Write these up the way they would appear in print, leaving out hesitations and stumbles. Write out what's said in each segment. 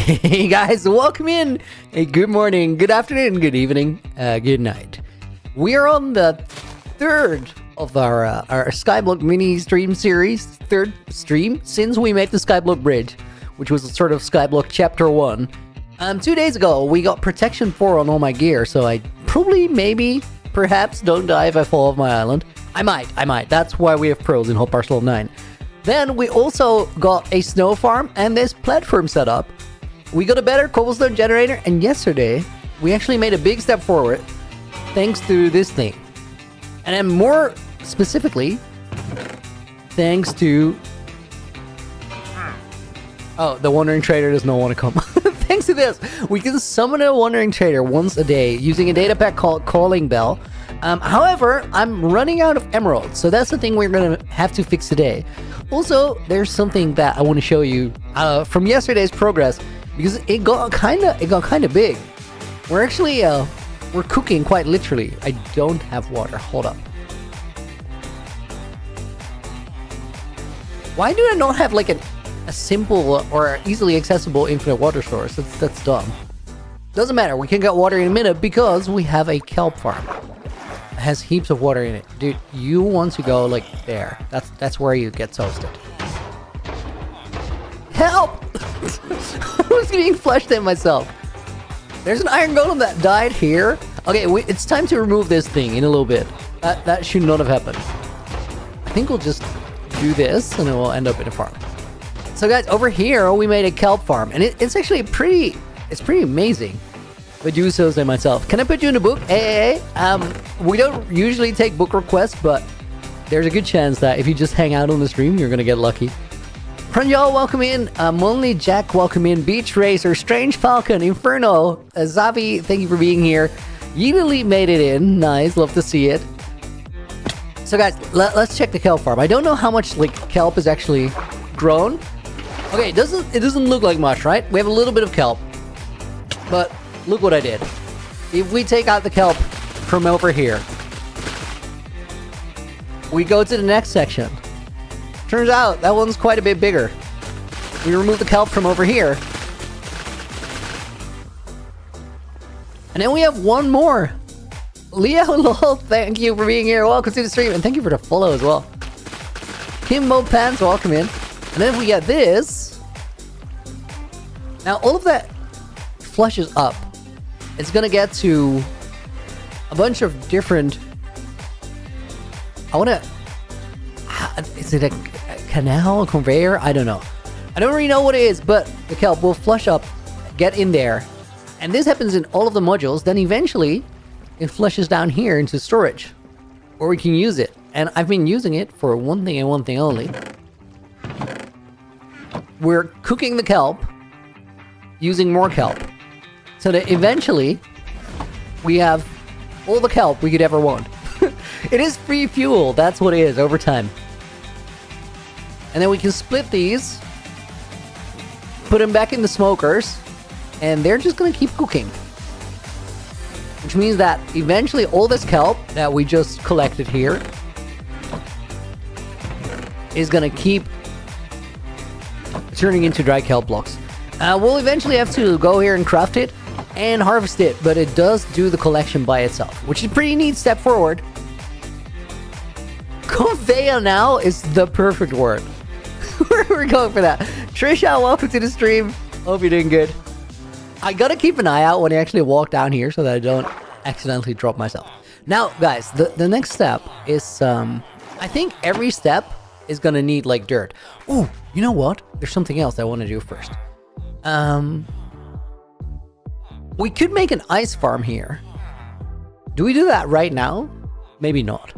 Hey guys, welcome in. Hey, good morning, good afternoon, good evening, good night. We are on the third of our Skyblock mini stream series, third stream since we made the Skyblock bridge, which was sort of Skyblock chapter 1. 2 days ago, we got protection 4 on all my gear, so I probably, maybe, perhaps don't die if I fall off my island. I might. That's why we have pros in Hot Parcel 9. Then we also got a snow farm and this platform set up. We got a better cobblestone generator, and yesterday we actually made a big step forward thanks to this thing. And then more specifically, thanks to... Oh, the Wandering Trader does not want to come. Thanks to this, we can summon a Wandering Trader once a day using a data pack called Calling Bell. However, I'm running out of emeralds, so that's the thing we're going to have to fix today. Also, there's something that I want to show you from yesterday's progress, because it got kind of big. We're actually we're cooking quite literally. I don't have water. Hold up. Why do I not have like a simple or easily accessible infinite water source? That's dumb. Doesn't matter. We can get water in a minute because we have a kelp farm. It has heaps of water in it. Dude, you want to go like there. That's where you get toasted. Help! I was being flushed at myself. There's an iron golem that died here. Okay, it's time to remove this thing in a little bit. That should not have happened. I think we'll just do this and it will end up in a farm. So guys, over here we made a kelp farm, and it's actually pretty amazing. Medusos and myself. Can I put you in the book? Hey. We don't usually take book requests, but there's a good chance that if you just hang out on the stream, you're gonna get lucky. Pranjal, welcome in. Only Jack, welcome in. Beach Racer, Strange Falcon, Inferno, Zavi, thank you for being here. Yeedily made it in. Nice, love to see it. So guys, let's check the kelp farm. I don't know how much like kelp is actually grown. Okay, it doesn't look like much, right? We have a little bit of kelp, but look what I did. If we take out the kelp from over here, we go to the next section. Turns out that one's quite a bit bigger. We remove the kelp from over here. And then we have one more. Leo, lol, thank you for being here. Welcome to the stream, and thank you for the follow as well. Kimbo Pants, welcome in. And then we got this. Now all of that flushes up. It's gonna get to a bunch of different... Is it a canal, a conveyor? I don't know. I don't really know what it is, but the kelp will flush up, get in there. And this happens in all of the modules. Then eventually, it flushes down here into storage, where we can use it. And I've been using it for one thing and one thing only. We're cooking the kelp, using more kelp. So that eventually, we have all the kelp we could ever want. It is free fuel, that's what it is, over time. And then we can split these, put them back in the smokers, and they're just gonna keep cooking. Which means that eventually all this kelp that we just collected here is gonna keep turning into dry kelp blocks. We'll eventually have to go here and craft it and harvest it, but it does do the collection by itself, which is a pretty neat step forward. Conveyor now is the perfect word. We're going for that. Trisha, welcome to the stream. Hope you're doing good. I gotta keep an eye out when I actually walk down here so that I don't accidentally drop myself. Now, guys, the next step is, I think every step is gonna need, like, dirt. Ooh, you know what? There's something else I want to do first. We could make an ice farm here. Do we do that right now? Maybe not.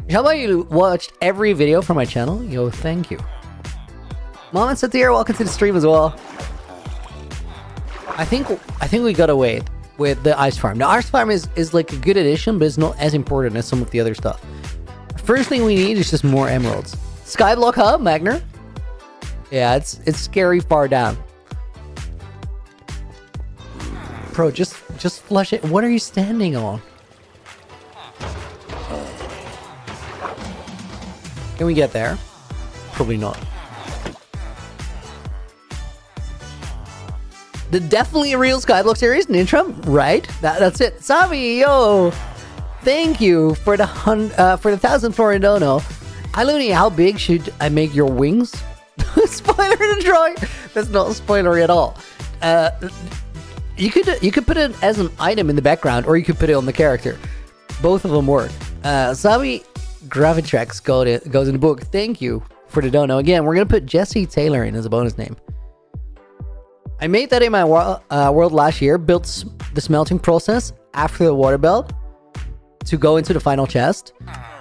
How about you watched every video from my channel? Yo, thank you. Mom and Satir, welcome to the stream as well. I think we got away with the ice farm. The ice farm is like a good addition, but it's not as important as some of the other stuff. First thing we need is just more emeralds. Skyblock hub, Magner. Yeah, it's scary far down. Bro, just flush it. What are you standing on? Can we get there? Probably not. The definitely real Skyblock series, Nintrum, right? That's it. Savi, yo! Thank you for the 1,000 Florida dono. Hi, Looney, how big should I make your wings? Spoiler in the drawing! That's not a spoiler at all. You could put it as an item in the background, or you could put it on the character. Both of them work. Savi Gravitrax goes in the book. Thank you for the dono. Again, we're gonna put Jesse Taylor in as a bonus name. I made that in my world last year. Built the smelting process after the water belt to go into the final chest.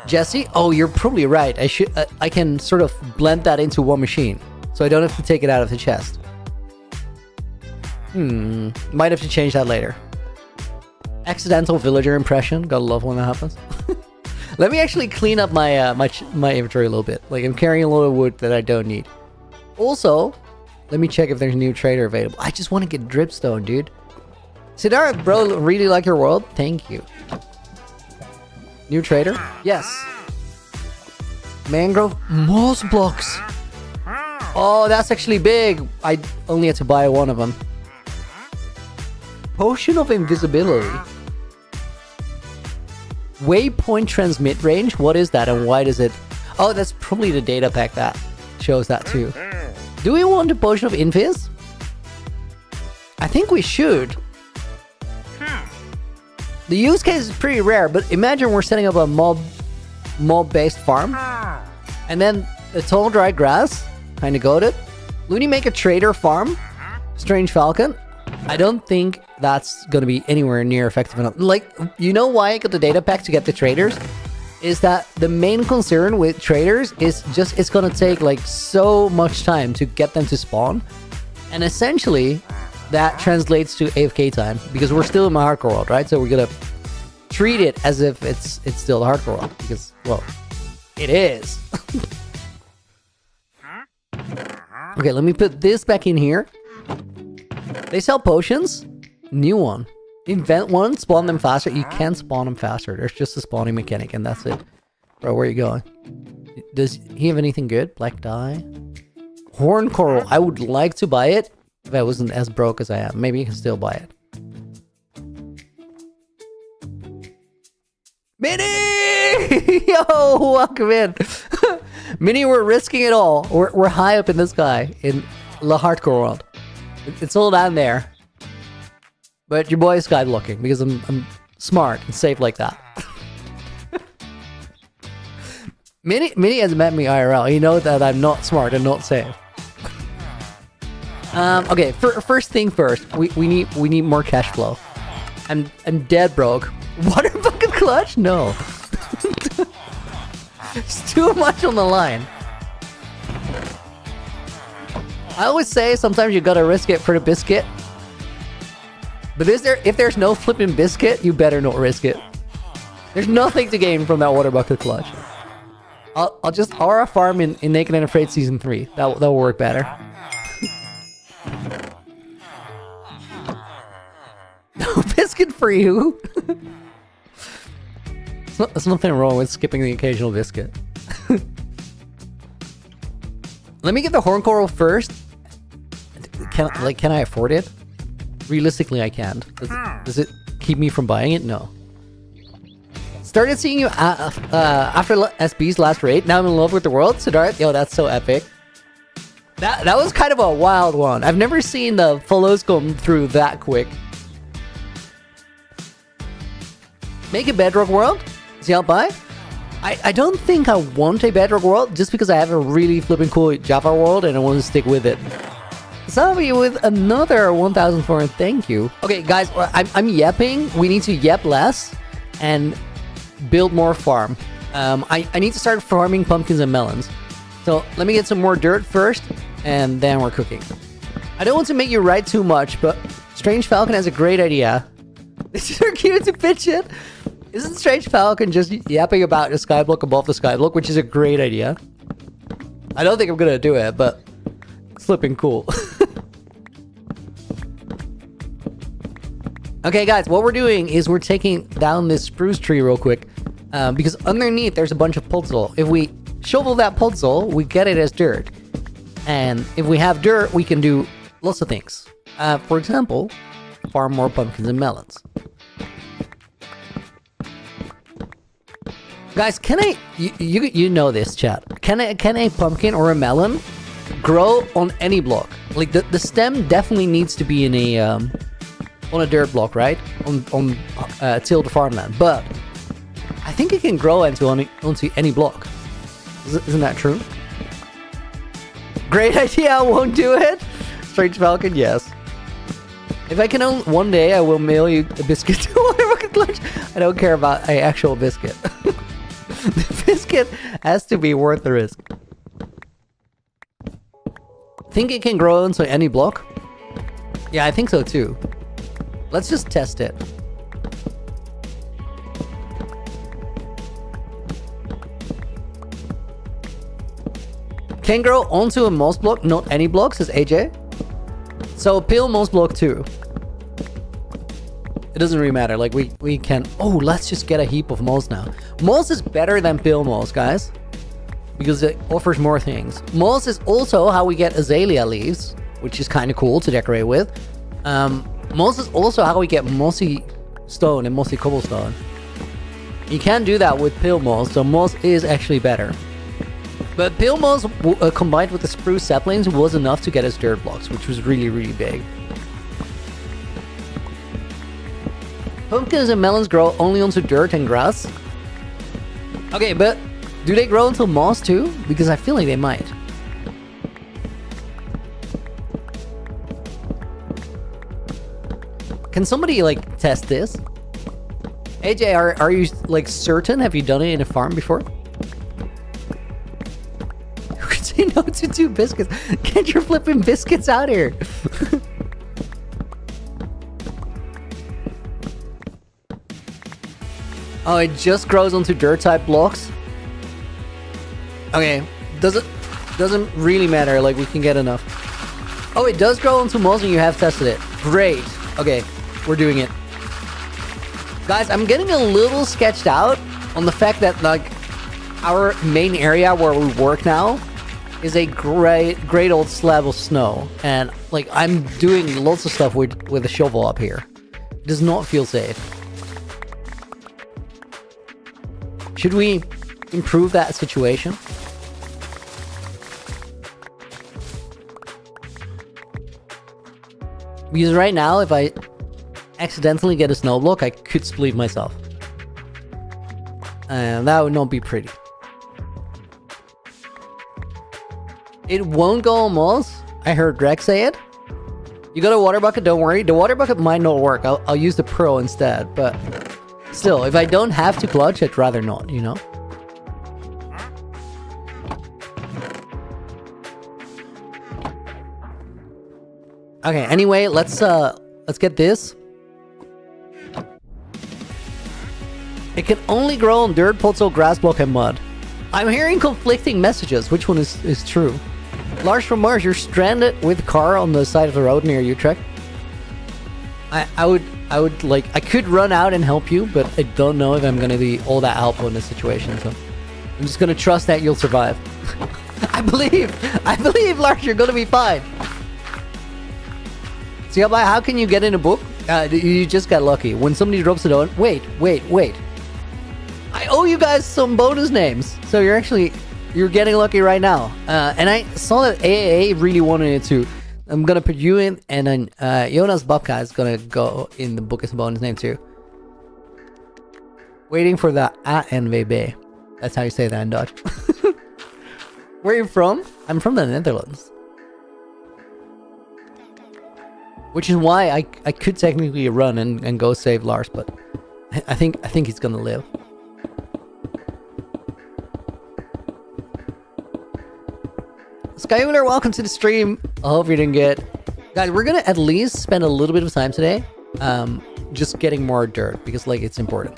Jesse, oh, you're probably right. I can sort of blend that into one machine, so I don't have to take it out of the chest. Might have to change that later. Accidental villager impression. Gotta love when that happens. Let me actually clean up my my inventory a little bit. Like, I'm carrying a lot of wood that I don't need. Also, let me check if there's a new trader available. I just want to get dripstone, dude. Siddharth, bro, really like your world. Thank you. New trader? Yes. Mangrove moss blocks. Oh, that's actually big. I only had to buy one of them. Potion of invisibility. Waypoint transmit range. What is that and why does it... Oh, that's probably the data pack that shows that too. Do we want a potion of invis? I think we should. The use case is pretty rare, but imagine we're setting up a mob-based farm. And then the tall dry grass, kind of goated. Looney make a trader farm. Strange Falcon. I don't think that's going to be anywhere near effective enough. Like, you know why I got the data pack to get the traders? Is that the main concern with traders is just it's gonna take like so much time to get them to spawn, and essentially that translates to AFK time because we're still in my hardcore world, right? So we're gonna treat it as if it's still the hardcore world because, well, it is. Okay, let me put this back in here. They sell potions. New one. Invent one, spawn them faster. You can spawn them faster. There's just a spawning mechanic, and that's it. Bro, where are you going? Does he have anything good? Black dye? Horn coral. I would like to buy it if I wasn't as broke as I am. Maybe you can still buy it. Minnie! Yo, welcome in. Minnie, we're risking it all. We're high up in the sky in the hardcore world. It's all down there. But your boy is skyblocking because I'm smart and safe like that. Minnie has met me IRL. You know that I'm not smart and not safe. Okay, first thing first. We need more cash flow. I'm dead broke. Water bucket clutch? No. It's too much on the line. I always say sometimes you gotta risk it for the biscuit. But if there's no flipping biscuit, you better not risk it. There's nothing to gain from that water bucket clutch. I'll just aura farm in Naked and Afraid Season 3. That'll work better. No biscuit for you. There's nothing wrong with skipping the occasional biscuit. Let me get the horn coral first. Can I afford it? Realistically, I can't. Does it keep me from buying it? No. Started seeing you after SB's last raid. Now I'm in love with the world. Siddharth, yo, that's so epic. That was kind of a wild one. I've never seen the follows come through that quick. Make a bedrock world? See how buy? I don't think I want a bedrock world just because I have a really flipping cool Java world and I want to stick with it. Zombie with another 1,004, thank you. Okay, guys, I'm yapping. We need to yap less and build more farm. I need to start farming pumpkins and melons. So let me get some more dirt first, and then we're cooking. I don't want to make you write too much, but Strange Falcon has a great idea. This is so cute to pitch it. Isn't Strange Falcon just yapping about the skyblock above the skyblock, which is a great idea? I don't think I'm gonna do it, but it's flipping cool. Okay, guys, what we're doing is we're taking down this spruce tree real quick, because underneath there's a bunch of puzzle. If we shovel that puzzle, we get it as dirt. And if we have dirt, we can do lots of things. For example, farm more pumpkins and melons. Guys, can I... You know this, chat. Can a pumpkin or a melon grow on any block? Like, the stem definitely needs to be in a... on a dirt block, right? On tilled farmland. But I think it can grow onto any block. Isn't that true? Great idea, I won't do it. Strange Falcon, yes. If I can own one day, I will mail you a biscuit to Waterbucket Lunch. I don't care about an actual biscuit. The biscuit has to be worth the risk. Think it can grow into any block? Yeah, I think so too. Let's just test it. Can grow onto a moss block, not any block, says AJ. So peel moss block too. It doesn't really matter, like we can... Oh, let's just get a heap of moss now. Moss is better than peel moss, guys. Because it offers more things. Moss is also how we get azalea leaves, which is kind of cool to decorate with. Moss is also how we get mossy stone and mossy cobblestone. You can't do that with peel moss, so moss is actually better. But peel moss combined with the spruce saplings was enough to get us dirt blocks, which was really, really big. Pumpkins and melons grow only onto dirt and grass. Okay, but do they grow into moss too? Because I feel like they might. Can somebody like test this? AJ, are you like certain? Have you done it in a farm before? You could say no to 2 biscuits. Get your flipping biscuits out here. Oh, it just grows onto dirt type blocks. Okay, doesn't really matter. Like we can get enough. Oh, it does grow onto moss, and you have tested it. Great. Okay, we're doing it. Guys, I'm getting a little sketched out on the fact that like our main area where we work now is a great old slab of snow, and like I'm doing lots of stuff with a shovel up here. It does not feel safe. Should we improve that situation? Because right now, if I accidentally get a snow block, I could split myself. And that would not be pretty. It won't go on moss. I heard Greg say it. You got a water bucket, don't worry. The water bucket might not work. I'll use the Pro instead, but still, if I don't have to clutch, I'd rather not, you know? Okay, anyway, let's get this. It can only grow on dirt, potsoil, grass block, and mud. I'm hearing conflicting messages. Which one is true? Lars from Mars, you're stranded with a car on the side of the road near Utrecht. I would like, I could run out and help you, but I don't know if I'm gonna be all that helpful in this situation, so I'm just gonna trust that you'll survive. I believe, Lars, you're gonna be fine. So, how can you get in a book? You just got lucky. When somebody drops it on... Wait. I owe you guys some bonus names. So you're getting lucky right now. And I saw that AAA really wanted it too. I'm gonna put you in, and then Jonas Babka is gonna go in the book as a bonus name too. Waiting for the ANWB. That's how you say that in Dutch. Where are you from? I'm from the Netherlands. Which is why I could technically run and go save Lars, but I think he's gonna live. Skyuler, welcome to the stream. I hope you're doing good. Guys, we're gonna at least spend a little bit of time today just getting more dirt, because like it's important.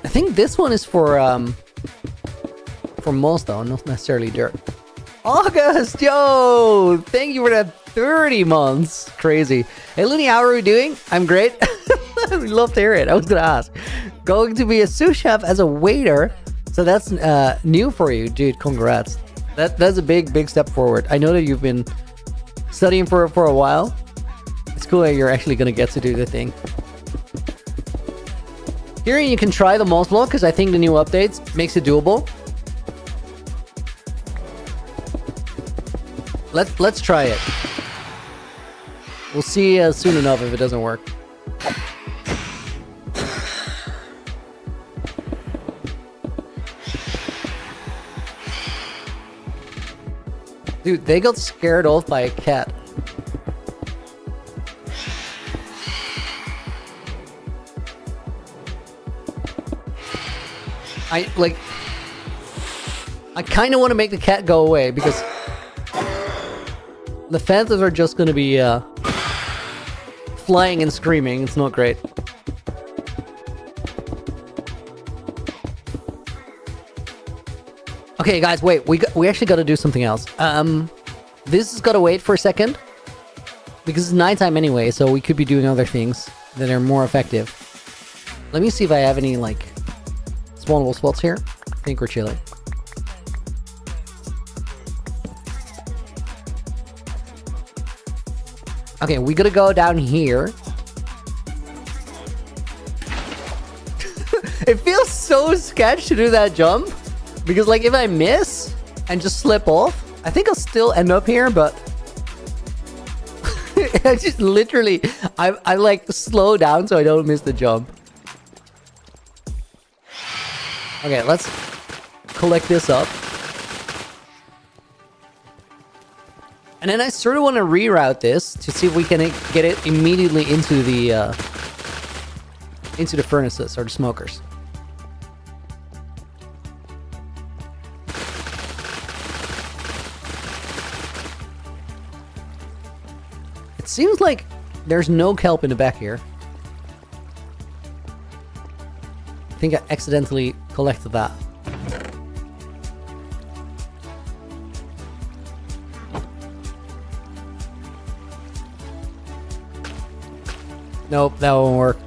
I think this one is for moss though, not necessarily dirt. August, yo! Thank you for that 30 months. Crazy. Hey Looney, how are we doing? I'm great. We love to hear it. I was gonna ask. Going to be a sous chef as a waiter. So that's new for you, dude. Congrats. That's a big step forward. I know that you've been studying for a while. It's cool that you're actually gonna get to do the thing. Here you can try the moss block because I think the new updates makes it doable. Let's try it. We'll see soon enough if it doesn't work. Dude, they got scared off by a cat. I kind of want to make the cat go away because the phantoms are just going to be flying and screaming. It's not great. Okay, guys, wait. We actually got to do something else. This has got to wait for a second because it's nighttime anyway, so we could be doing other things that are more effective. Let me see if I have any like spawnable spots here. I think we're chilling. Okay, we gotta go down here. It feels so sketch to do that jump. Because, like, if I miss and just slip off, I think I'll still end up here, but... I just literally... I like, slow down so I don't miss the jump. Okay, let's collect this up. And then I sort of want to reroute this to see if we can get it immediately into the furnaces or the smokers. It seems like there's no kelp in the back here. I think I accidentally collected that. Nope, that won't work.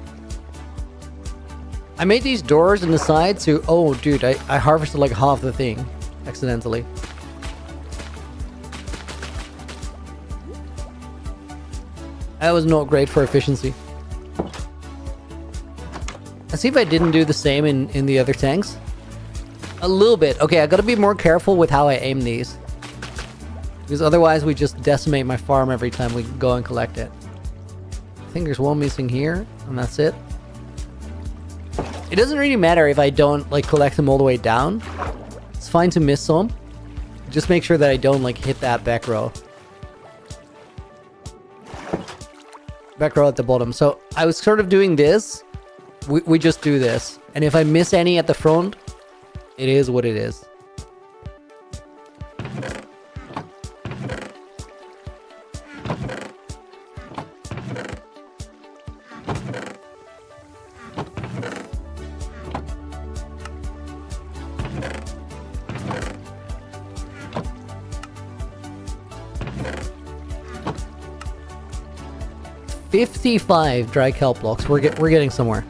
I made these doors in the side to... Oh, dude, I harvested like half the thing accidentally. That was not great for efficiency. Let's see if I didn't do the same in the other tanks. A little bit. Okay, I gotta be more careful with how I aim these. Because otherwise we just decimate my farm every time we go and collect it. I think there's one missing here, and that's it. It doesn't really matter if I don't like collect them all the way down. It's fine to miss some. Just make sure that I don't like hit that back row. Back row at the bottom. So I was sort of doing this. We just do this. And if I miss any at the front, it is what it is. $55 dry kelp blocks. We're getting somewhere.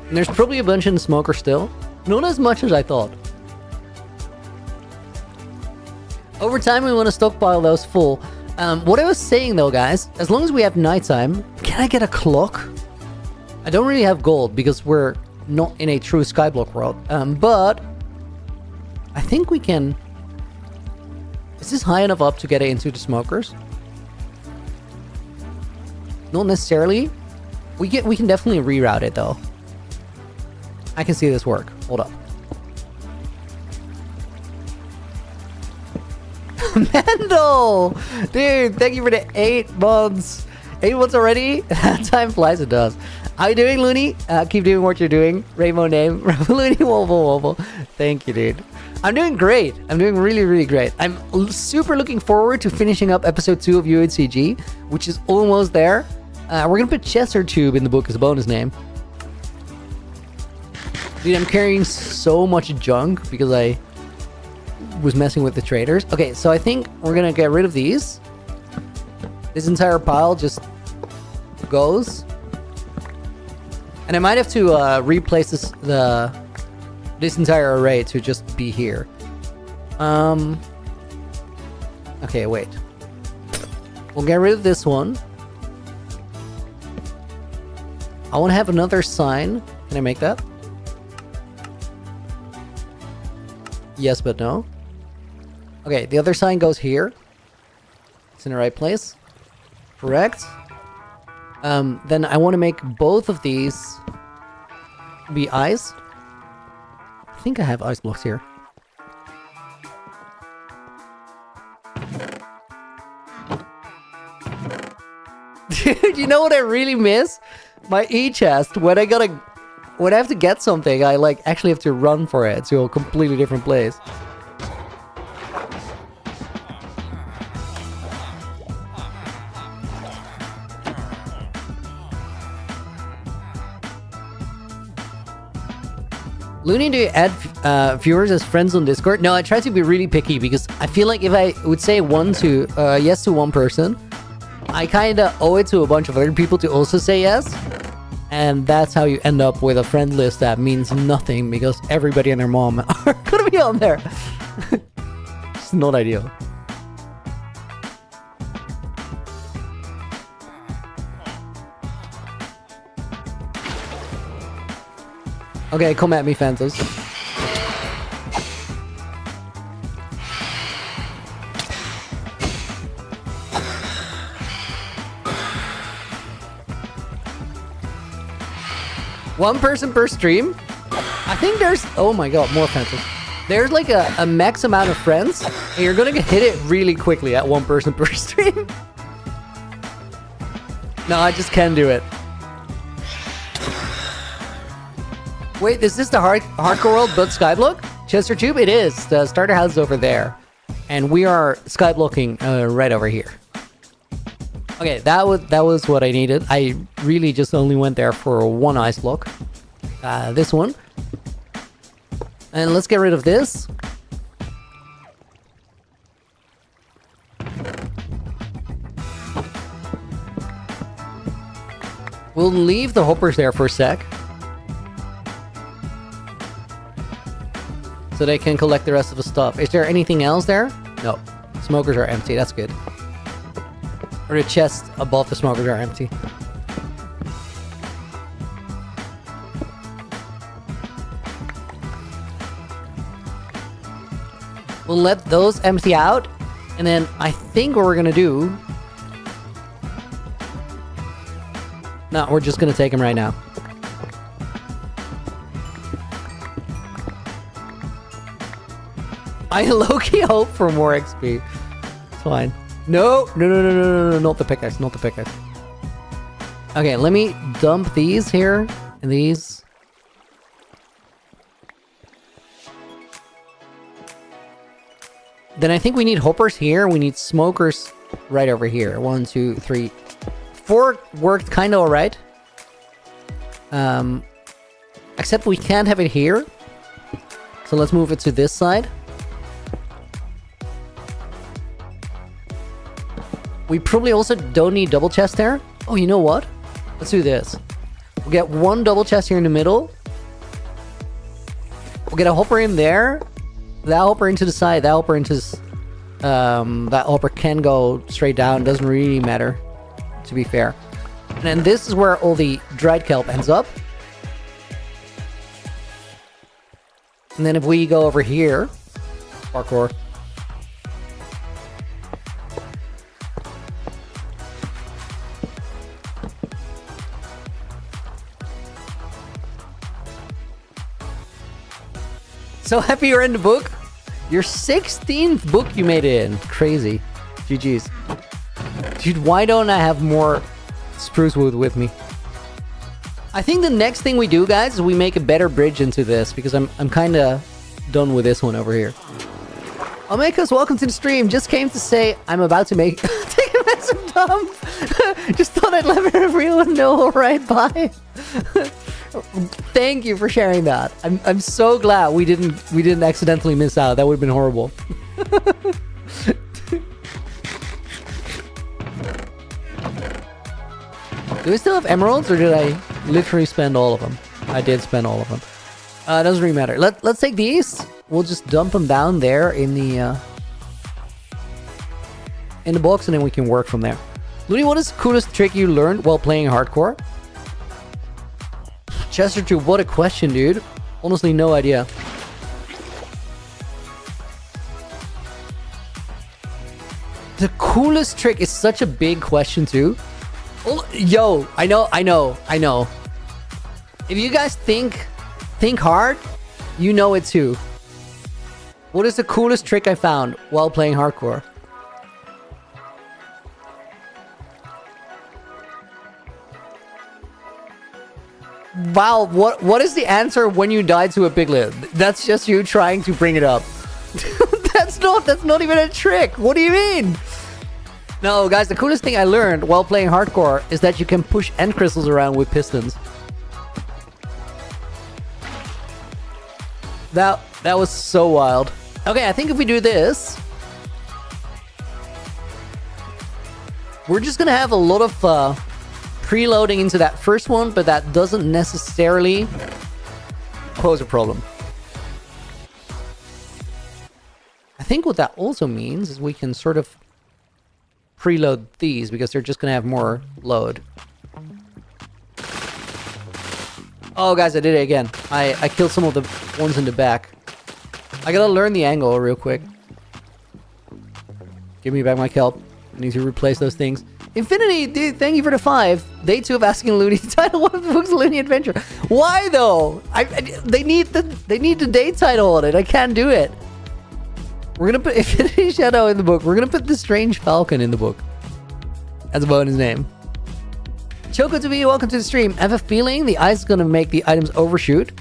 And there's probably a bunch in the smoker still. Not as much as I thought. Over time, we want to stockpile those full. What I was saying though, guys, as long as we have nighttime, can I get a clock? I don't really have gold because we're not in a true Skyblock world. But I think we can... Is this high enough up to get it into the smokers? Not necessarily. We can definitely reroute it though. I can see this work. Hold up. Mendel! Dude, thank you for the 8 months. 8 months already? Time flies, it does. How you doing, Looney? Keep doing what you're doing. Rainbow name. Looney Wobble Wobble. Thank you, dude. I'm doing great. I'm doing really, really great. I'm super looking forward to finishing up episode 2 of UHCG, which is almost there. We're gonna put Chester Tube in the book as a bonus name. Dude, I'm carrying so much junk because I was messing with the traders. Okay, so I think we're gonna get rid of these. This entire pile just goes. And I might have to replace the this entire array to just be here. Okay, wait. We'll get rid of this one. I want to have another sign. Can I make that? Yes, but no. Okay, the other sign goes here. It's in the right place. Correct. Then I want to make both of these be eyes. I think I have ice blocks here. Dude, you know what I really miss? My e-chest. When I have to get something, I like actually have to run for it to a completely different place. Looney, do you add viewers as friends on Discord? No, I try to be really picky because I feel like if I would say yes to one person, I kind of owe it to a bunch of other people to also say yes. And that's how you end up with a friend list that means nothing because everybody and their mom are gonna be on there. It's not ideal. Okay, come at me, Phantoms. One person per stream? I think there's... Oh my god, more Phantoms. There's like a max amount of friends, and you're gonna hit it really quickly at one person per stream. No, I just can't do it. Wait, is this the hardcore world but Skyblock? Chester Tube? It is. The starter house is over there. And we are Skyblocking right over here. Okay, that was what I needed. I really just only went there for one ice block. This one. And let's get rid of this. We'll leave the hoppers there for a sec. So they can collect the rest of the stuff. Is there anything else there? No. Smokers are empty. That's good. Or the chests above the smokers are empty. We'll let those empty out. And then I think what we're going to do... No, we're just going to take them right now. I low-key hope for more XP. It's fine. No, not the pickaxe, not the pickaxe. Okay, let me dump these here, and these. Then I think we need hoppers here, we need smokers right over here. 1, 2, 3, 4 worked kinda alright. Except we can't have it here. So let's move it to this side. We probably also don't need double chest there. Oh, you know what? Let's do this. We'll get one double chest here in the middle. We'll get a hopper in there. That hopper into the side. That hopper into this. That hopper can go straight down. Doesn't really matter, to be fair. And then this is where all the dried kelp ends up. And then if we go over here, parkour. So happy you're in the book. Your 16th book you made it in. Crazy. GG's. Dude, why don't I have more spruce wood with me? I think the next thing we do, guys, is we make a better bridge into this, because I'm kind of done with this one over here. Omekas, welcome to the stream. Just came to say I'm about to take a massive dump. Just thought I'd let everyone know right by. Thank you for sharing that. I'm so glad we didn't accidentally miss out. That would have been horrible. Do we still have emeralds, or did I literally spend all of them? I did spend all of them. It doesn't really matter. Let's take these. We'll just dump them down there in the box, and then we can work from there. Looney, what is the coolest trick you learned while playing hardcore? Chester 2, what a question, dude. Honestly, no idea. The coolest trick is such a big question, too. Yo, I know. If you guys think hard, you know it too. What is the coolest trick I found while playing hardcore? Wow, what is the answer when you die to a piglet? That's just you trying to bring it up. That's not even a trick. What do you mean? No, guys, the coolest thing I learned while playing hardcore is that you can push end crystals around with pistons. That was so wild. Okay, I think if we do this, we're just gonna have a lot of preloading into that first one, but that doesn't necessarily pose a problem. I think what that also means is we can sort of preload these because they're just gonna have more load. Oh, guys, I did it again. I killed some of the ones in the back. I gotta learn the angle real quick. Give me back my kelp. I need to replace those things. Infinity, dude, thank you for the 5. Day 2 of asking Looney to title one of the books, Looney Adventure. Why though? They need the day title on it. I can't do it. We're gonna put Infinity Shadow in the book. We're gonna put the Strange Falcon in the book. That's a bonus name. Choco to be, welcome to the stream. I have a feeling the ice is gonna make the items overshoot,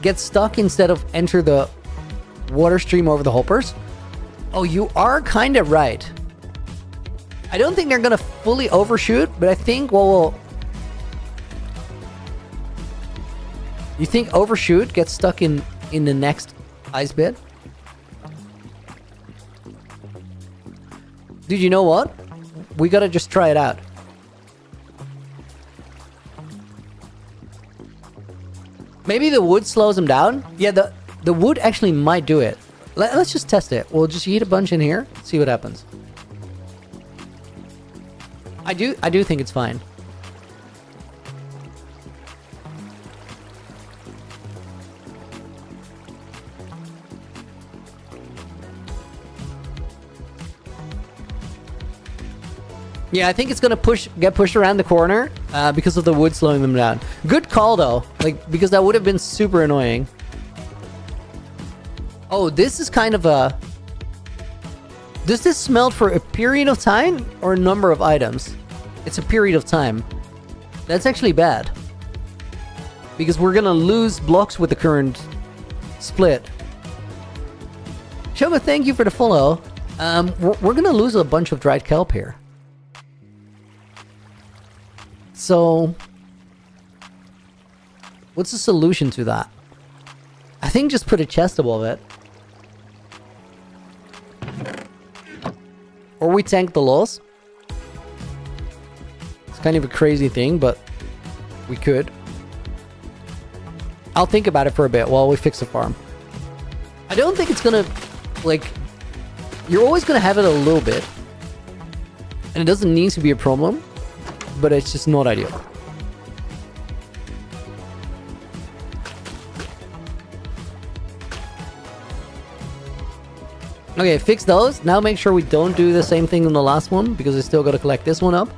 get stuck instead of enter the water stream over the hoppers. Oh, you are kind of right. I don't think they're gonna fully overshoot, but I think you think overshoot gets stuck in the next ice bit? Dude, you know what? We gotta just try it out. Maybe the wood slows them down. Yeah, the wood actually might do it. Let's just test it. We'll just eat a bunch in here, see what happens. I do think it's fine. Yeah, I think it's gonna get pushed around the corner because of the wood slowing them down. Good call though, like because that would have been super annoying. Oh, this is kind of a... Does this smelt for a period of time or a number of items? It's a period of time. That's actually bad. Because we're gonna lose blocks with the current split. Shoga, thank you for the follow. We're gonna lose a bunch of dried kelp here. So, what's the solution to that? I think just put a chest above it. Or we tank the loss. It's kind of a crazy thing, but we could. I'll think about it for a bit while we fix the farm. I don't think it's gonna, like... You're always gonna have it a little bit. And it doesn't need to be a problem. But it's just not ideal. Okay, fix those. Now make sure we don't do the same thing in the last one, because I still got to collect this one up.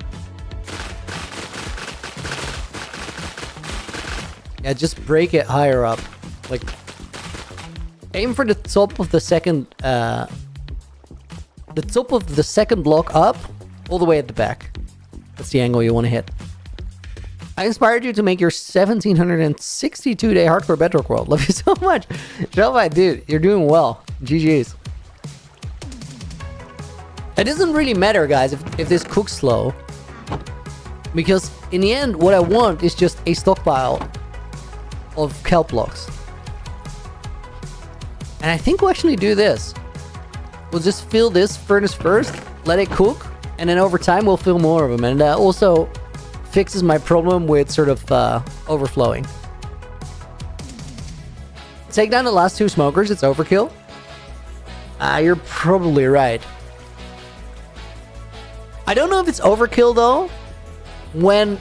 Yeah, just break it higher up. Like, aim for the top of the second, block up, all the way at the back. That's the angle you want to hit. I inspired you to make your 1762-day hardcore bedrock world. Love you so much. Shelby, dude, you're doing well. GG's. It doesn't really matter, guys, if this cooks slow. Because in the end, what I want is just a stockpile of kelp blocks. And I think we'll actually do this. We'll just fill this furnace first, let it cook, and then over time we'll fill more of them. And that also fixes my problem with sort of overflowing. take down the last 2 smokers, it's overkill. You're probably right. I don't know if it's overkill though when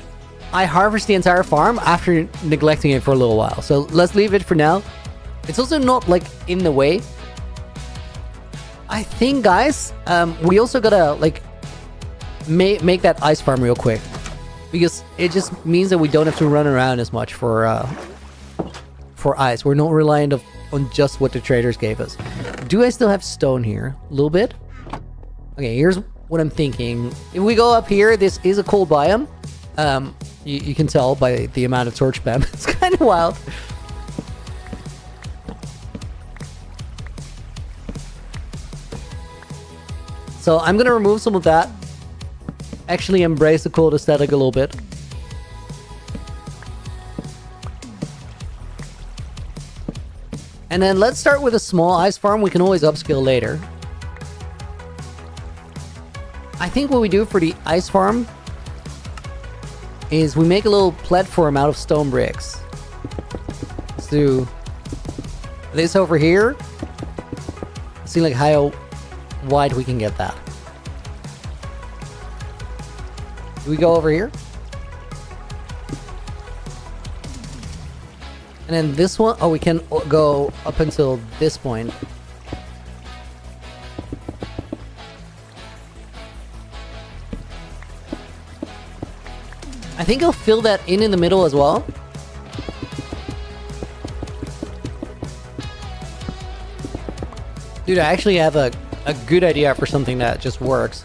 I harvest the entire farm after neglecting it for a little while. So let's leave it for now. It's also not like in the way. I think, guys, we also gotta like make that ice farm real quick, because it just means that we don't have to run around as much for ice. We're not reliant on just what the traders gave us. Do I still have stone here? A little bit. Okay, here's what I'm thinking. If we go up here, this is a cold biome. You can tell by the amount of torch spam. It's kind of wild. So I'm gonna remove some of that. Actually embrace the cold aesthetic a little bit. And then let's start with a small ice farm. We can always upscale later. I think what we do for the ice farm is we make a little platform out of stone bricks. Let's do this over here. Let's see like how wide we can get that. Do we go over here? And then this one, oh, we can go up until this point. I think I'll fill that in the middle as well. Dude, I actually have a good idea for something that just works.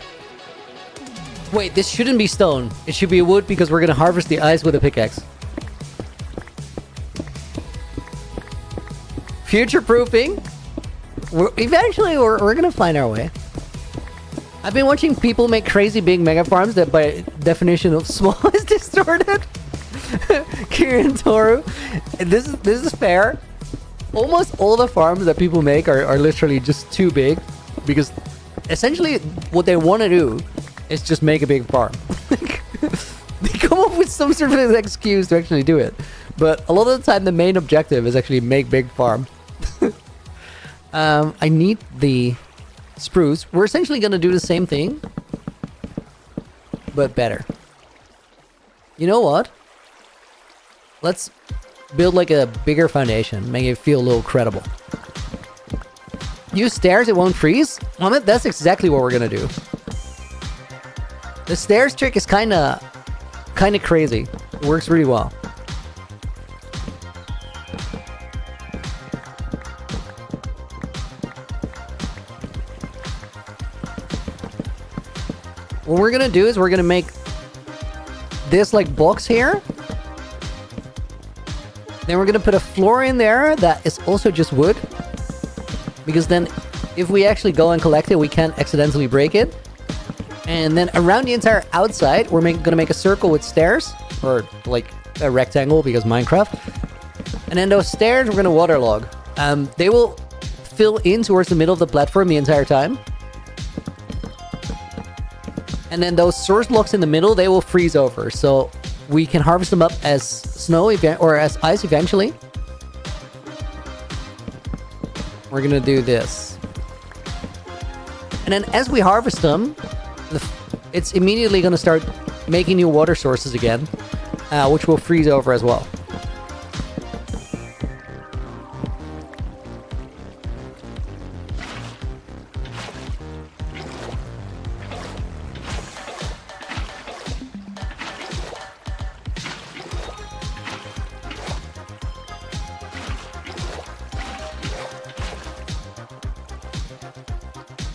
Wait, this shouldn't be stone. It should be wood because we're gonna harvest the ice with a pickaxe. Future-proofing. Eventually, we're gonna find our way. I've been watching people make crazy big mega farms that by definition of small is distorted. Kieran Toru. And this is fair. Almost all the farms that people make are literally just too big, because essentially what they want to do is just make a big farm. They come up with some sort of excuse to actually do it. But a lot of the time the main objective is actually make big farm. I need the spruce. We're essentially going to do the same thing, but better. You know what? Let's build like a bigger foundation, make it feel a little credible. Use stairs, it won't freeze? Well, that's exactly what we're going to do. The stairs trick is kind of crazy. It works really well. What we're gonna do is we're gonna make this like box here. Then we're gonna put a floor in there that is also just wood. Because then if we actually go and collect it, we can't accidentally break it. And then around the entire outside, we're gonna make a circle with stairs. Or like a rectangle because Minecraft. And then those stairs we're gonna waterlog. They will fill in towards the middle of the platform the entire time. And then those source blocks in the middle, they will freeze over. So we can harvest them up as snow or as ice eventually. We're gonna do this. And then as we harvest them, it's immediately gonna start making new water sources again, which will freeze over as well.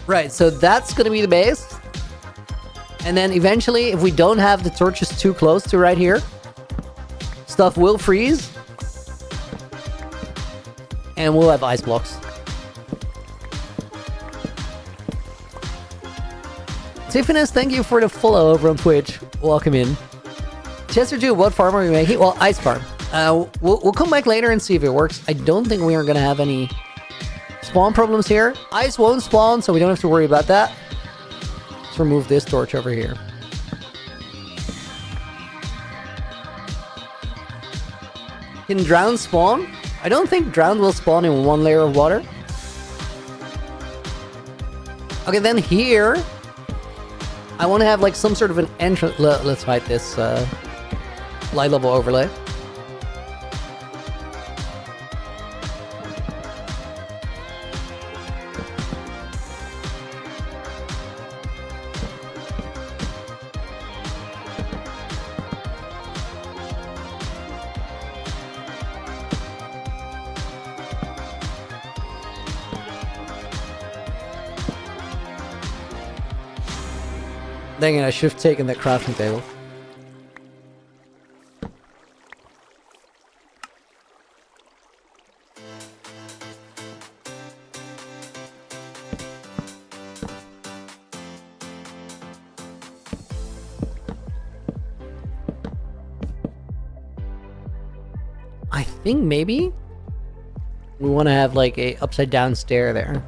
Right, so that's going to be the base. And then eventually, if we don't have the torches too close to right here, stuff will freeze. And we'll have ice blocks. Tiffinus, thank you for the follow over on Twitch. Welcome in. Chester 2, what farm are we making? Well, ice farm. We'll come back later and see if it works. I don't think we are going to have any spawn problems here. Ice won't spawn, so we don't have to worry about that. Let's remove this torch over here. Can drown spawn? I don't think drowned will spawn in one layer of water. Okay, then here, I want to have like some sort of an entrance. Let's hide this light level overlay. Dang it, I should have taken that crafting table. I think maybe we want to have like a upside down stair there.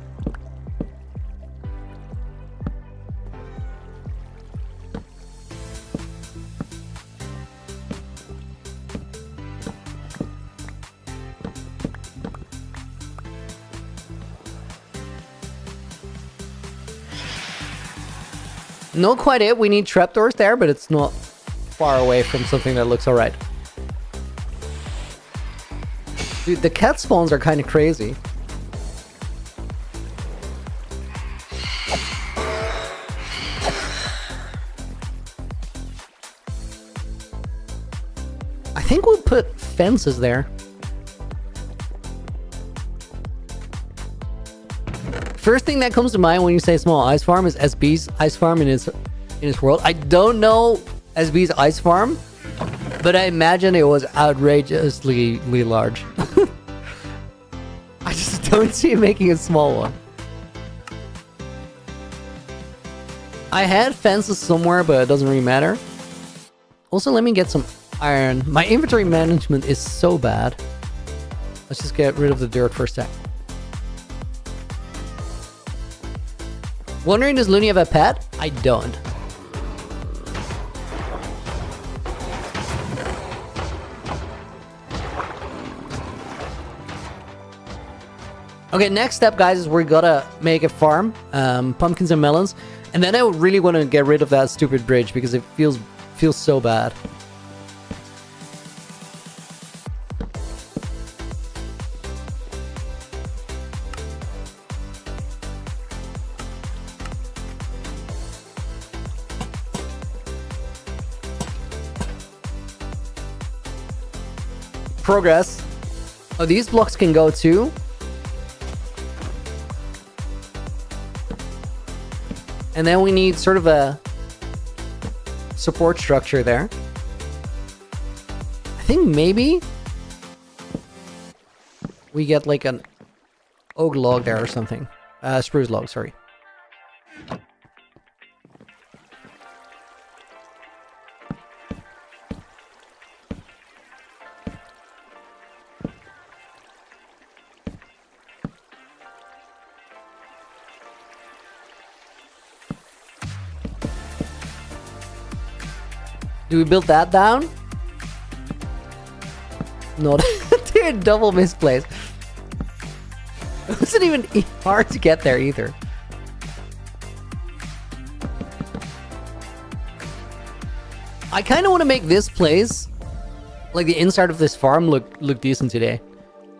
Not quite it. We need trapdoors there, but it's not far away from something that looks alright. Dude, the cat spawns are kind of crazy. I think we'll put fences there. First thing that comes to mind when you say small ice farm is SB's ice farm in his world. I don't know SB's ice farm, but I imagine it was outrageously large. I just don't see him making a small one. I had fences somewhere, but it doesn't really matter. Also, let me get some iron. My inventory management is so bad. Let's just get rid of the dirt for a sec. Wondering, does Looney have a pet? I don't. Okay, next step, guys, is we gotta make a farm, pumpkins and melons, and then I really want to get rid of that stupid bridge because it feels so bad. Progress. Oh, these blocks can go too. And then we need sort of a support structure there. I think maybe we get like an oak log there or something. Spruce log, sorry. Do we build that down? Not. Dude, double misplaced. It wasn't even hard to get there either. I kind of want to make this place, like the inside of this farm, look decent today.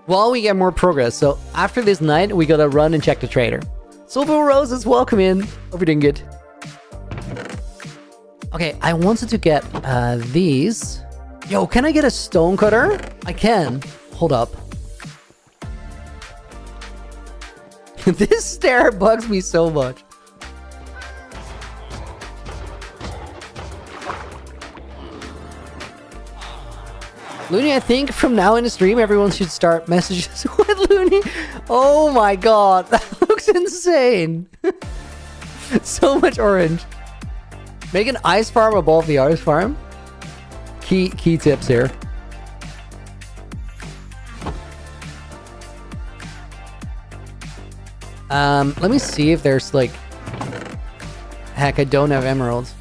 While we get more progress. So after this night, we gotta run and check the trader. Silver Roses, welcome in. Hope you're doing good. Okay, I wanted to get these. Yo, can I get a stone cutter? I can. Hold up. This stair bugs me so much. Looney, I think from now in the stream, everyone should start messages with Looney. Oh my god, that looks insane. So much orange. Make an ice farm above the ice farm. Key tips here. Let me see if there's like... Heck, I don't have emeralds.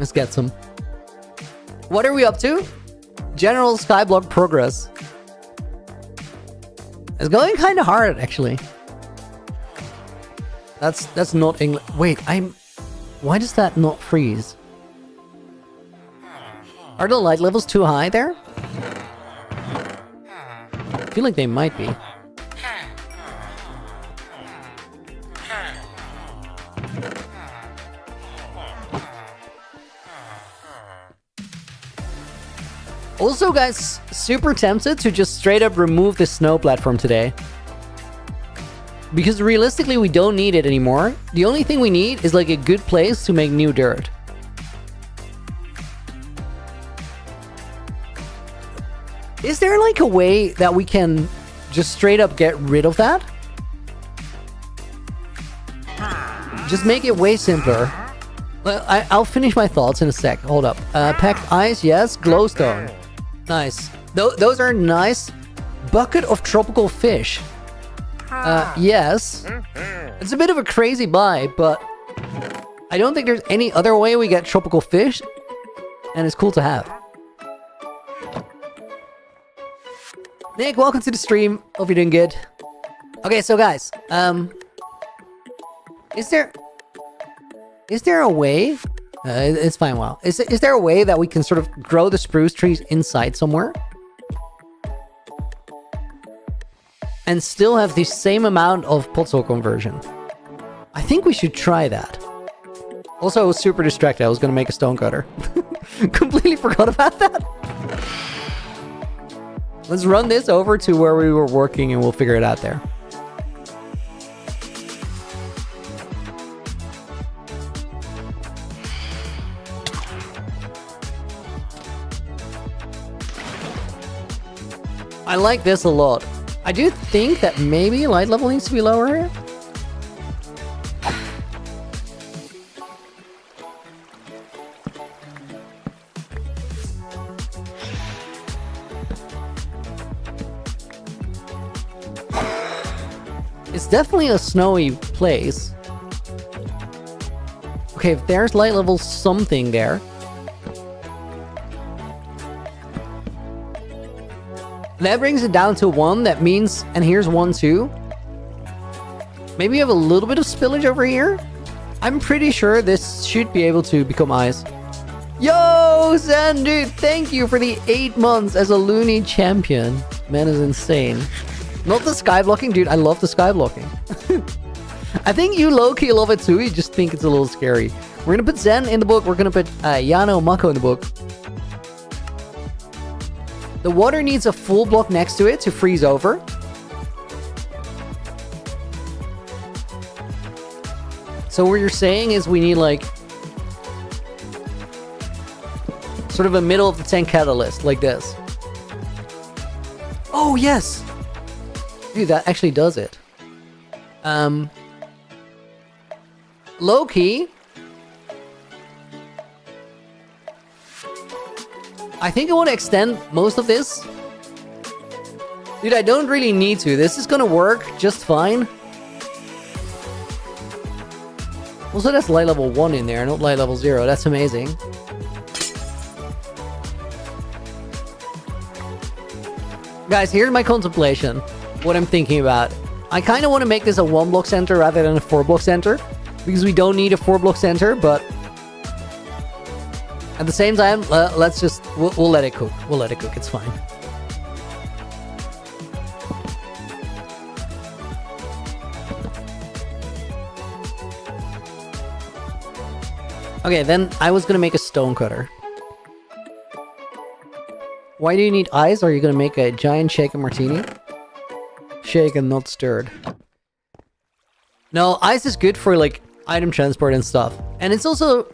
Let's get some. What are we up to? General Skyblock progress. It's going kind of hard, actually. That's not English. Wait, why does that not freeze? Are the light levels too high there? I feel like they might be. Also, guys, super tempted to just straight up remove the snow platform today. Because realistically, we don't need it anymore. The only thing we need is like a good place to make new dirt. Is there like a way that we can just straight up get rid of that? Just make it way simpler. Well, I'll finish my thoughts in a sec. Hold up. Packed ice, yes. Glowstone. Nice. Those are nice. Bucket of tropical fish. Yes. It's a bit of a crazy buy, but I don't think there's any other way we get tropical fish, and it's cool to have. Nick, welcome to the stream. Hope you're doing good. Okay, so guys, is there a way? It's fine. Wow. Is there a way that we can sort of grow the spruce trees inside somewhere? And still have the same amount of pot soil conversion? I think we should try that. Also, I was super distracted. I was going to make a stone cutter. Completely forgot about that. Let's run this over to where we were working and we'll figure it out there. I like this a lot. I do think that maybe light level needs to be lower here. It's definitely a snowy place. Okay, if there's light level something there. That brings it down to 1. That means, and here's 1 too. Maybe you have a little bit of spillage over here. I'm pretty sure this should be able to become ice. Yo, Sandu, thank you for the 8 months as a loony champion. Man is insane. Not the skyblocking, dude. I love the skyblocking. I think you low-key love it too. You just think it's a little scary. We're gonna put Zen in the book. We're gonna put Yano Mako in the book. The water needs a full block next to it to freeze over. So what you're saying is we need like sort of a middle of the tank catalyst like this. Oh yes, dude, that actually does it. Low key, I think I want to extend most of this. Dude, I don't really need to. This is gonna work just fine. Also, that's light level 1 in there, not light level 0. That's amazing. Guys, here's my contemplation. What I'm thinking about. I kind of want to make this a 1-block center rather than a 4-block center. Because we don't need a 4-block center, but at the same time, let's just... We'll let it cook. We'll let it cook. It's fine. Okay, then I was gonna make a stone cutter. Why do you need ice? Are you gonna make a giant shaken martini? Shaken, not stirred. No, ice is good for like item transport and stuff. And it's also...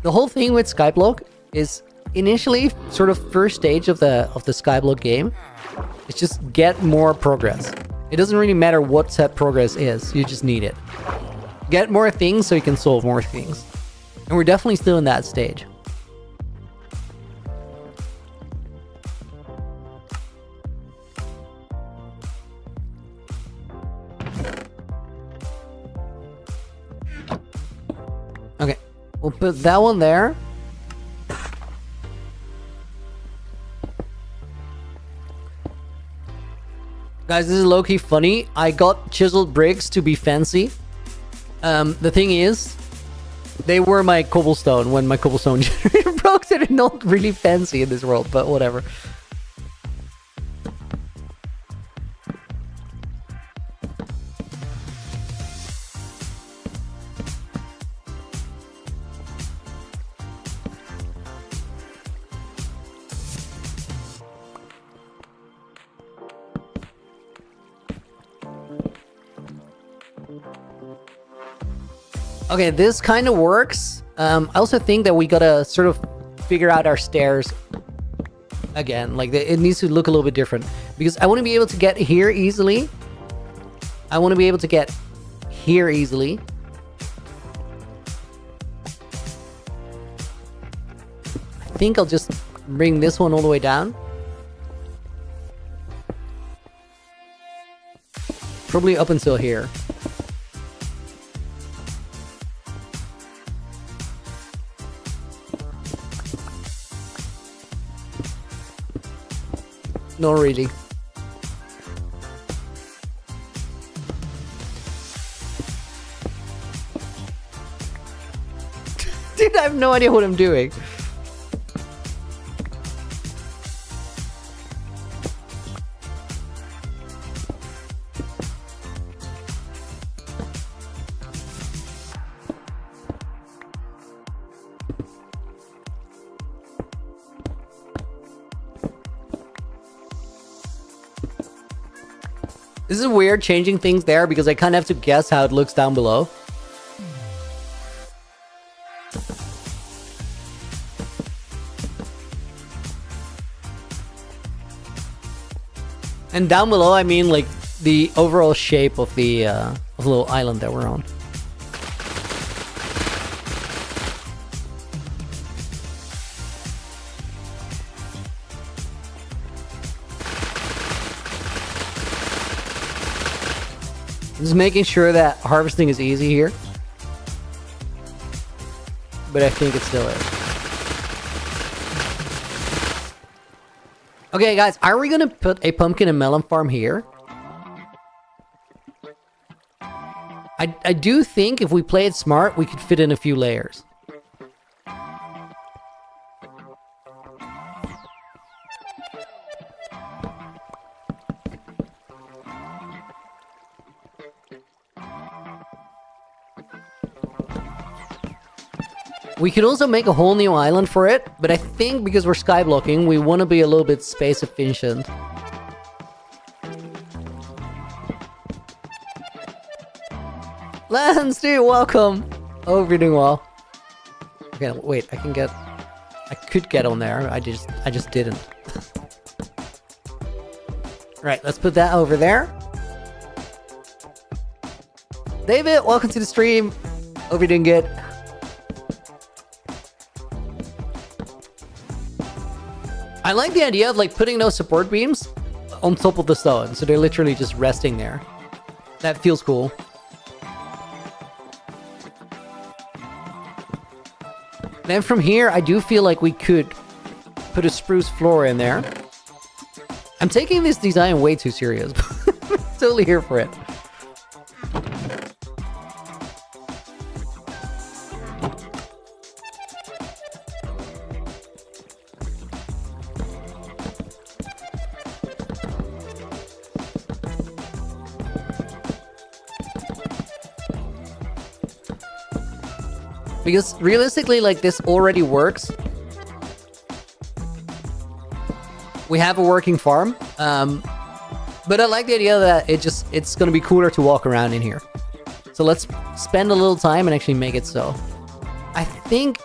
The whole thing with Skyblock is initially sort of first stage of the Skyblock game. It's just get more progress. It doesn't really matter what that progress is. You just need it. Get more things so you can solve more things. And we're definitely still in that stage. Okay, we'll put that one there. Guys, this is low-key funny. I got chiseled bricks to be fancy. The thing is, they were my cobblestone when my cobblestone generator broke. So they're not really fancy in this world, but whatever. Okay, this kind of works. I also think that we gotta sort of figure out our stairs again. Like, it needs to look a little bit different. Because I want to be able to get here easily. I want to be able to get here easily. I think I'll just bring this one all the way down. Probably up until here. Not really. Dude, I have no idea what I'm doing. This is weird changing things there because I kind of have to guess how it looks down below. And down below, I mean like the overall shape of the little island that we're on. Just making sure that harvesting is easy here. But I think it still is. Okay, guys, are we gonna put a pumpkin and melon farm here? I do think if we play it smart, we could fit in a few layers. We could also make a whole new island for it, but I think because we're skyblocking, we want to be a little bit space efficient. Lance, dude, welcome. Hope you're doing well. Okay, wait, I could get on there. I just didn't. Right, let's put that over there. David, welcome to the stream. Hope you're doing good. I like the idea of like putting those support beams on top of the stone, so they're literally just resting there. That feels cool. Then from here, I do feel like we could put a spruce floor in there. I'm taking this design way too serious. Totally here for it. Because realistically, like, this already works. We have a working farm. But I like the idea that it's gonna be cooler to walk around in here. So let's spend a little time and actually make it so. I think...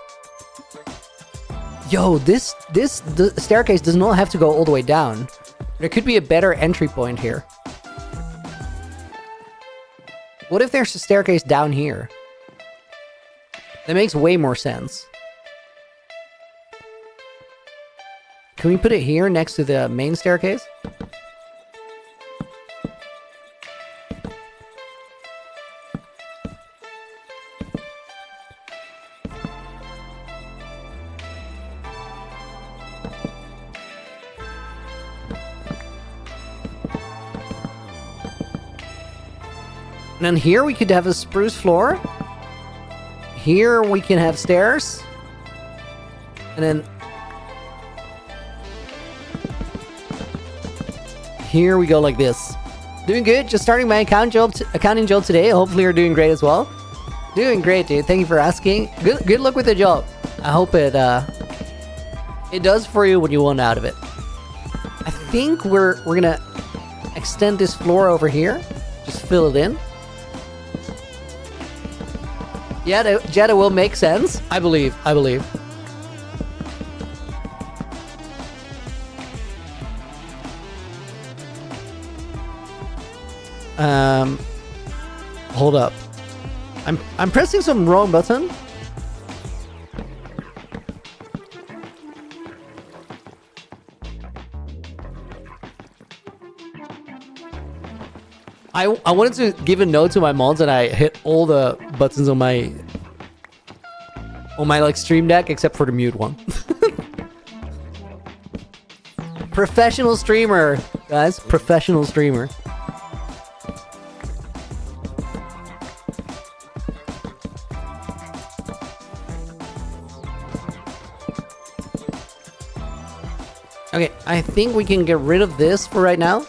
Yo, the staircase does not have to go all the way down. There could be a better entry point here. What if there's a staircase down here? That makes way more sense. Can we put it here next to the main staircase? And then here we could have a spruce floor. Here we can have stairs. And then here we go like this. Doing good. Just starting my accounting job today. Hopefully you're doing great as well. Doing great, dude. Thank you for asking. Good luck with the job. I hope it does for you what you want out of it. I think we're gonna extend this floor over here. Just fill it in. Yeah, that will make sense. I believe. Hold up. I'm pressing some wrong button. I wanted to give a note to my mods and I hit all the buttons on my like stream deck except for the mute one. Professional streamer, guys. Professional streamer. Okay, I think we can get rid of this for right now.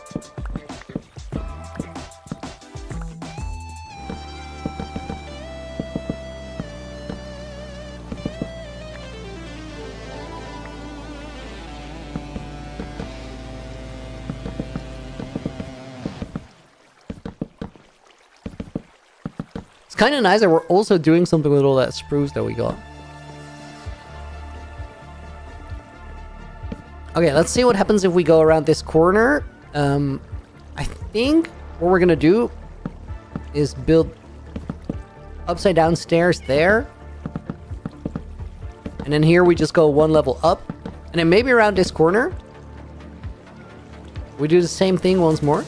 It's kind of nice that we're also doing something with all that spruce that we got. Okay, let's see what happens if we go around this corner. I think what we're gonna do is build upside down stairs there. And then here we just go one level up. And then maybe around this corner, we do the same thing once more.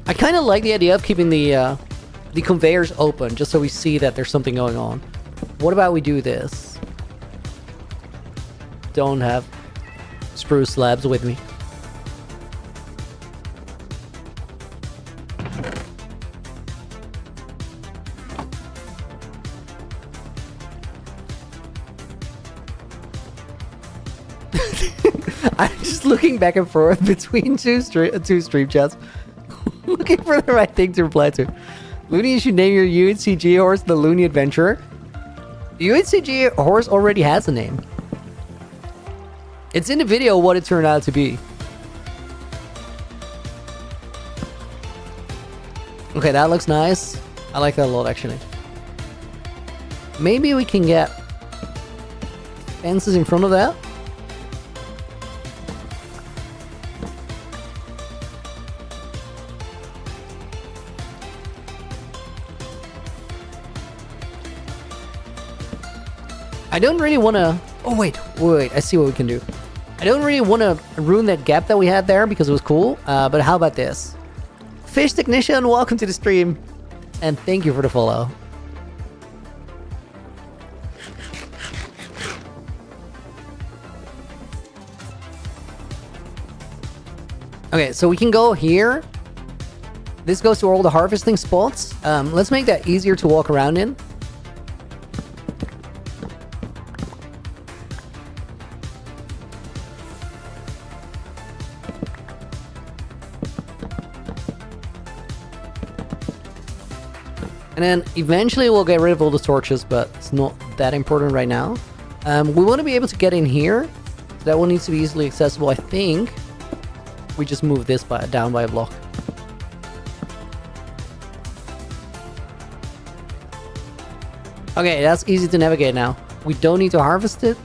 I kind of like the idea of keeping the conveyors open, just so we see that there's something going on. What about we do this? Don't have spruce slabs with me. I'm just looking back and forth between two stream chats. Looking for the right thing to reply to. Looney, you should name your UNCG horse the Looney Adventurer. The UNCG horse already has a name. It's in the video what it turned out to be. Okay, that looks nice. I like that a lot, actually. Maybe we can get fences in front of that. I don't really want to... Oh, wait. I see what we can do. I don't really want to ruin that gap that we had there because it was cool. But how about this? Fish Technician, welcome to the stream. And thank you for the follow. Okay, so we can go here. This goes to all the harvesting spots. Let's make that easier to walk around in. And then eventually we'll get rid of all the torches, but it's not that important right now. We want to be able to get in here. So that one needs to be easily accessible. I think we just move this down by a block. Okay, that's easy to navigate now. We don't need to harvest it.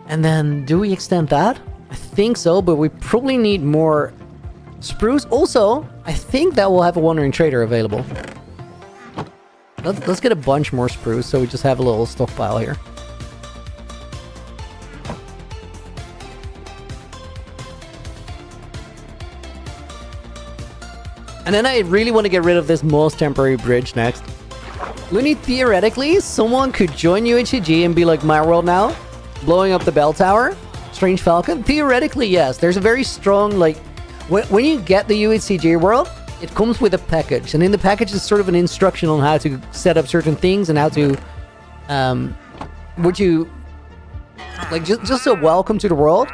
And then do we extend that? I think so, but we probably need more spruce. Also, I think that we'll have a wandering trader available. Let's get a bunch more spruce so we just have a little stockpile here. And then I really want to get rid of this most temporary bridge next. Looney, theoretically, someone could join UHG and be like my world now, blowing up the bell tower. Strange Falcon? Theoretically, yes. There's a very strong, like, when you get the UHCG world, it comes with a package, and in the package is sort of an instruction on how to set up certain things and how to, just a welcome to the world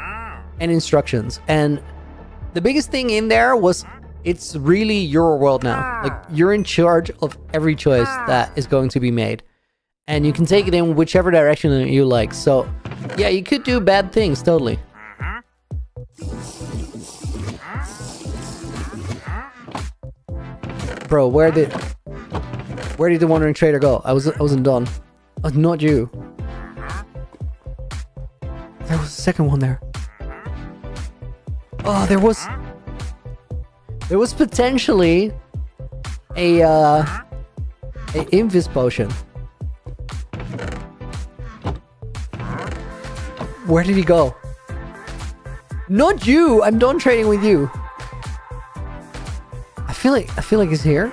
and instructions. And the biggest thing in there was it's really your world now. Like, you're in charge of every choice that is going to be made, and you can take it in whichever direction you like. So, yeah, you could do bad things, totally. Bro, where did the Wandering Trader go? I wasn't done. Oh, not you. There was a second one there. Oh, there was potentially a Invis potion. Where did he go? Not you! I'm done trading with you. I feel like he's here.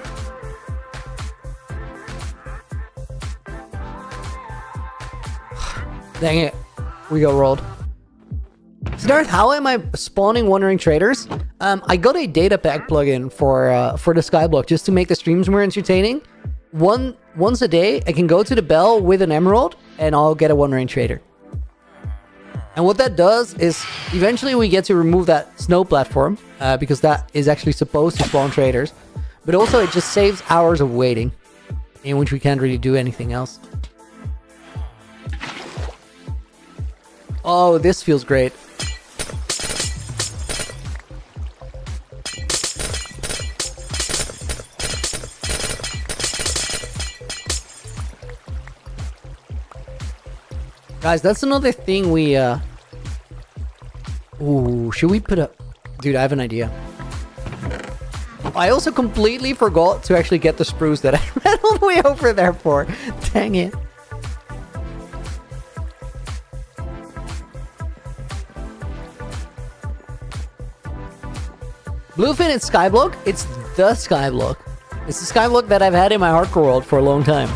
Dang it. We got rolled. So Darth, how am I spawning Wandering Traders? I got a data pack plugin for the Skyblock just to make the streams more entertaining. Once a day, I can go to the bell with an emerald and I'll get a Wandering Trader. And what that does is eventually we get to remove that snow platform because that is actually supposed to spawn traders. But also it just saves hours of waiting in which we can't really do anything else. Oh, this feels great. Guys, that's another thing we, Ooh, should we put a... Dude, I have an idea. I also completely forgot to actually get the spruce that I ran all the way over there for. Dang it. Bluefin and Skyblock, it's the Skyblock. It's the Skyblock that I've had in my hardcore world for a long time.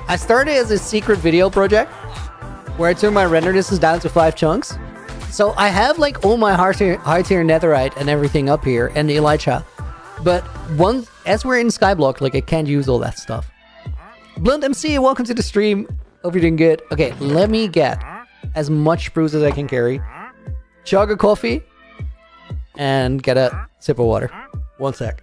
I started as a secret video project where I turned my render distance down to 5 chunks. So I have like all my high tier netherite and everything up here and the elytra. But as we're in Skyblock, like I can't use all that stuff. Blunt MC, welcome to the stream. Hope you're doing good. Okay, let me get as much spruce as I can carry. Chug a coffee. And get a sip of water. One sec.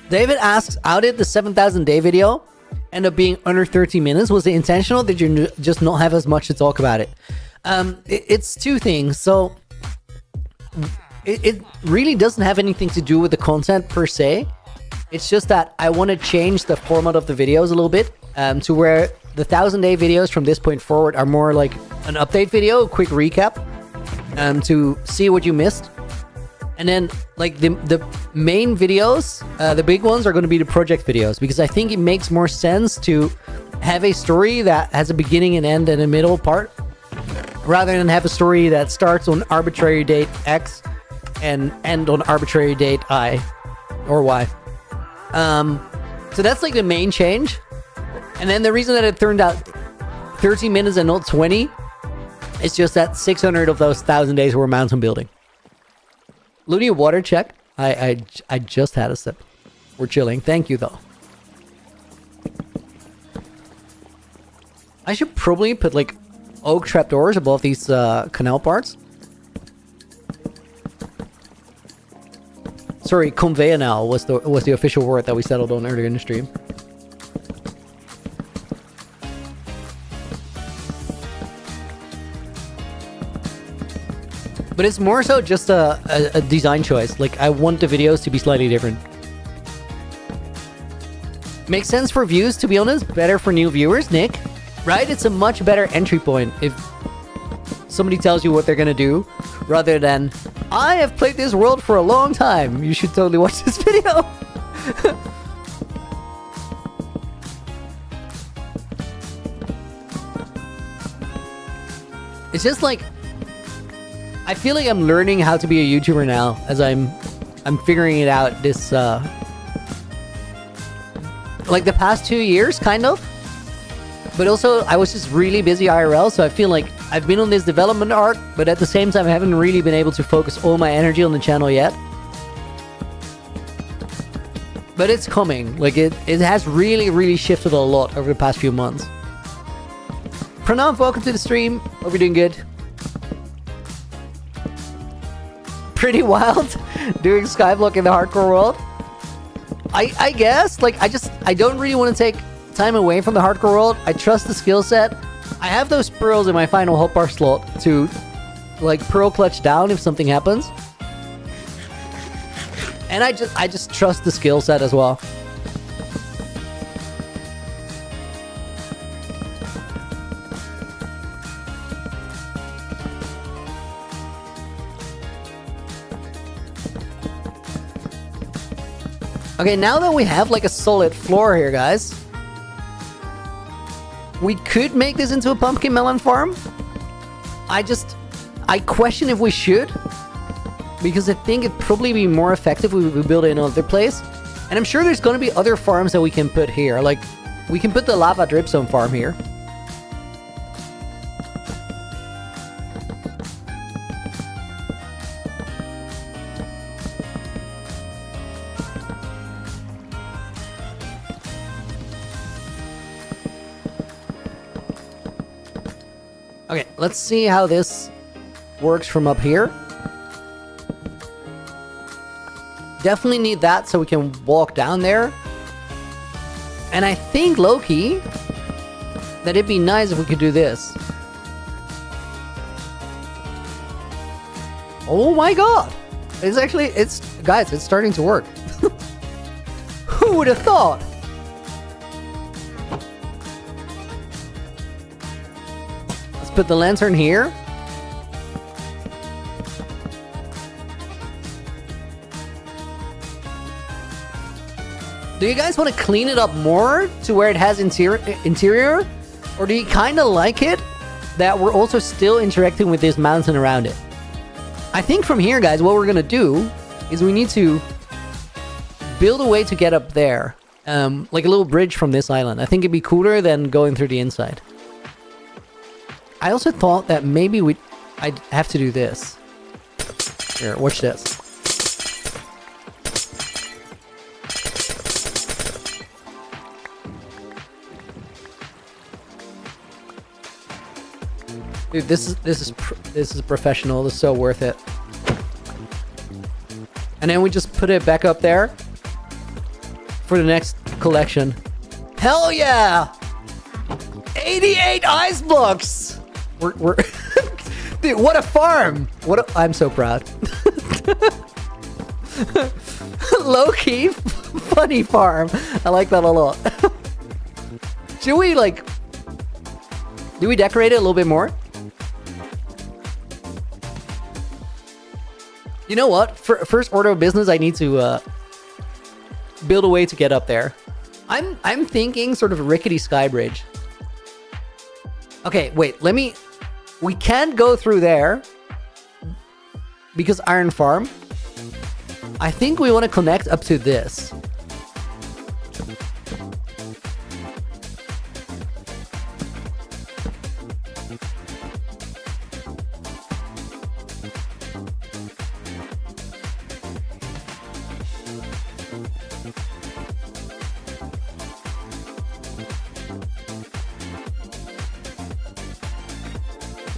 David asks, how did the 7,000 day video end up being under 30 minutes? Was it intentional? Did you just not have as much to talk about it? It's two things. So it really doesn't have anything to do with the content per se. It's just that I want to change the format of the videos a little bit to where the 1,000 day videos from this point forward are more like an update video, a quick recap to see what you missed. And then like the main videos, the big ones are going to be the project videos, because I think it makes more sense to have a story that has a beginning and end and a middle part, rather than have a story that starts on arbitrary date X and end on arbitrary date I or Y. So that's like the main change. And then the reason that it turned out 30 minutes and not 20 is just that 600 of those 1,000 days were mountain building. Looney, water check. I just had a sip. We're chilling. Thank you, though. I should probably put, like, oak trapdoors above these canal parts. Sorry, conveyanel was the official word that we settled on earlier in the stream. But it's more so just a design choice. Like, I want the videos to be slightly different. Makes sense for views, to be honest. Better for new viewers, Nick. Right? It's a much better entry point if somebody tells you what they're gonna do, rather than, I have played this world for a long time. You should totally watch this video. It's just like, I feel like I'm learning how to be a YouTuber now as I'm figuring it out this like the past 2 years, kind of. But also, I was just really busy IRL, so I feel like I've been on this development arc, but at the same time, I haven't really been able to focus all my energy on the channel yet. But it's coming. Like, it has really, really shifted a lot over the past few months. Pranav, welcome to the stream. Hope you're doing good. Pretty wild doing Skyblock in the hardcore world. I guess, like, I don't really want to take time away from the hardcore world. I trust the skill set. I have those pearls in my final hotbar slot to, like, pearl clutch down if something happens. And I just trust the skill set as well. Okay, now that we have like a solid floor here, guys, we could make this into a pumpkin melon farm. I question if we should, because I think it'd probably be more effective if we build it in another place. And I'm sure there's going to be other farms that we can put here. Like, we can put the lava dripstone farm here. Okay, let's see how this works from up here. Definitely need that so we can walk down there. And I think, low-key, that it'd be nice if we could do this. Oh my god! It's actually, guys, it's starting to work. Who would have thought? Let's put the lantern here. Do you guys want to clean it up more to where it has interior? Or do you kind of like it that we're also still interacting with this mountain around it? I think from here, guys, what we're going to do is we need to build a way to get up there. Like a little bridge from this island. I think it'd be cooler than going through the inside. I also thought that maybe I'd have to do this. Here, watch this. Dude, this is professional. This is so worth it. And then we just put it back up there for the next collection. Hell yeah! 88 ice blocks. We're dude, what a farm! I'm so proud. Low-key funny farm. I like that a lot. Should we do we decorate it a little bit more? You know what? For first order of business, I need to build a way to get up there. I'm thinking sort of a rickety sky bridge. Okay, wait. We can't go through there because iron farm. I think we want to connect up to this.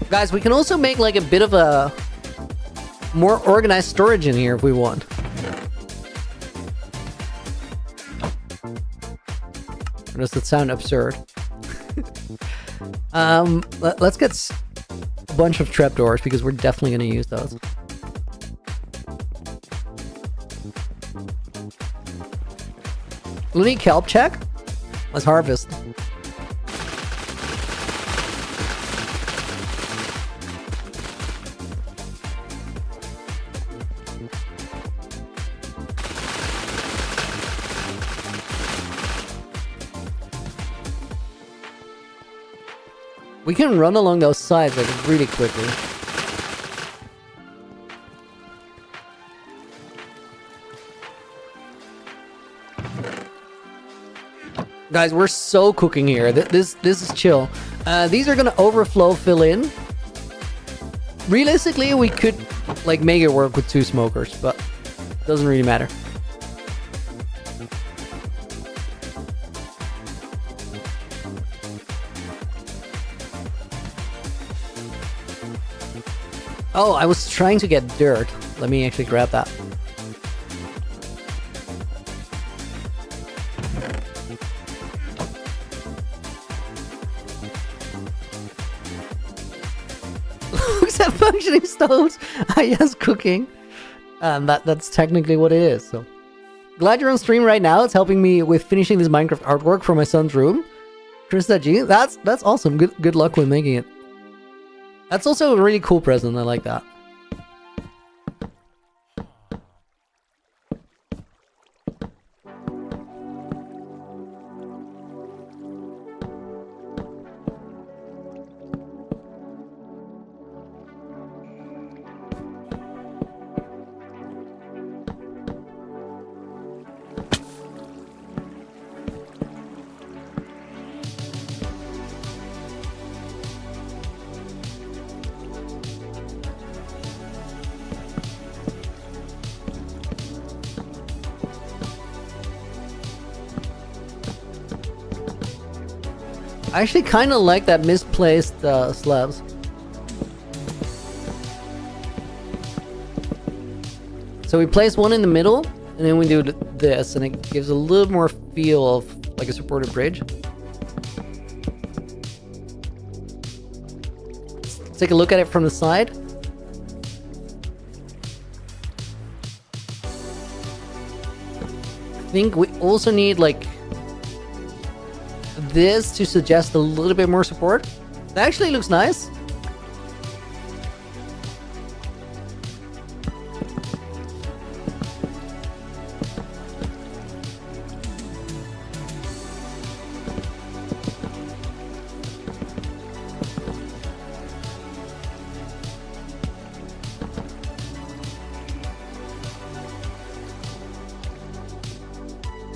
Guys, we can also make like a bit of a more organized storage in here if we want. Or does that sound absurd? Let's get a bunch of trapdoors because we're definitely going to use those. Looney kelp check? Let's harvest. We can run along those sides like really quickly. Guys, we're so cooking here. This is chill. These are gonna overflow, fill in. Realistically, we could like make it work with 2 smokers, but it doesn't really matter. Oh, I was trying to get dirt. Let me actually grab that. Looks at functioning stoves. Yes, cooking. And that's technically what it is. So glad you're on stream right now. It's helping me with finishing this Minecraft artwork for my son's room. Krista G, that's awesome. Good luck with making it. That's also a really cool present. I like that. I actually kind of like that misplaced slabs. So we place one in the middle, and then we do this, and it gives a little more feel of like a supported bridge. Let's take a look at it from the side. I think we also need like this to suggest a little bit more support. That actually looks nice.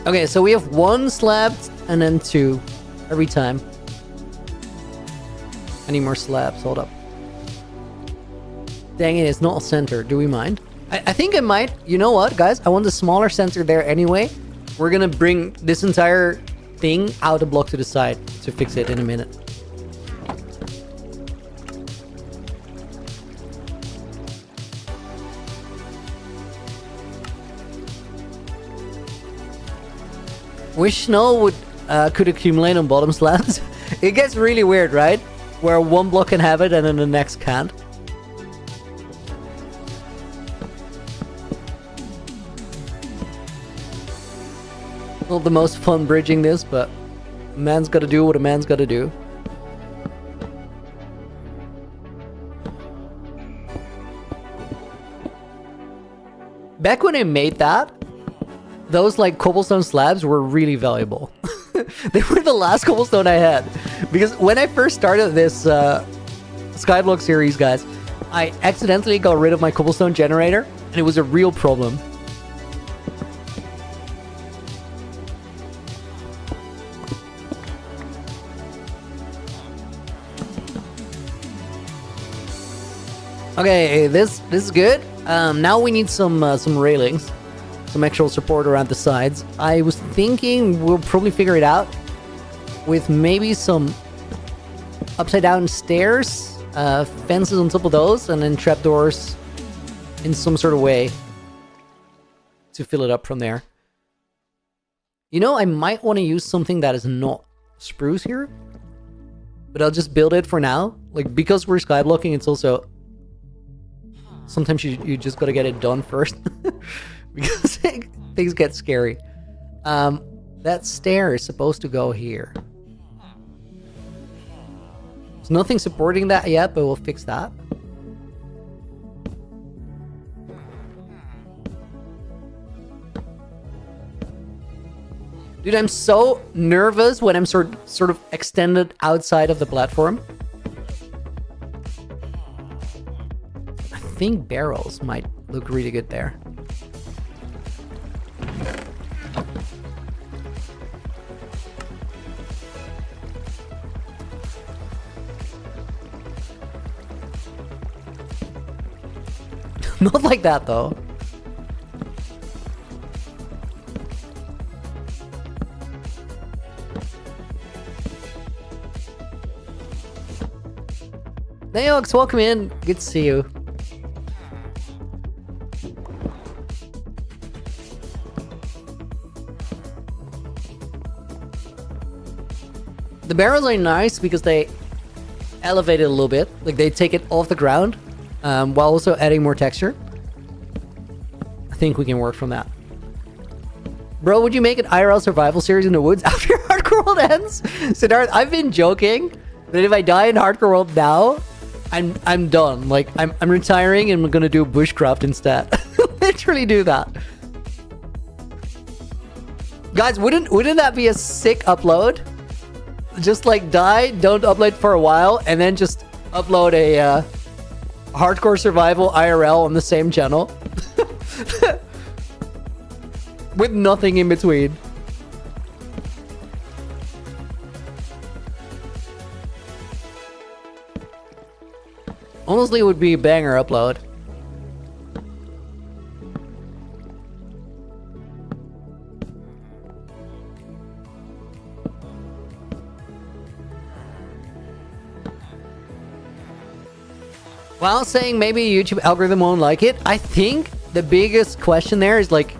Okay, so we have 1 slab and then 2 every time. I need more slabs. Hold up. Dang it, it's not center. Do we mind? I think I might. You know what, guys? I want a smaller center there anyway. We're gonna bring this entire thing out a block to the side to fix it in a minute. Wish snow could accumulate on bottom slabs. It gets really weird, right? Where one block can have it and then the next can't. Not the most fun bridging this, but a man's gotta do what a man's gotta do. Back when I made that, those like cobblestone slabs were really valuable. They were the last cobblestone I had. Because when I first started this Skyblock series, guys, I accidentally got rid of my cobblestone generator, and it was a real problem. Okay, this is good. Now we need some railings. Some actual support around the sides. I was thinking we'll probably figure it out with maybe some upside down stairs, fences on top of those, and then trapdoors in some sort of way to fill it up from there. You know, I might want to use something that is not spruce here, but I'll just build it for now. Like, because we're skyblocking, it's also sometimes you just gotta get it done first. Because things get scary. That stair is supposed to go here. There's nothing supporting that yet, but we'll fix that. Dude, I'm so nervous when I'm sort of extended outside of the platform. I think barrels might look really good there. Not like that, though. Nayox, welcome in. Good to see you. The barrels are nice because they elevate it a little bit. Like, they take it off the ground while also adding more texture. I think we can work from that. Bro, would you make an IRL survival series in the woods after Hardcore World ends? Siddharth, I've been joking that if I die in Hardcore World now, I'm done. Like, I'm retiring and I'm gonna do bushcraft instead. Literally do that. Guys, wouldn't that be a sick upload? Just like die, don't upload for a while, and then just upload a hardcore survival IRL on the same channel. With nothing in between. Honestly, it would be a banger upload. While saying maybe YouTube algorithm won't like it, I think the biggest question there is like,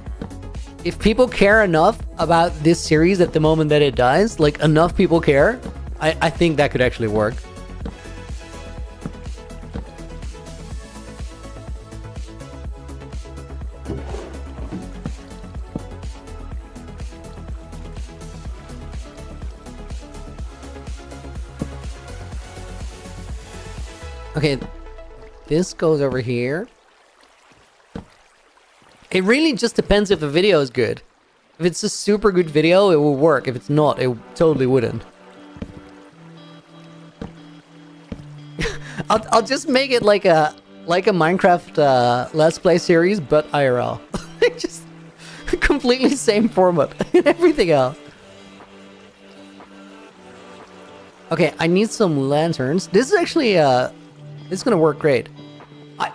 if people care enough about this series at the moment that it dies, like enough people care, I think that could actually work. Okay, this goes over here. It really just depends if the video is good. If it's a super good video, it will work. If it's not, it totally wouldn't. I'll just make it like a Minecraft Let's Play series, but IRL. Just completely same format and everything else. Okay, I need some lanterns. This is actually it's gonna work great.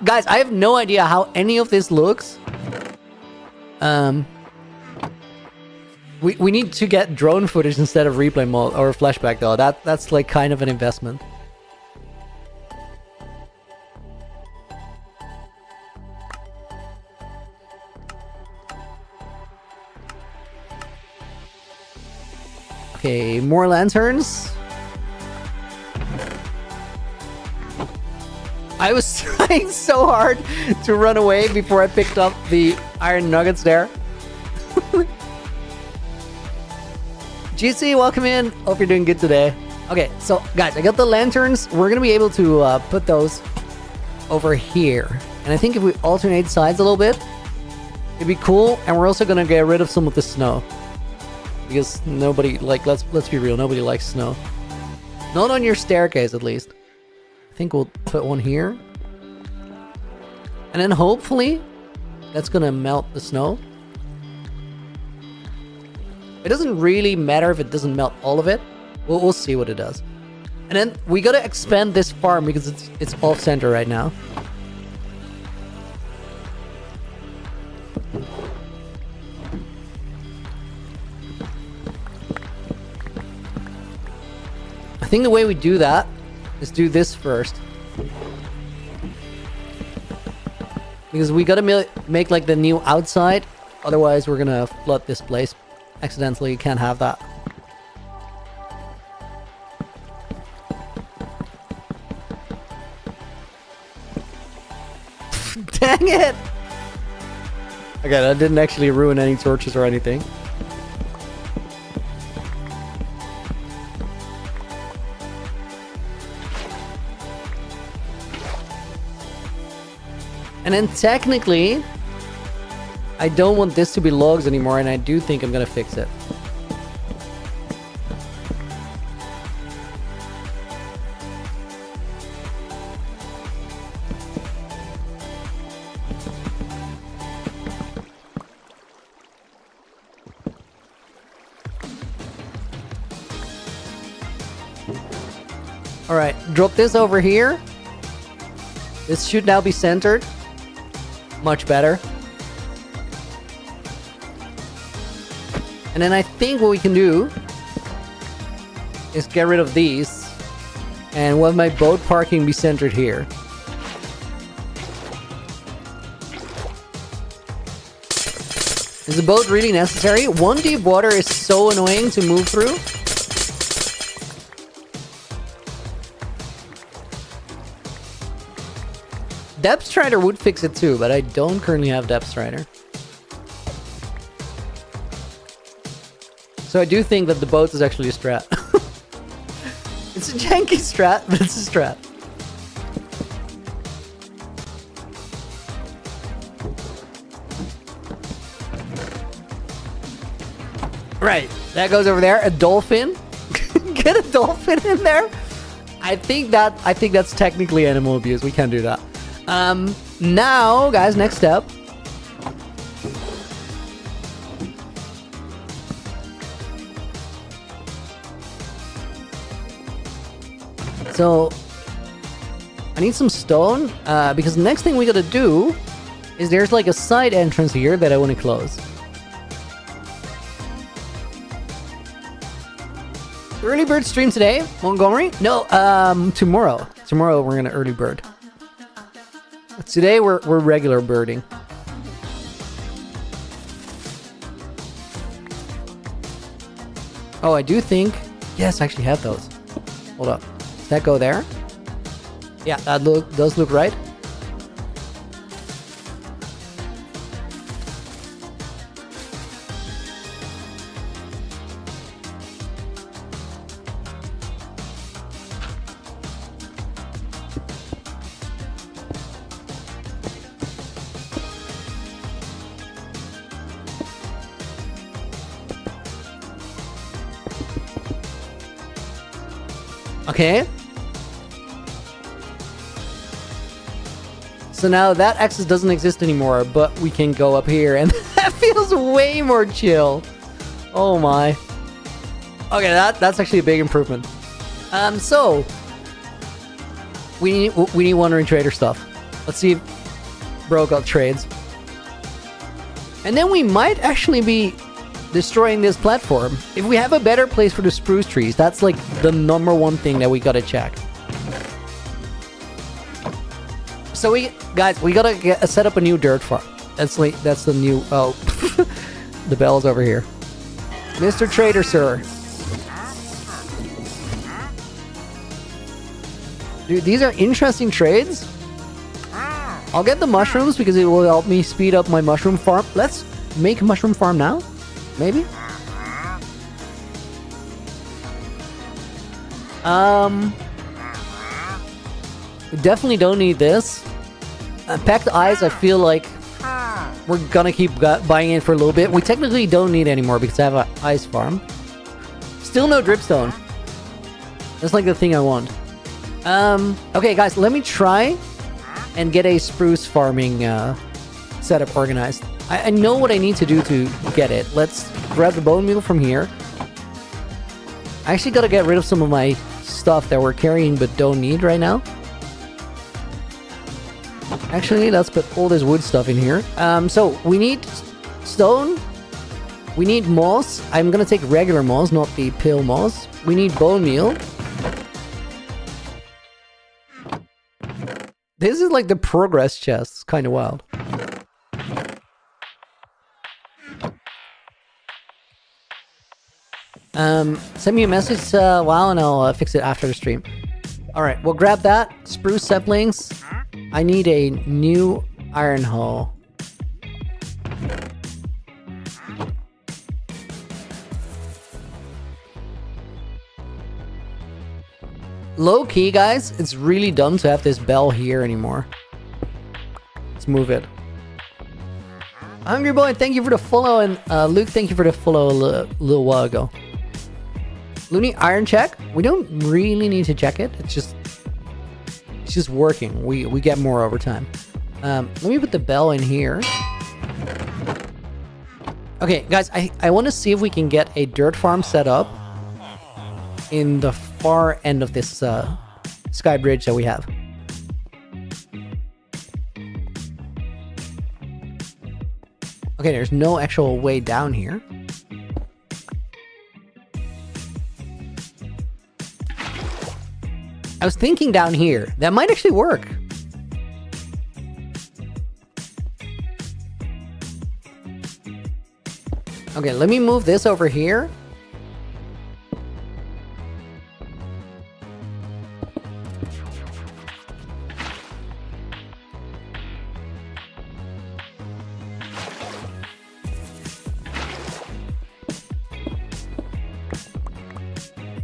Guys, I have no idea how any of this looks. We need to get drone footage instead of replay mode or flashback though. That's like kind of an investment. Okay, more lanterns. I was trying so hard to run away before I picked up the iron nuggets there. GC, welcome in. Hope you're doing good today. Okay, so guys, I got the lanterns. We're gonna be able to put those over here. And I think if we alternate sides a little bit, it'd be cool. And we're also gonna get rid of some of the snow. Because nobody, like, let's be real, nobody likes snow. Not on your staircase, at least. I think we'll put one here. And then hopefully that's gonna melt the snow. It doesn't really matter if it doesn't melt all of it. We'll see what it does. And then we gotta expand this farm because it's off center right now. I think the way we do that is do this first. Because we gotta make like the new outside. Otherwise we're gonna flood this place. Accidentally, you can't have that. Dang it! Okay, that didn't actually ruin any torches or anything. And then technically, I don't want this to be logs anymore, and I do think I'm gonna fix it. Alright, drop this over here. This should now be centered. much better. And then I think what we can do is get rid of these, and let my boat parking be centered here. Is the boat really necessary? One deep water is so annoying to move through. Depth Strider would fix it too, but I don't currently have Depth Strider. So I do think that the boat is actually a strat. It's a janky strat, but it's a strat. Right, that goes over there. A dolphin. Get a dolphin in there. I think that's technically animal abuse. We can't do that. Now, guys, next step. So I need some stone, because the next thing we gotta do is there's like a side entrance here that I want to close. Early bird stream today, Montgomery? No, tomorrow. Tomorrow we're gonna early bird. Today we're regular birding. Oh, I do think... Yes, I actually have those. Hold up. Does that go there? Yeah, that does look right. Okay. So now that access doesn't exist anymore, but we can go up here, and that feels way more chill. Oh my. Okay, that's actually a big improvement. So we need wandering trader stuff. Let's see if bro got trades. And then we might actually be destroying this platform. If we have a better place for the spruce trees, that's like the #1 thing that we gotta check. So we gotta set up a new dirt farm. That's the new... Oh, the bell's over here. Mr. Trader, sir. Dude, these are interesting trades. I'll get the mushrooms because it will help me speed up my mushroom farm. Let's make a mushroom farm now. Maybe? We definitely don't need this. Packed eyes, I feel like we're gonna keep buying it for a little bit. We technically don't need any more because I have an ice farm. Still no dripstone. That's like the thing I want. Okay, guys, let me try and get a spruce farming setup organized. I know what I need to do to get it. Let's grab the bone meal from here. I actually gotta get rid of some of my stuff that we're carrying but don't need right now. Actually, let's put all this wood stuff in here. So we need stone. We need moss. I'm gonna take regular moss, not the pill moss. We need bone meal. This is like the progress chest. It's kind of wild. Send me a message while and I'll fix it after the stream. Alright, we'll grab that. Spruce saplings. I need a new iron hoe. Low key, guys, it's really dumb to have this bell here anymore. Let's move it. Hungry Boy, thank you for the follow, and Luke, thank you for the follow a little while ago. Looney iron check. We don't really need to check it. It's just working. We get more over time. Let me put the bell in here. Okay, guys, I want to see if we can get a dirt farm set up in the far end of this sky bridge that we have. Okay, there's no actual way down here. I was thinking down here. That might actually work. Okay, let me move this over here.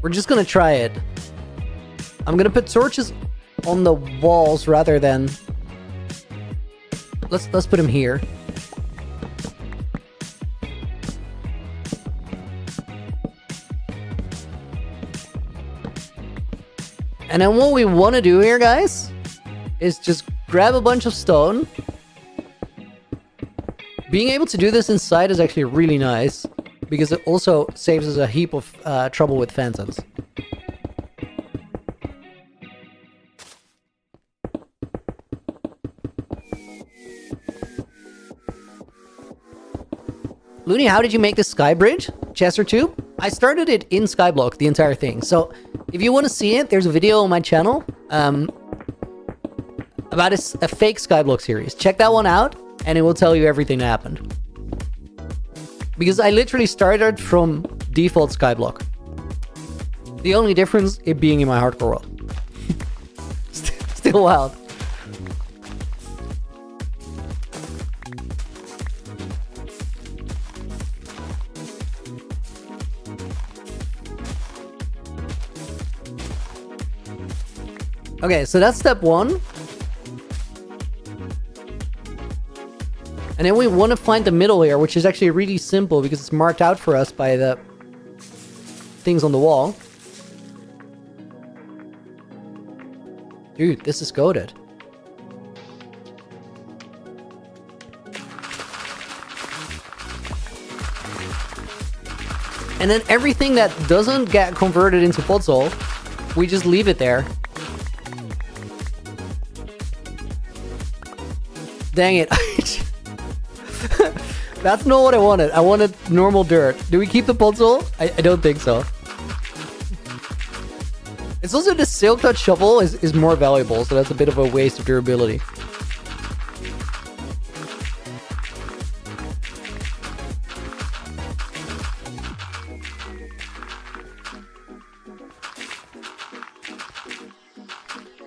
We're just gonna try it. I'm gonna put torches on the walls rather than... Let's put them here. And then what we want to do here, guys, is just grab a bunch of stone. Being able to do this inside is actually really nice, because it also saves us a heap of trouble with phantoms. Looney, how did you make the sky bridge? Chester tube? I started it in Skyblock, the entire thing. So if you want to see it, there's a video on my channel about a fake Skyblock series. Check that one out, and it will tell you everything that happened. Because I literally started from default Skyblock. The only difference, it being in my hardcore world. Still wild. Okay, so that's step one. And then we want to find the middle here, which is actually really simple because it's marked out for us by the things on the wall. Dude, this is goated. And then everything that doesn't get converted into podzol, we just leave it there. Dang it. That's not what I wanted. I wanted normal dirt. Do we keep the podzol? I don't think so. It's also the silk touch shovel is more valuable, so that's a bit of a waste of durability.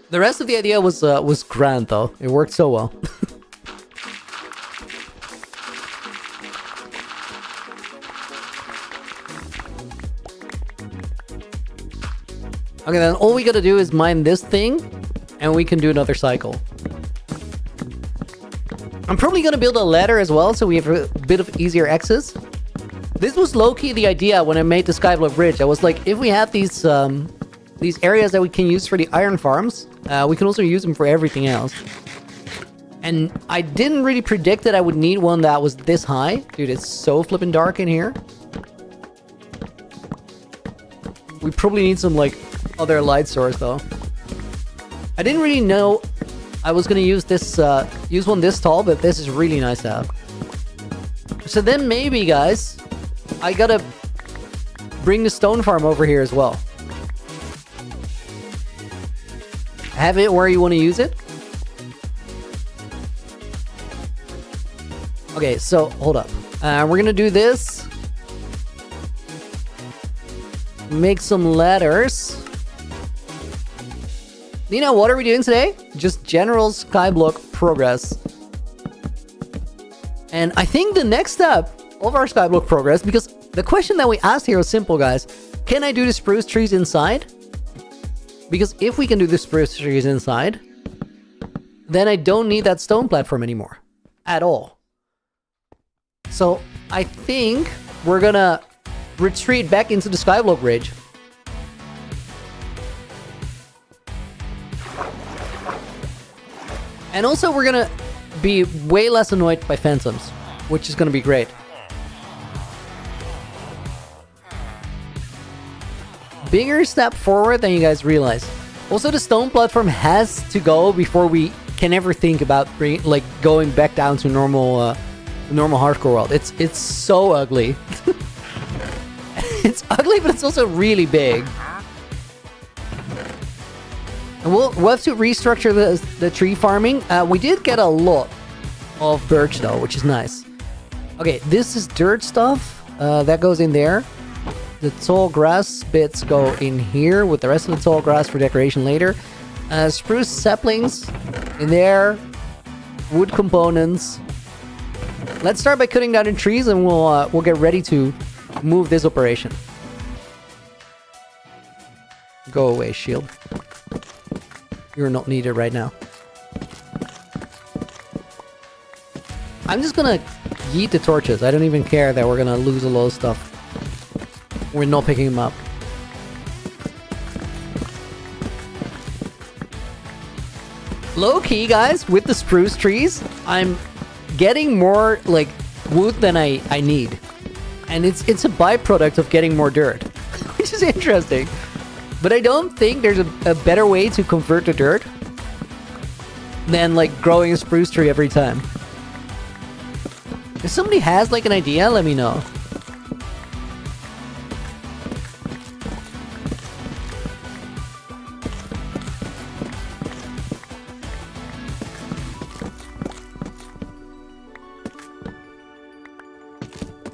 The rest of the idea was grand though. It worked so well. Okay, then all we gotta do is mine this thing, and we can do another cycle. I'm probably gonna build a ladder as well, so we have a bit of easier access. This was low-key the idea when I made the Skyblock bridge. I was like, if we have these areas that we can use for the iron farms, we can also use them for everything else. And I didn't really predict that I would need one that was this high. Dude, it's so flippin' dark in here. We probably need some, like, other light source though. I didn't really know I was gonna use this use one this tall, but this is really nice to have. So then maybe, guys, I gotta bring the stone farm over here as well. Have it where you want to use it. Okay, so hold up. We're gonna do this. Make some ladders. Nina, what are we doing today? Just general Skyblock progress. And I think the next step of our Skyblock progress, because the question that we asked here was simple, guys. Can I do the spruce trees inside? Because if we can do the spruce trees inside, then I don't need that stone platform anymore. At all. So I think we're gonna retreat back into the Skyblock Ridge. And also we're gonna be way less annoyed by phantoms, which is gonna be great. Bigger step forward than you guys realize. Also, the stone platform has to go before we can ever think about going back down to normal the normal hardcore world. It's so ugly. It's ugly, but it's also really big. And we'll have to restructure the tree farming. We did get a lot of birch though, which is nice. Okay, this is dirt stuff. That goes in there. The tall grass bits go in here with the rest of the tall grass for decoration later. Spruce saplings in there. Wood components. Let's start by cutting down the trees, and we'll get ready to move this operation. Go away, shield. You're not needed right now. I'm just gonna yeet the torches. I don't even care that we're gonna lose a lot of stuff. We're not picking them up. Low key, guys, with the spruce trees, I'm getting more like wood than I need. And it's a byproduct of getting more dirt, which is interesting. But I don't think there's a better way to convert the dirt than like growing a spruce tree every time. If somebody has like an idea, let me know.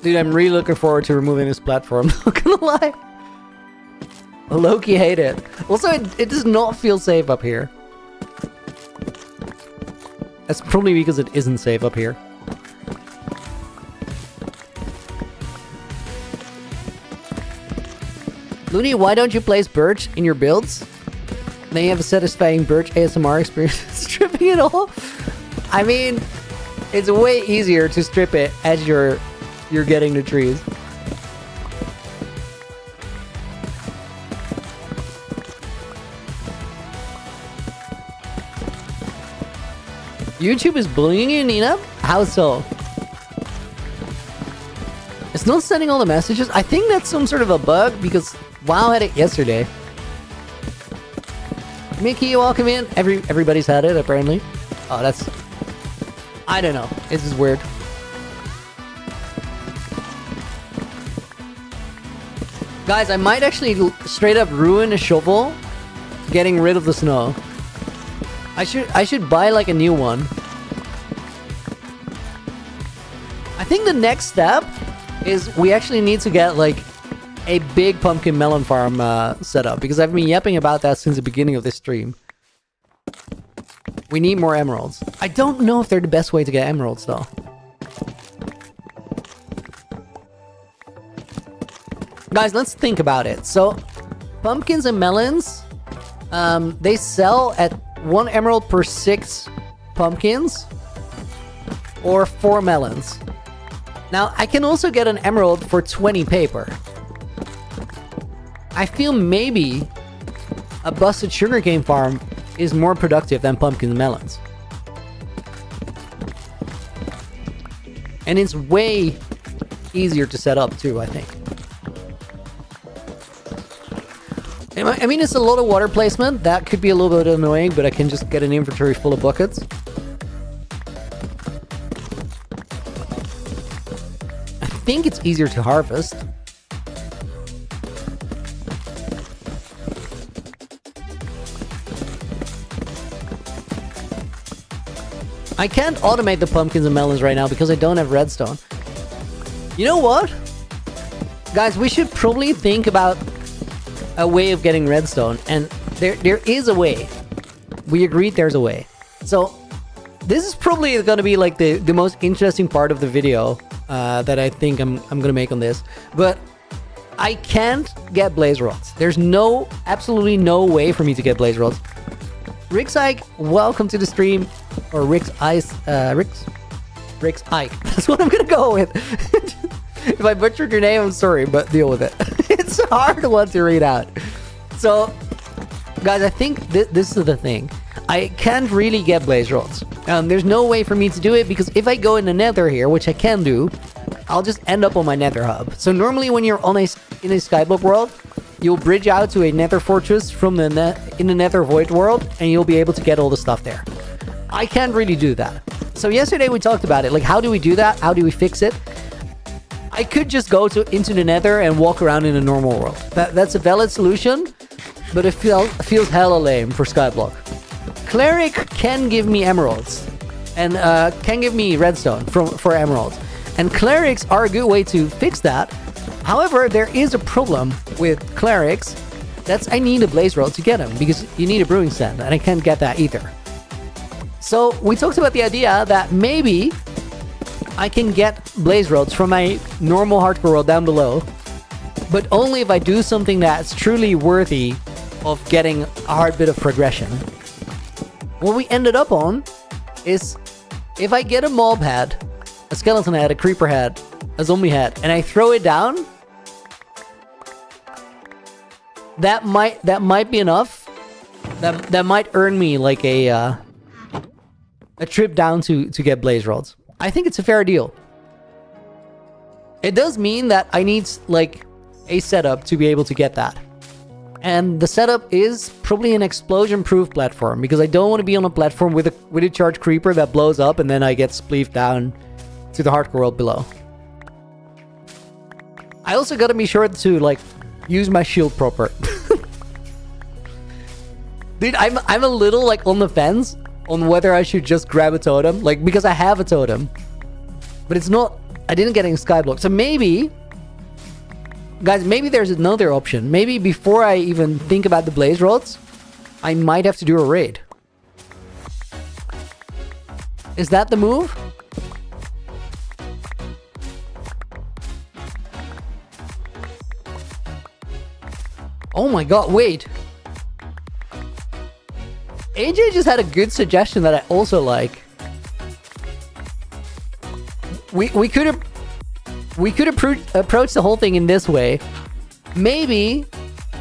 Dude, I'm really looking forward to removing this platform, not gonna lie. Loki hate it. Also, it does not feel safe up here. That's probably because it isn't safe up here. Looney, why don't you place birch in your builds? Then you have a satisfying birch ASMR experience stripping it all. I mean, it's way easier to strip it as you're getting the trees. YouTube is bullying you, Nina? How so? It's not sending all the messages. I think that's some sort of a bug because WoW had it yesterday. Mickey, welcome in. Everybody's had it apparently. Oh, that's... I don't know. This is weird. Guys, I might actually straight up ruin a shovel getting rid of the snow. I should buy like a new one. I think the next step is we actually need to get like a big pumpkin melon farm set up because I've been yapping about that since the beginning of this stream. We need more emeralds. I don't know if they're the best way to get emeralds though. Guys, let's think about it. So, pumpkins and melons, they sell at 1 emerald per 6 pumpkins or 4 melons. Now, I can also get an emerald for 20 paper. I feel maybe a busted sugarcane farm is more productive than pumpkins and melons. And it's way easier to set up too, I think. I mean, it's a lot of water placement. That could be a little bit annoying, but I can just get an inventory full of buckets. I think it's easier to harvest. I can't automate the pumpkins and melons right now because I don't have redstone. You know what? Guys, we should probably think about a way of getting redstone, and there is a way. We agreed there's a way. So this is probably gonna be like the most interesting part of the video that I think I'm gonna make on this. But I can't get blaze rods. There's absolutely no way for me to get blaze rods. Rick's Ike, welcome to the stream. Or Rick's Ike. That's what I'm gonna go with. If I butchered your name, I'm sorry, but deal with it. It's a hard one to read out. So, guys, I think this is the thing. I can't really get blaze rods. There's no way for me to do it because if I go in the nether here, which I can do, I'll just end up on my nether hub. So normally when you're in a Skyblock world, you'll bridge out to a nether fortress from in the nether void world, and you'll be able to get all the stuff there. I can't really do that. So yesterday we talked about it. Like, how do we do that? How do we fix it? I could just go into the nether and walk around in a normal world. That's a valid solution, but it feels hella lame for Skyblock. Cleric can give me emeralds, and can give me redstone for emeralds. And clerics are a good way to fix that. However, there is a problem with clerics. I need a blaze rod to get them, because you need a brewing stand, and I can't get that either. So we talked about the idea that maybe I can get blaze rods from my normal hardcore world down below, but only if I do something that's truly worthy of getting a hard bit of progression. What we ended up on is, if I get a mob head, a skeleton head, a creeper head, a zombie head, and I throw it down, that might be enough. That might earn me like a trip down to get blaze rods. I think it's a fair deal. It does mean that I need like a setup to be able to get that. And the setup is probably an explosion-proof platform, because I don't want to be on a platform with a charged creeper that blows up and then I get spleefed down to the hardcore world below. I also gotta be sure to like use my shield proper. Dude, I'm a little like on the fence on whether I should just grab a totem, like, because I have a totem, but it's not, I didn't get any Skyblock. So maybe, guys, maybe there's another option. Maybe before I even think about the blaze rods, I might have to do a raid. Is that the move? Oh my god, wait. AJ just had a good suggestion that I also like. We could approach the whole thing in this way. Maybe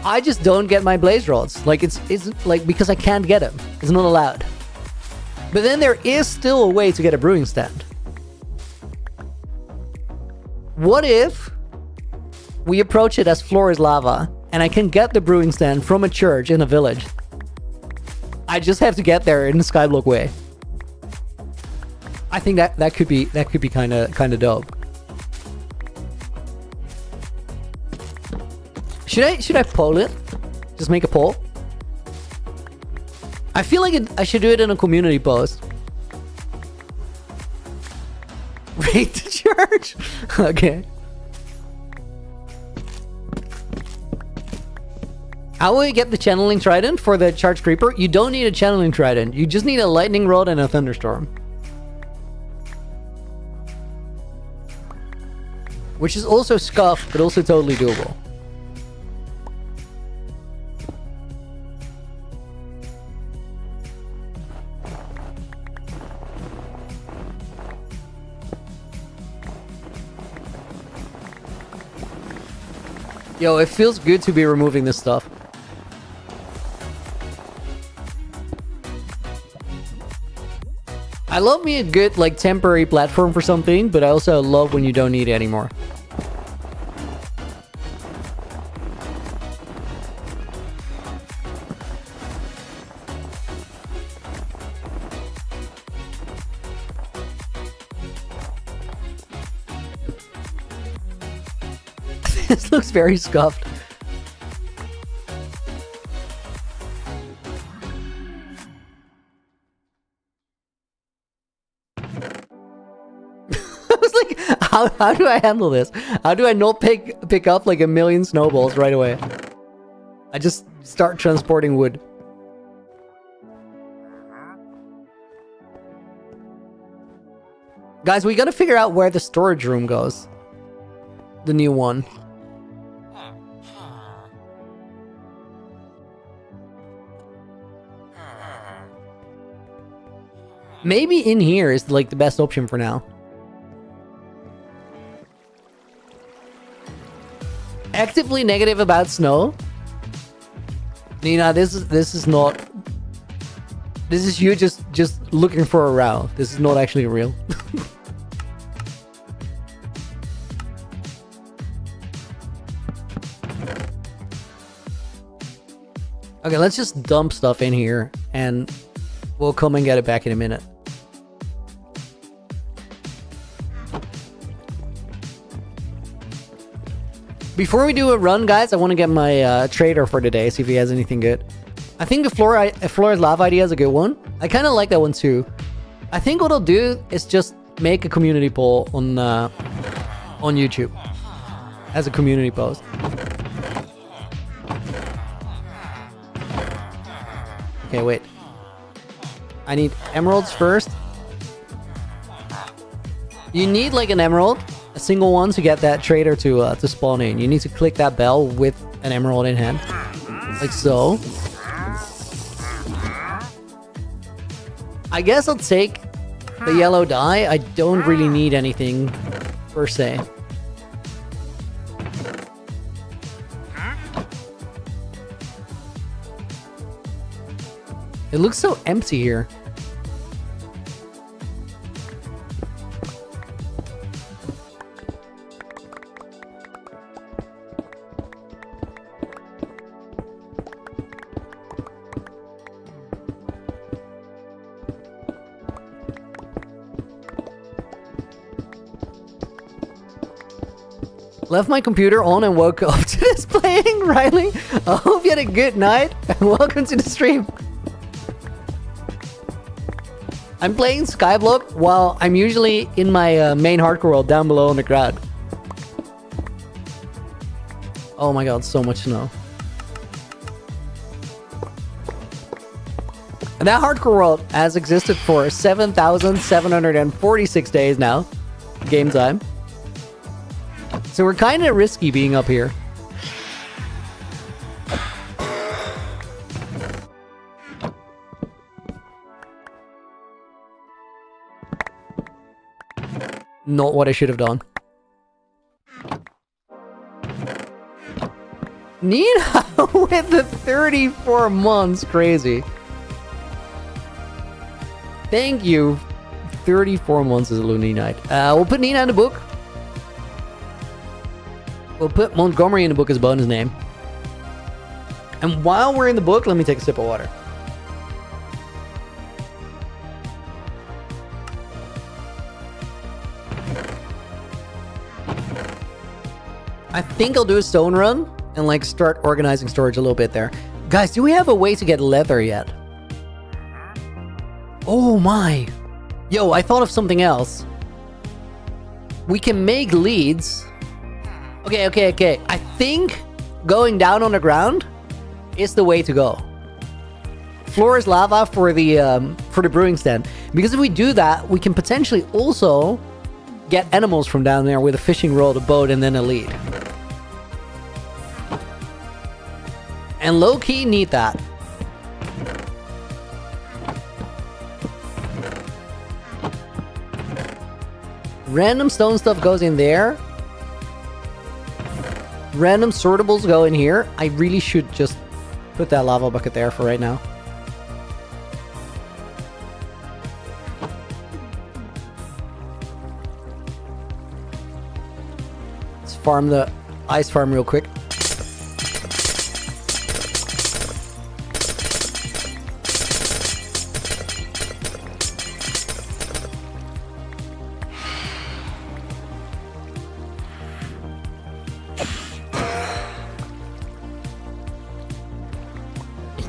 I just don't get my blaze rods. Like, it's like, because I can't get them. It's not allowed. But then there is still a way to get a brewing stand. What if we approach it as floor is lava, and I can get the brewing stand from a church in a village? I just have to get there in the Skyblock way. I think that could be kind of dope. Should I poll it? Just make a poll. I feel like I should do it in a community post. Raid the church. Okay. How will you get the channeling trident for the charged creeper? You don't need a channeling trident. You just need a lightning rod and a thunderstorm. Which is also scuffed, but also totally doable. Yo, it feels good to be removing this stuff. I love me a good, like, temporary platform for something, but I also love when you don't need it anymore. This looks very scuffed. How do I handle this? How do I not pick up like a million snowballs right away? I just start transporting wood. Guys, we gotta figure out where the storage room goes. The new one. Maybe in here is like the best option for now. Actively negative about snow? Nina, this is not... This is you just looking for a row. This is not actually real. Okay, let's just dump stuff in here and we'll come and get it back in a minute. Before we do a run, guys, I want to get my trader for today, see if he has anything good. I think the Flora's Lava idea is a good one. I kind of like that one too. I think what I'll do is just make a community poll on YouTube as a community post. Okay, wait. I need emeralds first. You need like an emerald, a single one, to get that trader to spawn in. You need to click that bell with an emerald in hand, like so. I guess I'll take the yellow dye. I don't really need anything per se. It looks so empty here. Left my computer on and woke up to this playing, Riley. I hope you had a good night and welcome to the stream. I'm playing Skyblock while I'm usually in my main hardcore world down below on the ground. Oh my god, so much snow. And that hardcore world has existed for 7,746 days now. Game time. So we're kind of risky being up here. Not what I should have done. Nina with the 34 months, crazy. Thank you. 34 months is a loony night. We'll put Nina in the book. We'll put Montgomery in the book as a bonus name. And while we're in the book, let me take a sip of water. I think I'll do a stone run and like start organizing storage a little bit there. Guys, do we have a way to get leather yet? Oh my. Yo, I thought of something else. We can make leads. Okay. I think going down on the ground is the way to go. Floor is lava for the brewing stand. Because if we do that, we can potentially also get animals from down there with a fishing rod, a boat, and then a lead. And low-key need that. Random stone stuff goes in there. Random sortables go in here. I really should just put that lava bucket there for right now. Let's farm the ice farm real quick.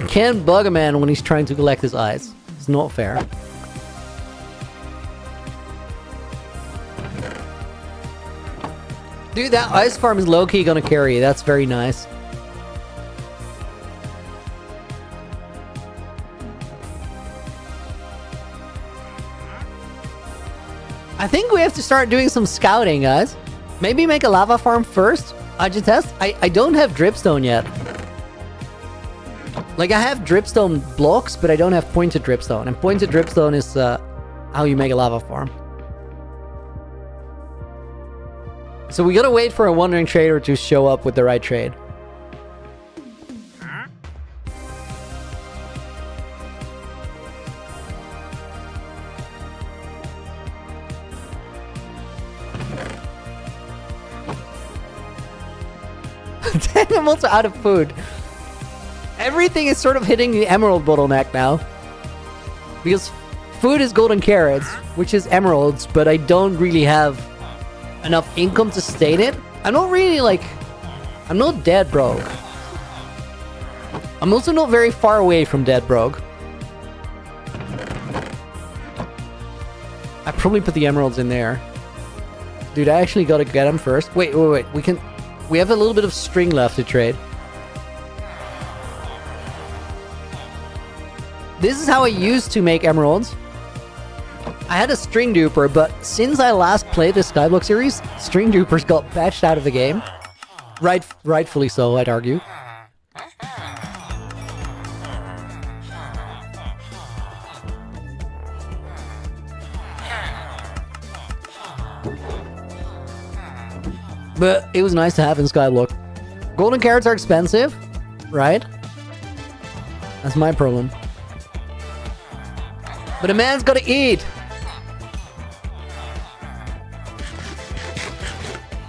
Can't bug a man when he's trying to collect his eyes. It's not fair. Dude, that ice farm is low-key gonna carry you. That's very nice. I think we have to start doing some scouting, guys. Maybe make a lava farm first. I just test. I don't have dripstone yet. Like, I have dripstone blocks, but I don't have pointed dripstone. And pointed dripstone is how you make a lava farm. So we gotta wait for a wandering trader to show up with the right trade. Dang, I'm also out of food. Everything is sort of hitting the emerald bottleneck now. Because food is golden carrots, which is emeralds, but I don't really have enough income to sustain it. I'm not really, like, I'm not dead broke. I'm also not very far away from dead broke. I probably put the emeralds in there. Dude, I actually gotta get them first. Wait. We have a little bit of string left to trade. This is how I used to make emeralds. I had a string duper, but since I last played the Skyblock series, string dupers got patched out of the game. Rightfully so, I'd argue. But it was nice to have in Skyblock. Golden carrots are expensive, right? That's my problem. But a man's gotta eat!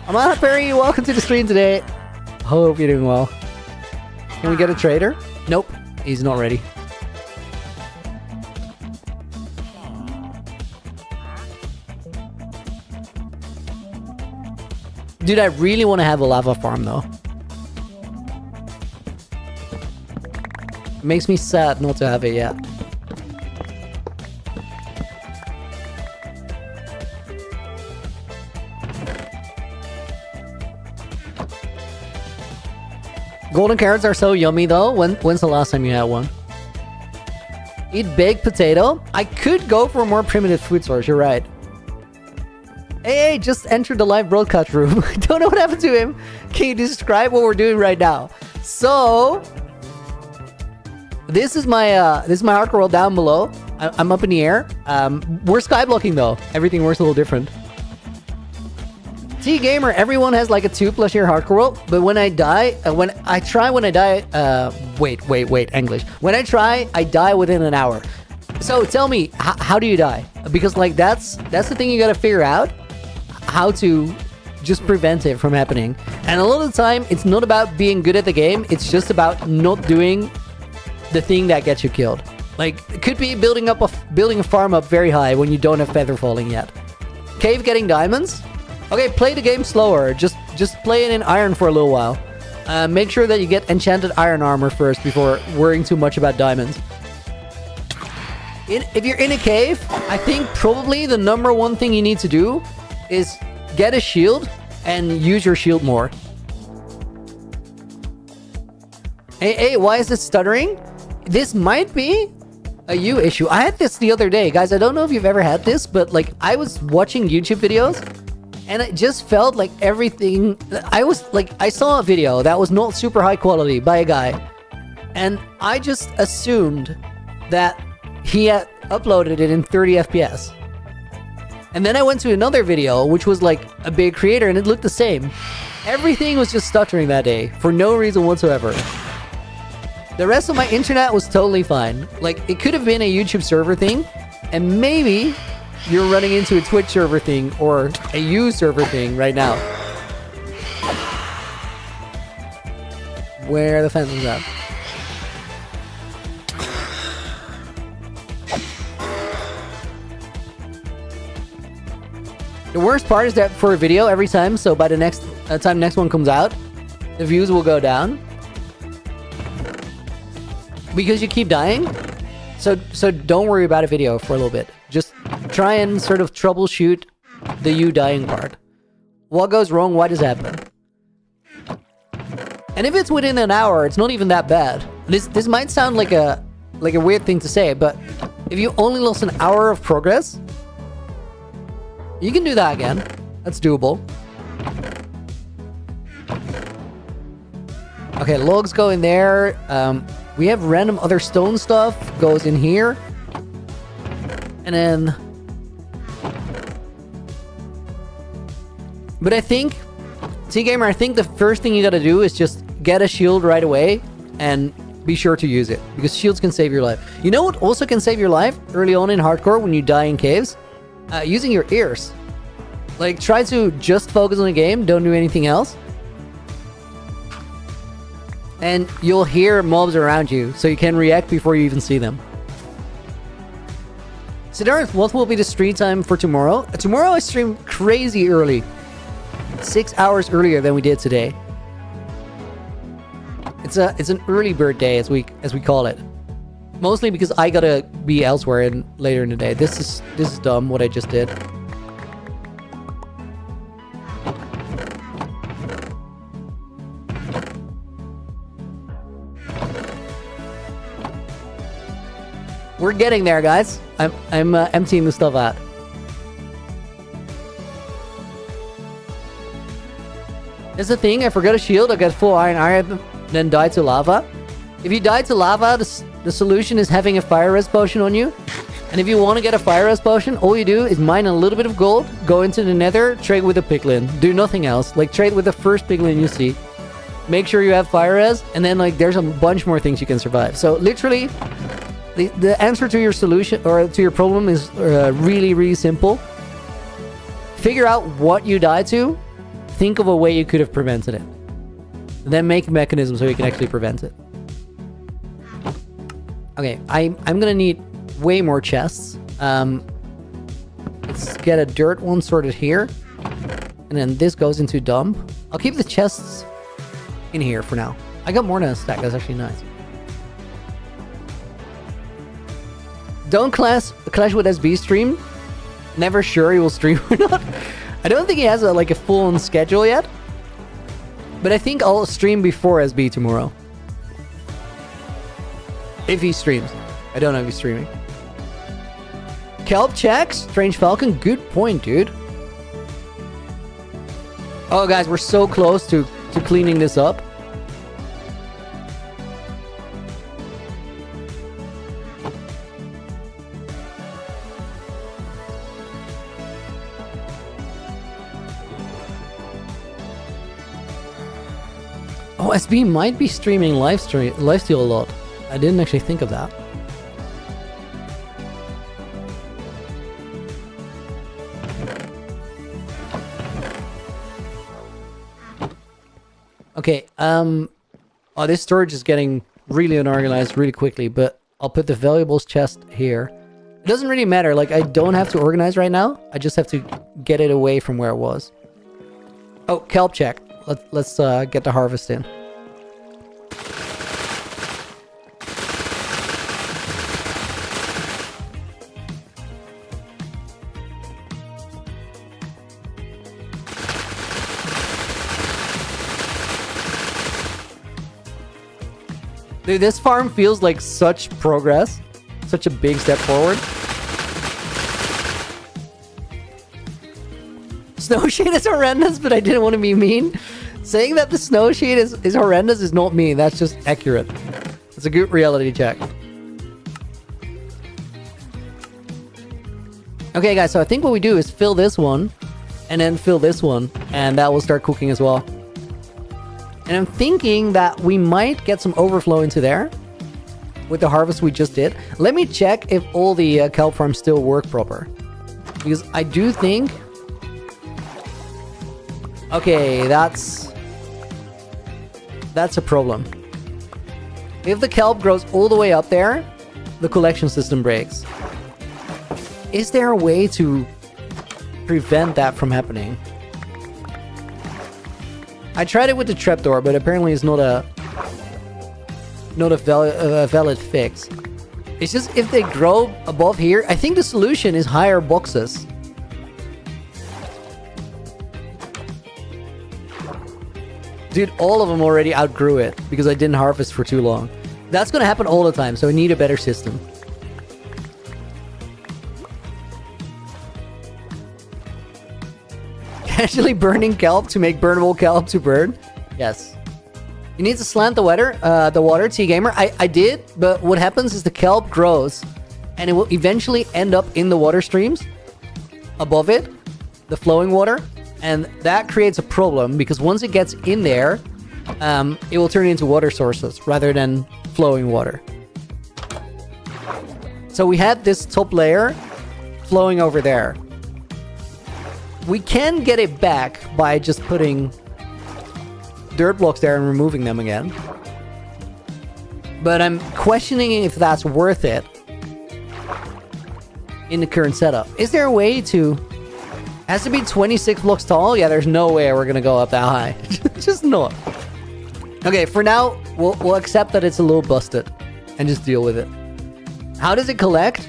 Amana Perry, welcome to the stream today. Hope you're doing well. Can we get a trader? Nope, he's not ready. Dude, I really want to have a lava farm though. It makes me sad not to have it yet. Golden carrots are so yummy though. When's the last time you had one? Eat baked potato? I could go for a more primitive food source, you're right. Hey, just entered the live broadcast room. I don't know what happened to him. Can you describe what we're doing right now? So, this is my hardcore world down below. I'm up in the air. We're skyblocking though. Everything works a little different. T-Gamer, everyone has like a 2+ year hardcore world, but when I die, English. When I try, I die within an hour. So tell me, how do you die? Because like that's the thing you gotta figure out. How to just prevent it from happening. And a lot of the time, it's not about being good at the game, it's just about not doing the thing that gets you killed. Like, it could be building a farm up very high when you don't have feather falling yet. Cave getting diamonds? Okay, play the game slower. Just play it in iron for a little while. Make sure that you get enchanted iron armor first before worrying too much about diamonds. If you're in a cave, I think probably the number one thing you need to do is get a shield and use your shield more. Hey, why is it stuttering? This might be a you issue. I had this the other day. Guys, I don't know if you've ever had this, but like I was watching YouTube videos and it just felt like everything... I saw a video that was not super high quality by a guy and I just assumed that he had uploaded it in 30 FPS. And then I went to another video, which was like a big creator, and it looked the same. Everything was just stuttering that day, for no reason whatsoever. The rest of my internet was totally fine. Like, it could have been a YouTube server thing, and maybe you're running into a Twitch server thing, or a U server thing right now. Where the fence is at. The worst part is that for a video every time, so by the next time next one comes out, the views will go down. Because you keep dying. So don't worry about a video for a little bit. Just try and sort of troubleshoot the you dying part. What goes wrong? Why does it happen? And if it's within an hour, it's not even that bad. This might sound like a weird thing to say, but if you only lost an hour of progress, you can do that again. That's doable. Okay, logs go in there. We have random other stone stuff goes in here. And then... But I think... T-Gamer, I think the first thing you gotta do is just get a shield right away and be sure to use it. Because shields can save your life. You know what also can save your life early on in hardcore when you die in caves? Using your ears. Like, try to just focus on the game, don't do anything else. And you'll hear mobs around you, so you can react before you even see them. Siddharth, what will be the stream time for tomorrow? Tomorrow I stream crazy early. 6 hours earlier than we did today. It's an early bird day as we call it. Mostly because I gotta be elsewhere later in the day. This is dumb what I just did. We're getting there, guys. I'm emptying the stuff out. That's the thing. I forgot a shield. I got full iron, then died to lava. If you die to lava, the solution is having a fire res potion on you. And if you want to get a fire res potion, all you do is mine a little bit of gold, go into the nether, trade with a piglin. Do nothing else. Like, trade with the first piglin you see. Make sure you have fire res, and then, like, there's a bunch more things you can survive. So, literally, the answer to your solution, or to your problem, is really, really simple. Figure out what you die to. Think of a way you could have prevented it. And then make a mechanism so you can actually prevent it. Okay, I'm gonna need way more chests. Let's get a dirt one sorted here. And then this goes into dump. I'll keep the chests in here for now. I got more than a stack, that's actually nice. Don't clash with SB stream. Never sure he will stream or not. I don't think he has a full-on schedule yet. But I think I'll stream before SB tomorrow. If he streams. I don't know if he's streaming. Kelp checks. Strange Falcon. Good point, dude. Oh, guys, we're so close to cleaning this up. Oh, SB might be streaming lifesteal a lot. I didn't actually think of that. Okay, oh, this storage is getting really unorganized really quickly, but I'll put the valuables chest here. It doesn't really matter, like, I don't have to organize right now. I just have to get it away from where it was. Oh, kelp check. Let's get the harvest in. Dude, this farm feels like such progress. Such a big step forward. Snow shade is horrendous, but I didn't want to be mean. Saying that the snow shade is horrendous is not mean. That's just accurate. It's a good reality check. Okay, guys, so I think what we do is fill this one, and then fill this one, and that will start cooking as well. And I'm thinking that we might get some overflow into there with the harvest we just did. Let me check if all the kelp farms still work proper. Because I do think... Okay, that's a problem. If the kelp grows all the way up there, the collection system breaks. Is there a way to prevent that from happening? I tried it with the trapdoor, but apparently it's not a valid fix. It's just if they grow above here, I think the solution is higher boxes. Dude, all of them already outgrew it because I didn't harvest for too long. That's gonna happen all the time, so I need a better system. Casually burning kelp to make burnable kelp to burn? Yes. You need to slant the water, T-Gamer. I did, but what happens is the kelp grows and it will eventually end up in the water streams above it, the flowing water. And that creates a problem because once it gets in there, it will turn into water sources rather than flowing water. So we had this top layer flowing over there. We can get it back by just putting dirt blocks there and removing them again. But I'm questioning if that's worth it in the current setup. Is there a way to... Has to be 26 blocks tall? Yeah, there's no way we're gonna go up that high. Just not. Okay, for now, we'll accept that it's a little busted and just deal with it. How does it collect?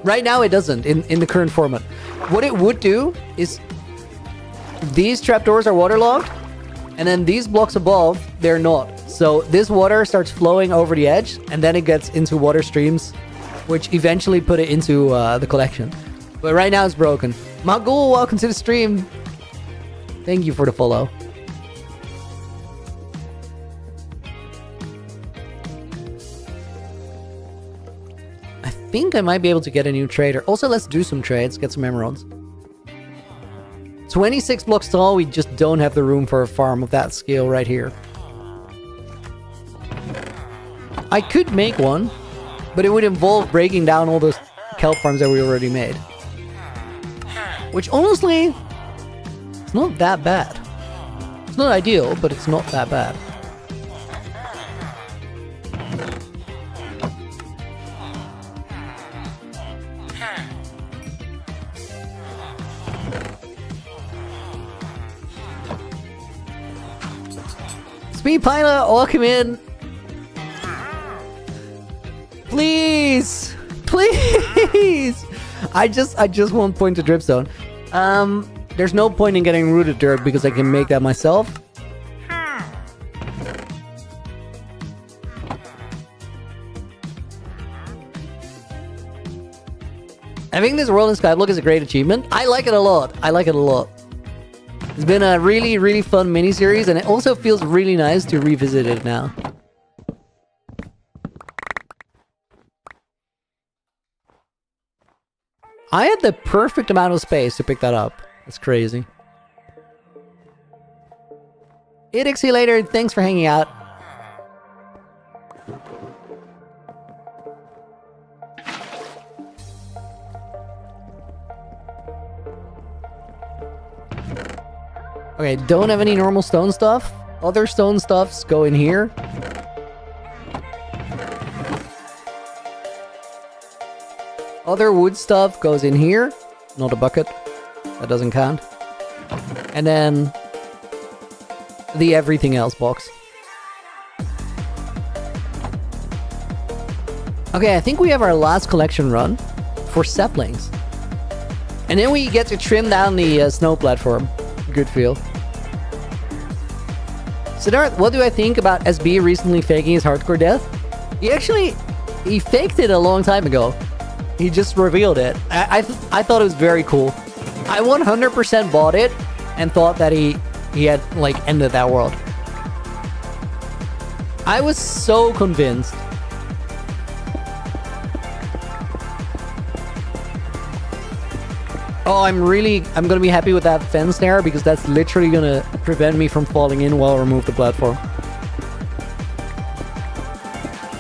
Right now it doesn't in the current format. What it would do is these trapdoors are waterlogged, and then these blocks above, they're not. So this water starts flowing over the edge, and then it gets into water streams, which eventually put it into the collection. But right now it's broken. Magul, welcome to the stream. Thank you for the follow. I think I might be able to get a new trader. Also, let's do some trades, get some emeralds. 26 blocks tall, we just don't have the room for a farm of that scale right here. I could make one, but it would involve breaking down all those kelp farms that we already made. Which honestly, it's not that bad. It's not ideal, but it's not that bad. Speed pilot, welcome in. Please, please. I just want point to dripstone. There's no point in getting rooted dirt because I can make that myself. I think this world in Skyblock is a great achievement. I like it a lot. I like it a lot. It's been a really, really fun mini-series, and it also feels really nice to revisit it now. I had the perfect amount of space to pick that up. It's crazy. Idixie later, thanks for hanging out. Okay, don't have any normal stone stuff. Other stone stuffs go in here. Other wood stuff goes in here. Not a bucket. That doesn't count. And then the everything else box. Okay, I think we have our last collection run for saplings. And then we get to trim down the snow platform. Good feel. Siddharth, what do I think about SB recently faking his hardcore death? He faked it a long time ago. He just revealed it. I thought it was very cool. I 100% bought it and thought that he had like ended that world. I was so convinced. Oh, I'm gonna be happy with that fence there because that's literally gonna prevent me from falling in while I remove the platform.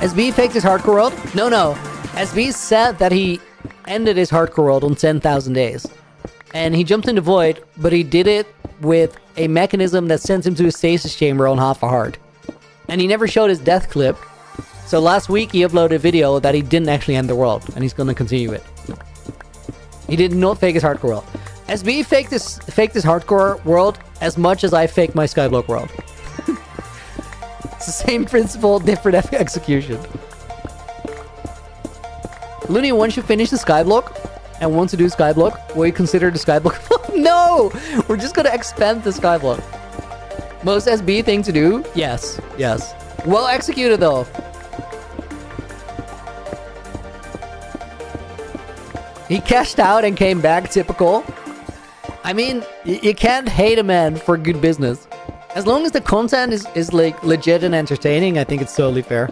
SB faked his hardcore world? No. SB said that he ended his hardcore world on 10,000 days. And he jumped into Void, but he did it with a mechanism that sent him to a stasis chamber on half a heart. And he never showed his death clip. So last week he uploaded a video that he didn't actually end the world, and he's gonna continue it. He did not fake his hardcore world. SB faked his hardcore world as much as I faked my Skyblock world. It's the same principle, different execution. Looney, once you finish the Skyblock and want to do Skyblock, will you consider the Skyblock? No! We're just gonna expand the Skyblock. Most SB thing to do? Yes. Well executed though. He cashed out and came back, typical. I mean, you can't hate a man for good business. As long as the content is like legit and entertaining, I think it's totally fair.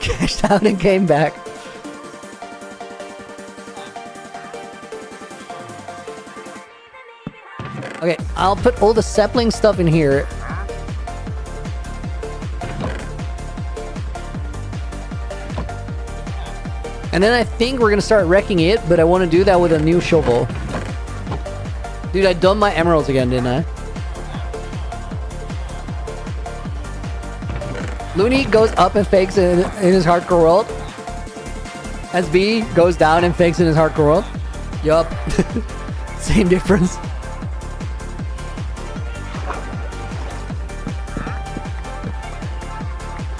Cashed out and came back. Okay, I'll put all the sapling stuff in here. And then I think we're gonna start wrecking it, but I want to do that with a new shovel. Dude, I dumped my emeralds again, didn't I? Looney goes up and fakes in his hardcore world. SB goes down and fakes in his hardcore world. Yup. Same difference.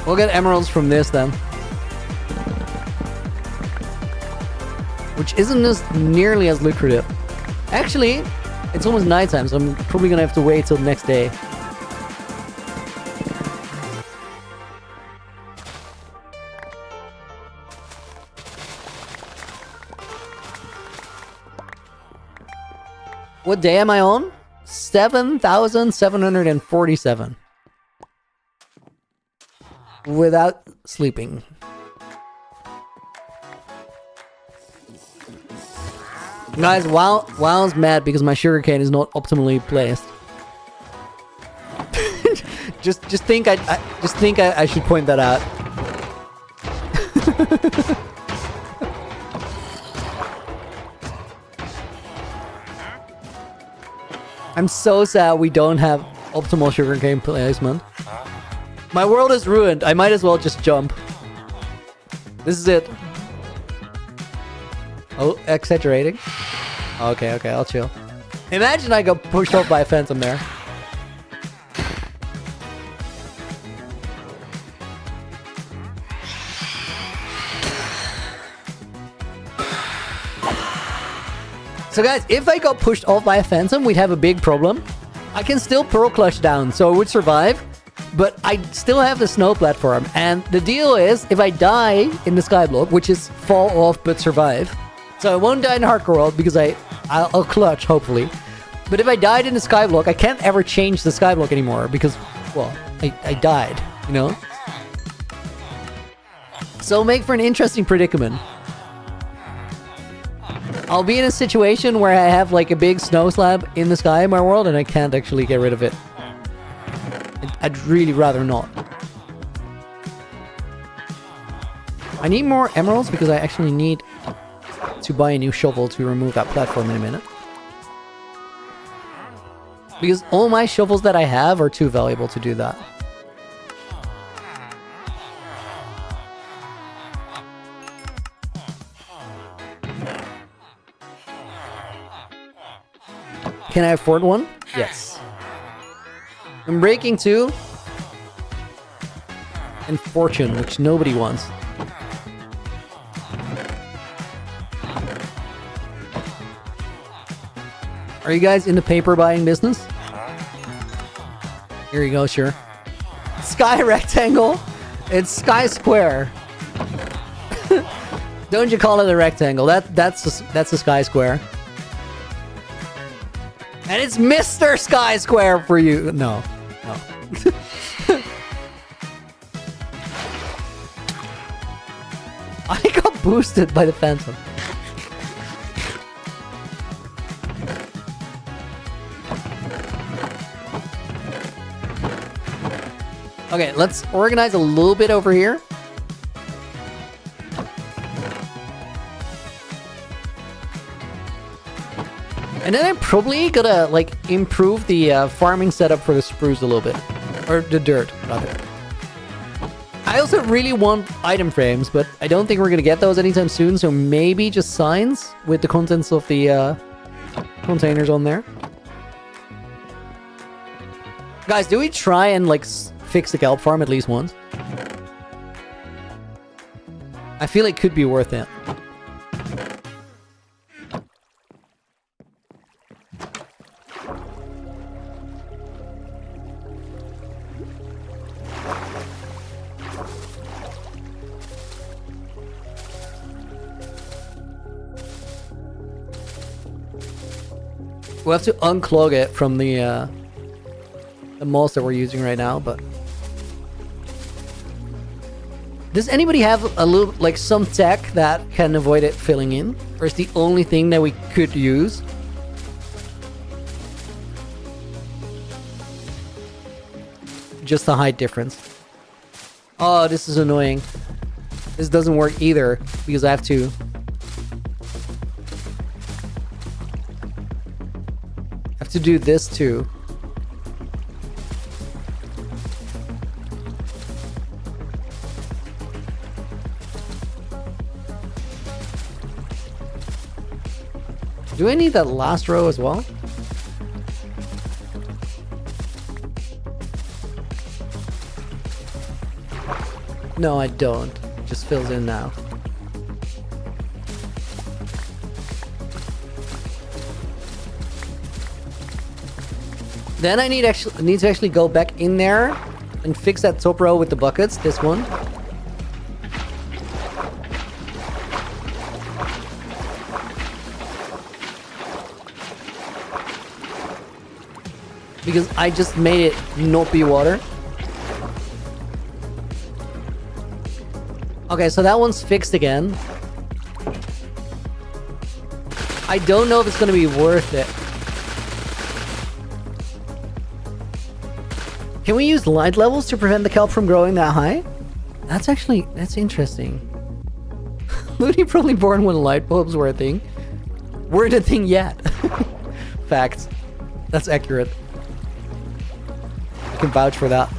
We'll get emeralds from this then. Which isn't as nearly as lucrative. Actually, it's almost nighttime, so I'm probably gonna have to wait till the next day. What day am I on? 7,747. Without sleeping. Guys, WoW's mad because my sugarcane is not optimally placed. just think I should point that out. I'm so sad we don't have optimal sugarcane placement. My world is ruined. I might as well just jump. This is it. Oh, exaggerating. Okay, I'll chill. Imagine I got pushed off by a phantom there. So guys, if I got pushed off by a phantom, we'd have a big problem. I can still pearl clutch down, so I would survive. But I still have the snow platform. And the deal is, if I die in the skyblock, which is fall off but survive. So I won't die in hardcore world because I'll clutch, hopefully. But if I died in the skyblock, I can't ever change the skyblock anymore because, well, I died, you know? So make for an interesting predicament. I'll be in a situation where I have like a big snow slab in the sky in my world and I can't actually get rid of it. I'd really rather not. I need more emeralds because I actually need to buy a new shovel to remove that platform in a minute. Because all my shovels that I have are too valuable to do that. Can I afford one? Yes. I'm breaking 2. And fortune, which nobody wants. Are you guys in the paper buying business? Here you go, sure. Sky rectangle? It's sky square. Don't you call it a rectangle? That's a sky square. And it's Mr. Sky Square for you. No. I got boosted by the phantom. Okay, let's organize a little bit over here. And then I'm probably gonna, like, improve the farming setup for the spruce a little bit. Or the dirt, rather. I also really want item frames, but I don't think we're gonna get those anytime soon, so maybe just signs with the contents of the containers on there. Guys, do we try and, like, fix the kelp farm at least once? I feel it could be worth it. We'll have to unclog it from the moss that we're using right now, but... Does anybody have a little, like, some tech that can avoid it filling in? Or is the only thing that we could use? Just the height difference. Oh, this is annoying. This doesn't work either, because I have to... to do this too. Do I need that last row as well? No, I don't. It just fills in now. Then I need to actually go back in there and fix that top row with the buckets. This one. Because I just made it not be water. Okay, so that one's fixed again. I don't know if it's gonna be worth it. Can we use light levels to prevent the kelp from growing that high? That's interesting. Looney probably born when light bulbs were a thing. Weren't a thing yet. Facts. That's accurate. I can vouch for that.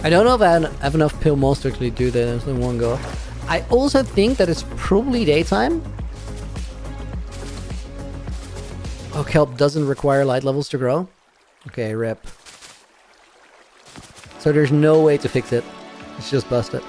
I don't know if I have enough pill moss to actually do this in one go. I also think that it's probably daytime. Oh, kelp doesn't require light levels to grow? Okay, rip. So there's no way to fix it. It's just busted.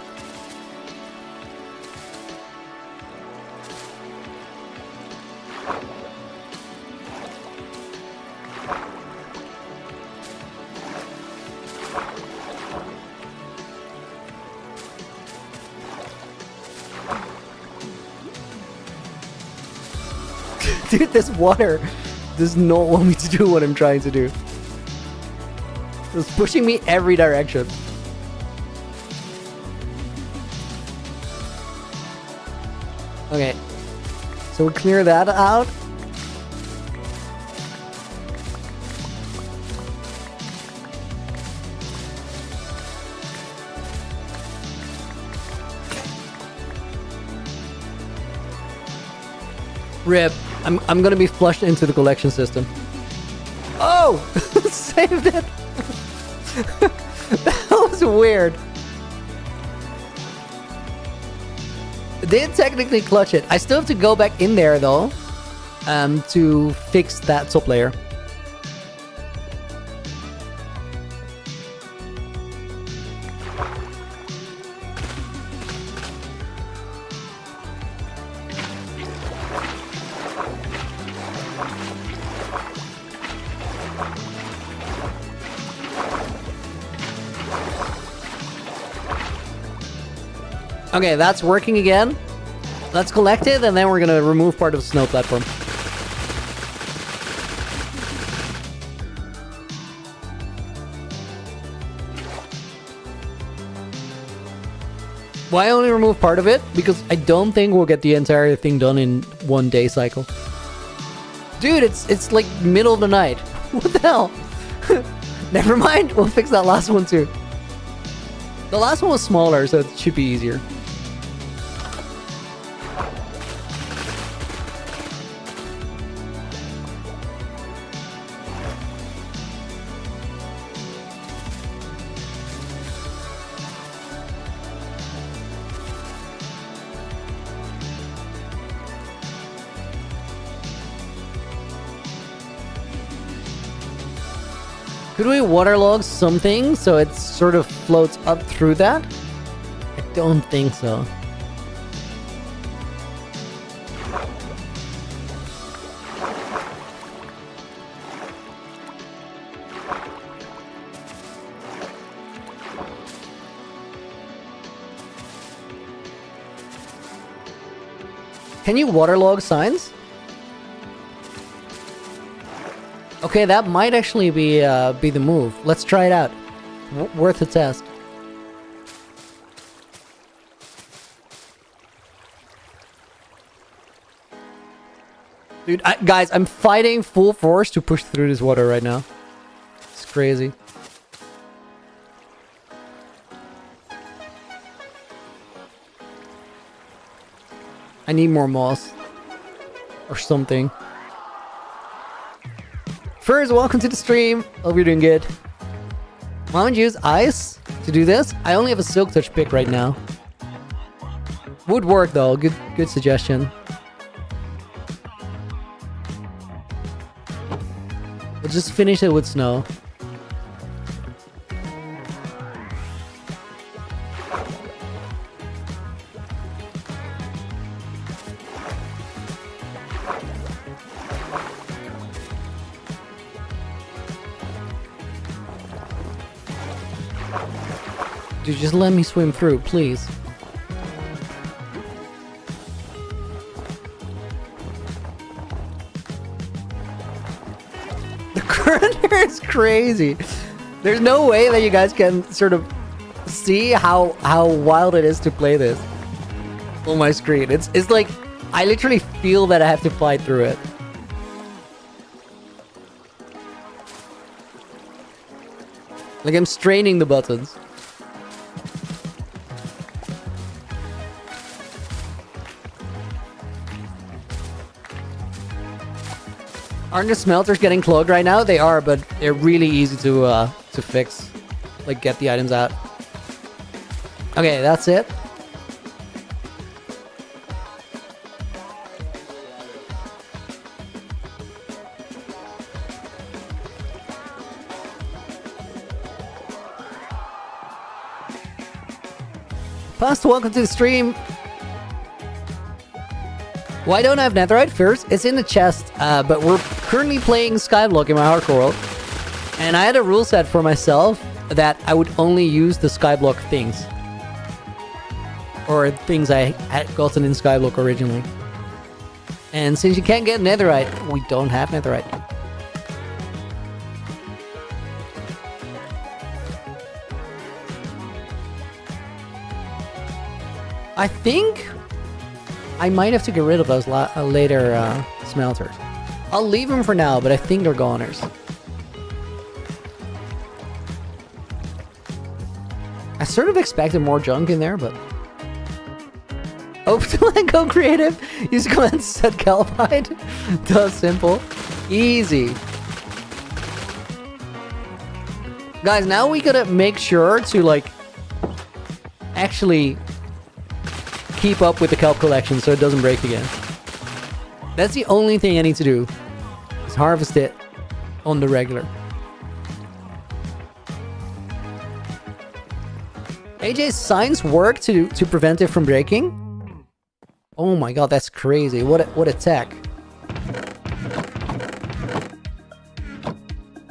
Dude, this water does not want me to do what I'm trying to do. It's pushing me every direction. Okay. So we clear that out. Rip. I'm gonna be flushed into the collection system. Oh! Saved it! That was weird. Did technically clutch it. I still have to go back in there though, to fix that top layer. Okay, that's working again. Let's collect it, and then we're gonna remove part of the snow platform. Why only remove part of it? Because I don't think we'll get the entire thing done in 1 day cycle. Dude, it's like middle of the night. What the hell? Never mind, we'll fix that last one too. The last one was smaller, so it should be easier. Could we waterlog something so it sort of floats up through that? I don't think so. Can you waterlog signs? Okay, that might actually be the move. Let's try it out. Worth a test. Dude, guys, I'm fighting full force to push through this water right now. It's crazy. I need more moss. Or something. First, welcome to the stream. Hope you're doing good. Why don't you use ice to do this? I only have a silk touch pick right now. Would work though. Good suggestion. We'll just finish it with snow. Dude, just let me swim through, please. The current here is crazy. There's no way that you guys can sort of see how wild it is to play this on my screen. It's like I literally feel that I have to fight through it. Like I'm straining the buttons. Aren't the smelters getting clogged right now? They are, but they're really easy to fix. Like, get the items out. Okay, that's it. Past, welcome to the stream. Why don't I have netherite first? It's in the chest, but we're currently playing Skyblock in my hardcore world. And I had a rule set for myself that I would only use the Skyblock things. Or things I had gotten in Skyblock originally. And since you can't get netherite, we don't have netherite. I think I might have to get rid of those later smelters. I'll leave them for now, but I think they're goners. I sort of expected more junk in there, but... Open to let go creative. Use command set Kelp hide. That's simple. Easy. Guys, now we gotta make sure to, like, actually keep up with the Kelp collection so it doesn't break again. That's the only thing I need to do, is harvest it on the regular. AJ's signs work to prevent it from breaking? Oh my god, that's crazy. What a tech.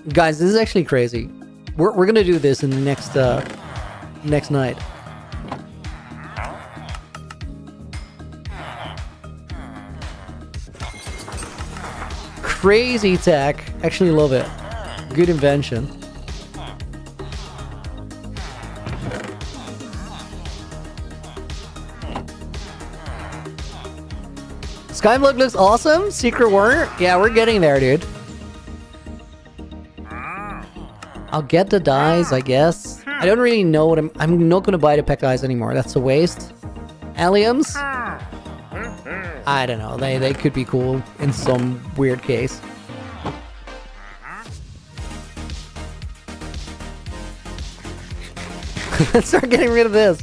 Guys, this is actually crazy. We're gonna do this in the next night. Crazy tech. Actually love it. Good invention. Skyblock looks awesome. Secret Warner. Yeah, we're getting there, dude. I'll get the dyes, I guess. I don't really know what I'm not gonna buy the pack dyes anymore. That's a waste. Alliums? I don't know. They could be cool in some weird case. Let's start getting rid of this.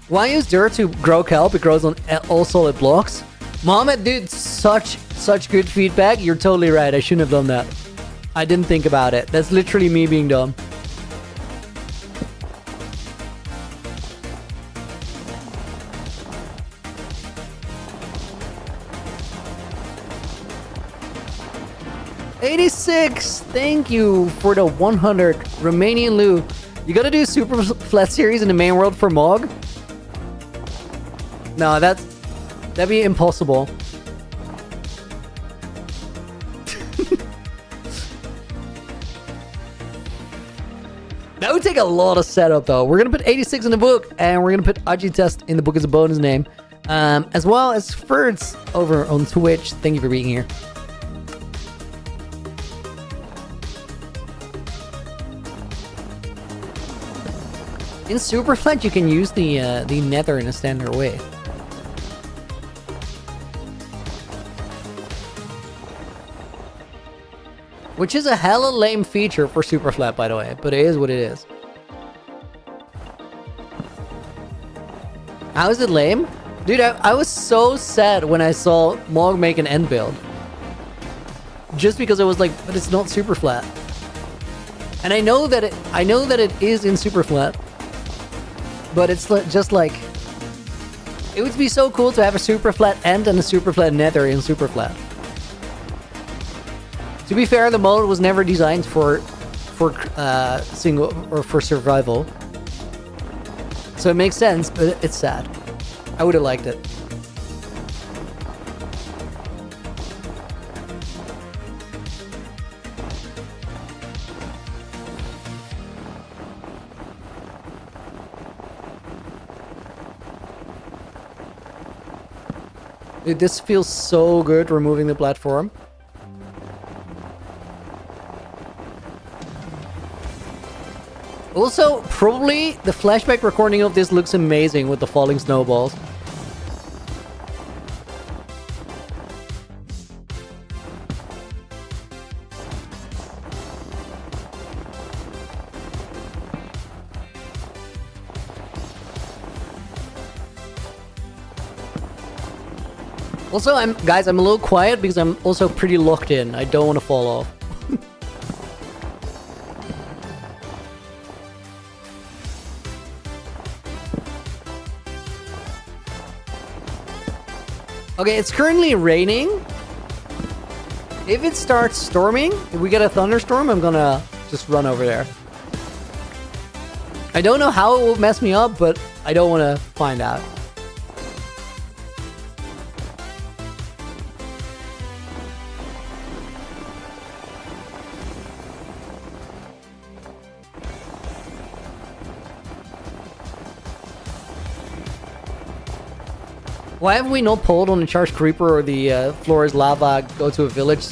Why use dirt to grow kelp? It grows on all solid blocks. Mohammed, dude, such good feedback. You're totally right. I shouldn't have done that. I didn't think about it. That's literally me being dumb. $86. Thank you for the 100 Romanian Lou. You gotta do Super Flat Series in the main world for Mog? No, that'd be impossible. That would take a lot of setup though. We're gonna put 86 in the book, and we're gonna put Aji Test in the book as a bonus name. As well as Ferds over on Twitch. Thank you for being here. In Superflat, you can use the nether in a standard way. Which is a hella lame feature for super flat, by the way, but it is what it is. How is it lame? Dude, I was so sad when I saw Mog make an end build. Just because I was like, but it's not super flat. And I know that it is in super flat. But it's just like, it would be so cool to have a super flat end and a super flat nether in super flat. To be fair, the mode was never designed for single or for survival. So it makes sense, but it's sad. I would have liked it. Dude, this feels so good removing the platform. Also, probably the flashback recording of this looks amazing with the falling snowballs. Also, guys, I'm a little quiet because I'm also pretty locked in. I don't want to fall off. Okay, it's currently raining. If it starts storming, if we get a thunderstorm, I'm gonna just run over there. I don't know how it will mess me up, but I don't want to find out. Why have we not polled on the charged creeper or the floor is lava go to a village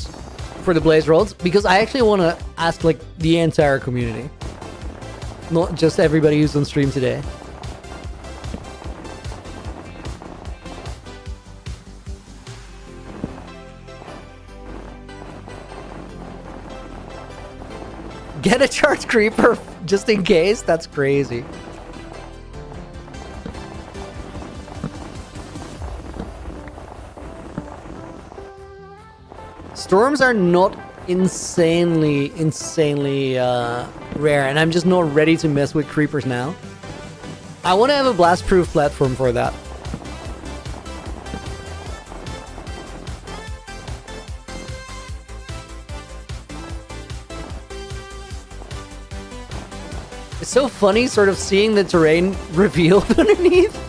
for the blaze roads? Because I actually want to ask like the entire community, not just everybody who's on stream today. Get a charged creeper just in case? That's crazy. Storms are not insanely rare, and I'm just not ready to mess with creepers now. I want to have a blast-proof platform for that. It's so funny sort of seeing the terrain revealed underneath.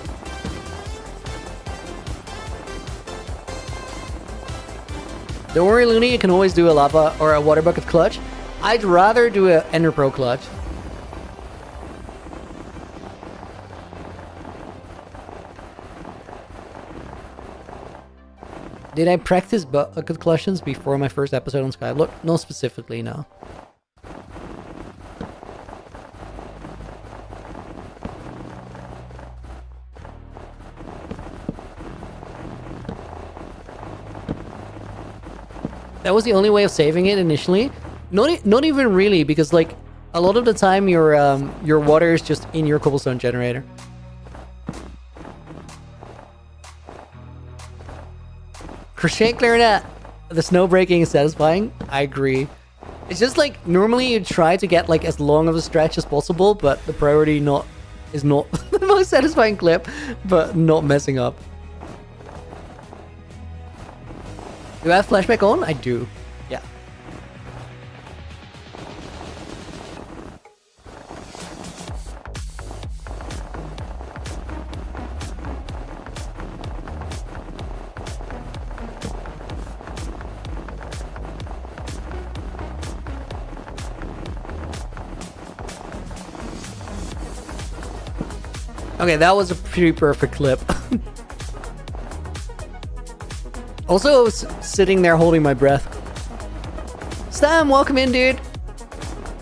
Don't worry, Looney, you can always do a lava or a water bucket clutch. I'd rather do a Ender Pro clutch. Did I practice bucket clutches before my first episode on Skyblock? No, specifically, no. That was the only way of saving it initially. Not even really, because like a lot of the time your water is just in your cobblestone generator. Crochet clarinet. The snow breaking is satisfying. I agree. It's just like normally you try to get like as long of a stretch as possible, but the priority is not the most satisfying clip, but not messing up. Do I have flashback on? I do. Yeah. Okay, that was a pretty perfect clip. Also, I was sitting there holding my breath. Stam, welcome in, dude.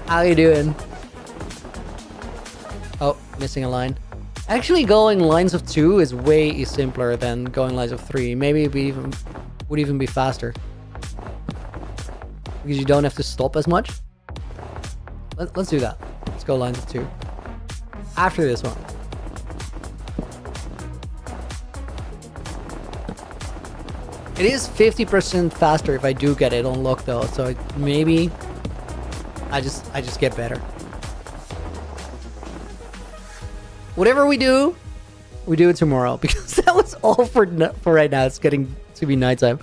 How you doing? Oh, missing a line. Actually, going lines of 2 is way simpler than going lines of 3. Maybe it would even be faster. because you don't have to stop as much. Let's do that. Let's go lines of 2. After this one. It is 50% faster if I do get it unlocked though, so maybe I just get better. Whatever we do it tomorrow, because that was all for right now. It's getting to be nighttime.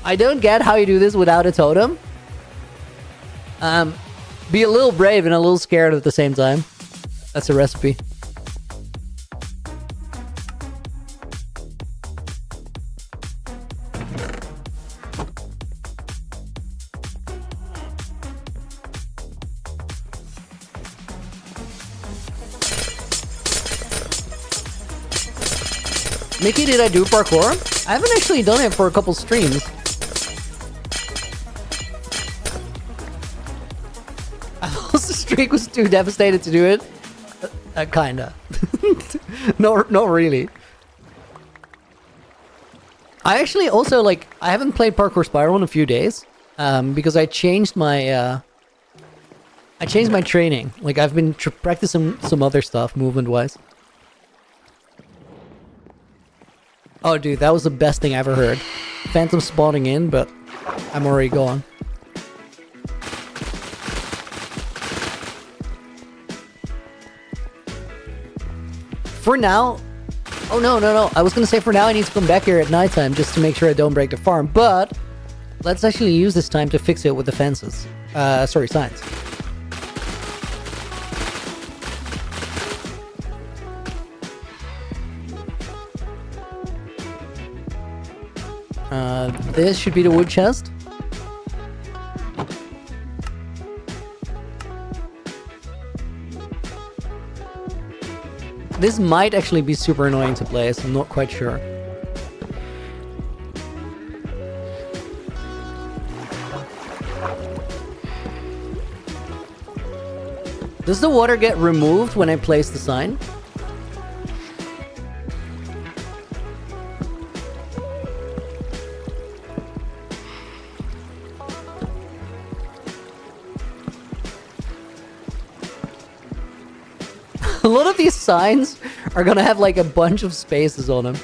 I don't get how you do this without a totem. Be a little brave and a little scared at the same time. That's a recipe. Mickey, did I do parkour? I haven't actually done it for a couple streams. I thought the streak was too devastated to do it. Kinda. No, not really. I actually also, like, I haven't played Parkour Spiral in a few days. Because I changed my, training. Like, I've been practicing some other stuff, movement-wise. Oh, dude, that was the best thing I ever heard. Phantom spawning in, but I'm already gone. For now... Oh, no. I was gonna say for now I need to come back here at nighttime just to make sure I don't break the farm, but... Let's actually use this time to fix it with the fences. Sorry, signs. This should be the wood chest. This might actually be super annoying to play, so I'm not quite sure. Does the water get removed when I place the sign? A lot of these signs are gonna have like a bunch of spaces on them.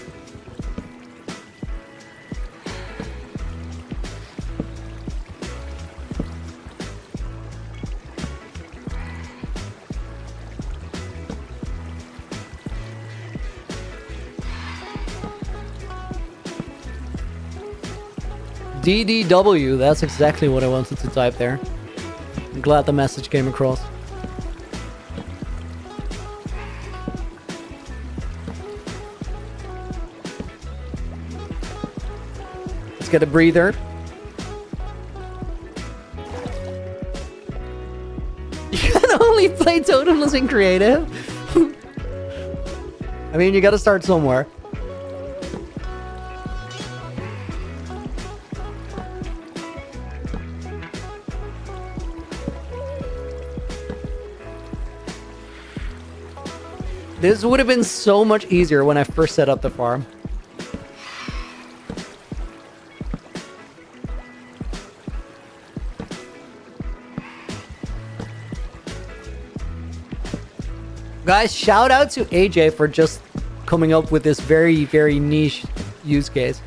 DDW, that's exactly what I wanted to type there. I'm glad the message came across. Let's get a breather. You can only play totemless in creative? I mean, you gotta start somewhere. This would have been so much easier when I first set up the farm. Guys, shout out to AJ for just coming up with this very, very niche use case.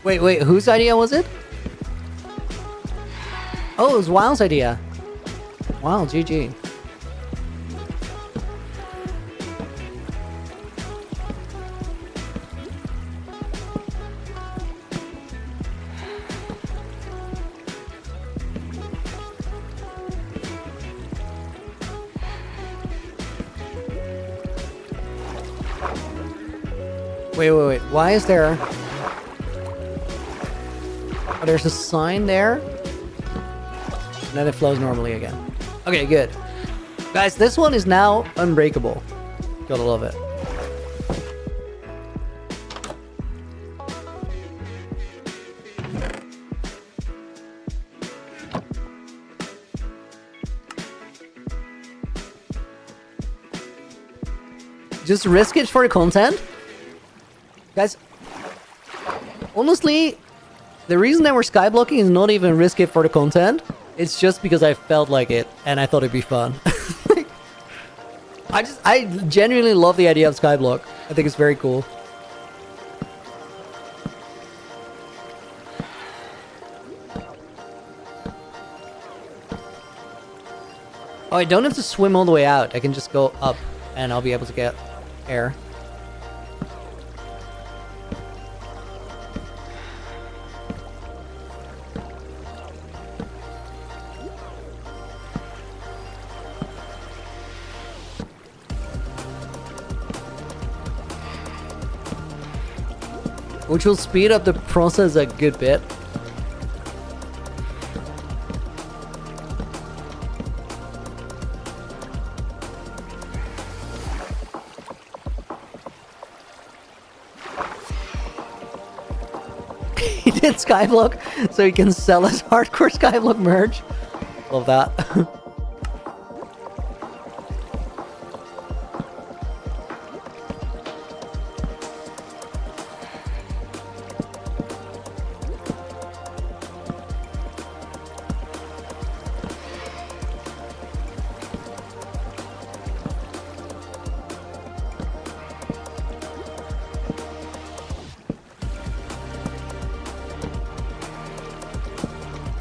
Wait, whose idea was it? Oh, it was Wild's idea. Wow, GG. Wait. Why is there... Oh, there's a sign there. And then it flows normally again. Okay, good. Guys, this one is now unbreakable. Gotta love it. Just risk it for content? Guys, honestly, The reason that we're skyblocking is not even risk it for the content. It's just because I felt like it, and I thought it'd be fun. I genuinely love the idea of skyblock. I think it's very cool. Oh, I don't have to swim all the way out. I can just go up, and I'll be able to get air. Which will speed up the process a good bit. He did Skyblock so he can sell his hardcore Skyblock merch. Love that.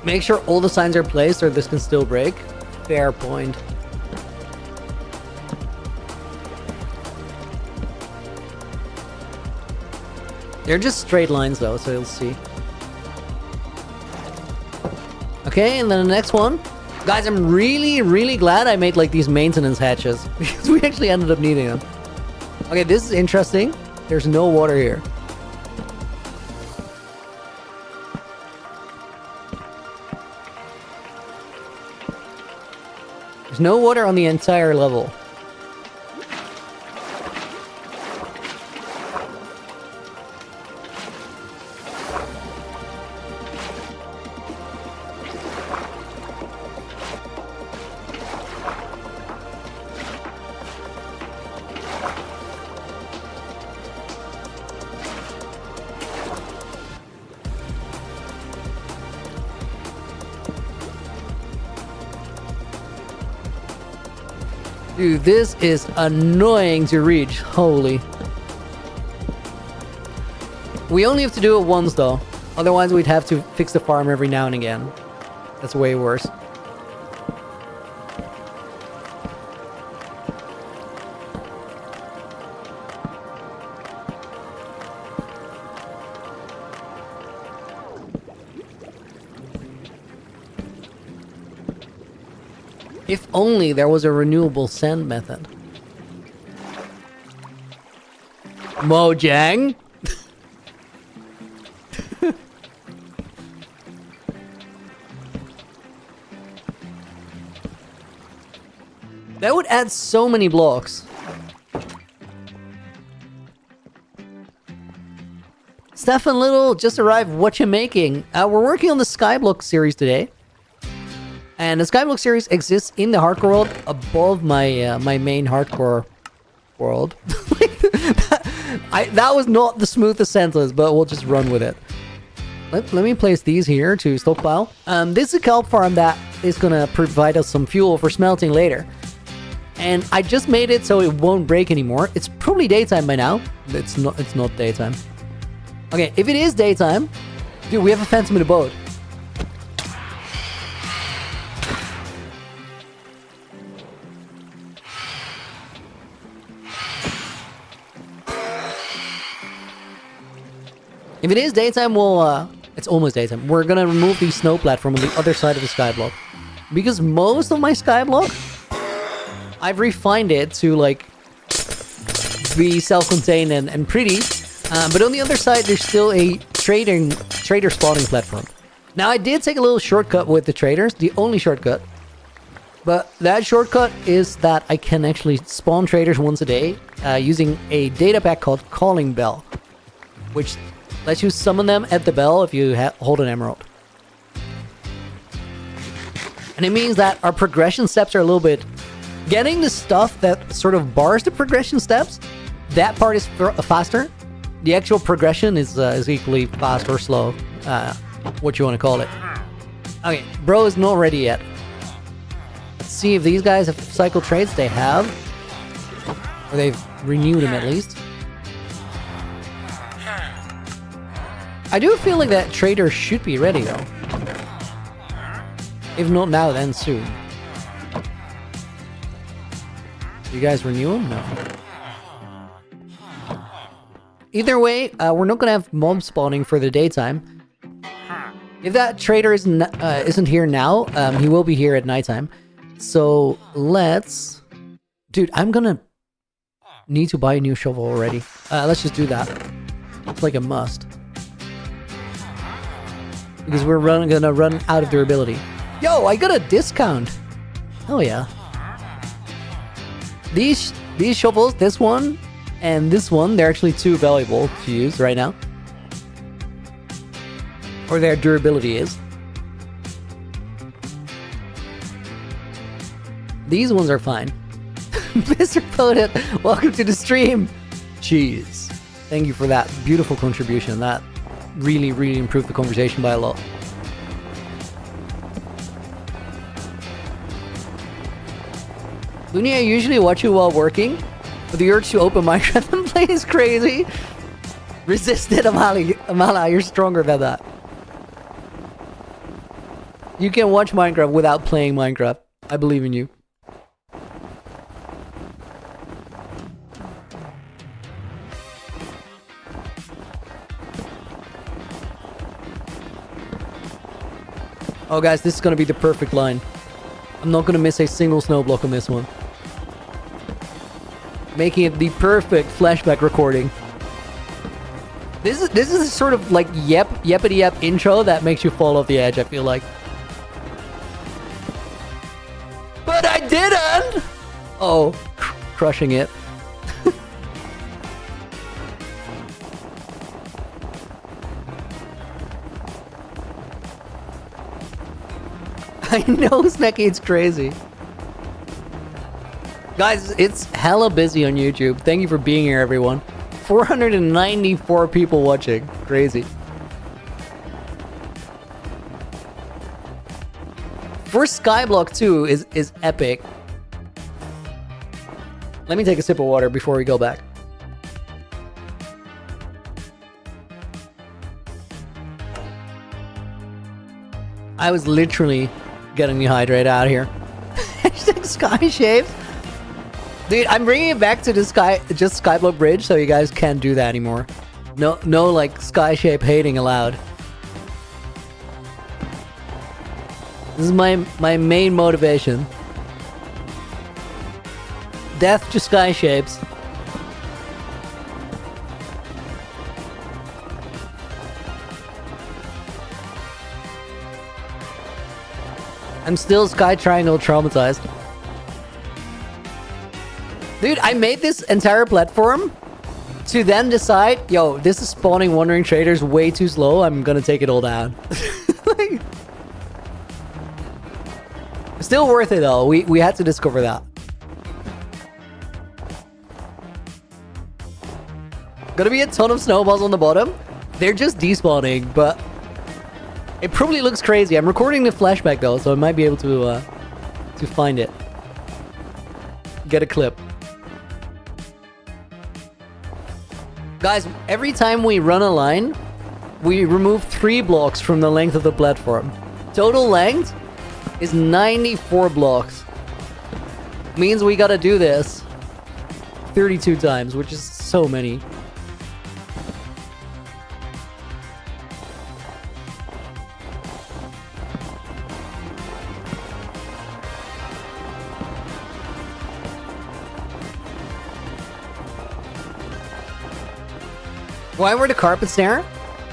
Make sure all the signs are placed or this can still break. Fair point. They're just straight lines though, so you'll see. Okay, and then the next one. Guys, I'm really glad I made like these maintenance hatches because we actually ended up needing them. Okay, this is interesting. There's no water here. There's no water on the entire level. Dude, this is annoying to reach. Holy. We only have to do it once though. Otherwise we'd have to fix the farm every now and again. That's way worse. If only there was a renewable sand method. Mojang? That would add so many blocks. Stefan Little just arrived. What you making? We're working on the Skyblock series today. And the Skyblock series exists in the hardcore world above my my main hardcore world. That was not the smoothest sentence, but we'll just run with it. Let me place these here to stockpile. This is a kelp farm that is gonna provide us some fuel for smelting later. And I just made it so it won't break anymore. It's probably daytime by now. It's not daytime. Okay, if it is daytime, dude, we have a phantom in the boat. If it is daytime, we'll, it's almost daytime. We're gonna remove the snow platform on the other side of the skyblock. Because most of my skyblock, I've refined it to, like, be self-contained and pretty. But on the other side, there's still a trader spawning platform. Now, I did take a little shortcut with the traders, the only shortcut. But that shortcut is that I can actually spawn traders once a day using a data pack called Calling Bell, which lets you summon them at the bell if you hold an emerald. And it means that our progression steps are a little bit... Getting the stuff that sort of bars the progression steps, that part is faster. The actual progression is equally fast or slow. what you want to call it. Okay, bro is not ready yet. Let's see if these guys have cycle trades. They have. Or they've renewed them at least. I do feel like that trader should be ready though. If not now, then soon. You guys renew them? No. Either way, we're not gonna have mob spawning for the daytime. If that trader isn't here now, he will be here at nighttime. So let's... Dude, I'm gonna need to buy a new shovel already. Let's just do that. It's like a must. Because we're gonna run out of durability. Yo, I got a discount! Oh yeah. These shovels, this one and this one, they're actually too valuable to use right now. Or their durability is. These ones are fine. Mr. Potent, welcome to the stream! Jeez. Thank you for that beautiful contribution. That really, really improved the conversation by a lot. Looney, I usually watch you while working, but the urge to open Minecraft and play is crazy. Resist it, Amala, you're stronger than that. You can watch Minecraft without playing Minecraft. I believe in you. Oh guys, this is gonna be the perfect line. I'm not gonna miss a single snow block on this one. Making it the perfect flashback recording. This is a sort of like yeppity yep intro that makes you fall off the edge, I feel like. But I didn't! Oh, crushing it. I know, Snecky, it's crazy. Guys, it's hella busy on YouTube. Thank you for being here, everyone. 494 people watching. Crazy. For Skyblock 2 is epic. Let me take a sip of water before we go back. I was literally getting dehydrated out of here. Hashtag Sky Shapes. Dude, I'm bringing it back to the just Skyblock Bridge, so you guys can't do that anymore. No, like Sky Shape hating allowed. This is my main motivation. Death to Sky Shapes. I'm still Sky Triangle traumatized. Dude, I made this entire platform to then decide, yo, this is spawning Wandering Traders way too slow. I'm gonna take it all down. Like, still worth it though. We had to discover that. Gonna be a ton of snowballs on the bottom. They're just despawning, but it probably looks crazy. I'm recording the flashback though, so I might be able to find it. Get a clip. Guys, every time we run a line, we remove 3 blocks from the length of the platform. Total length is 94 blocks. Means we gotta do this 32 times, which is so many. Why were the carpets there?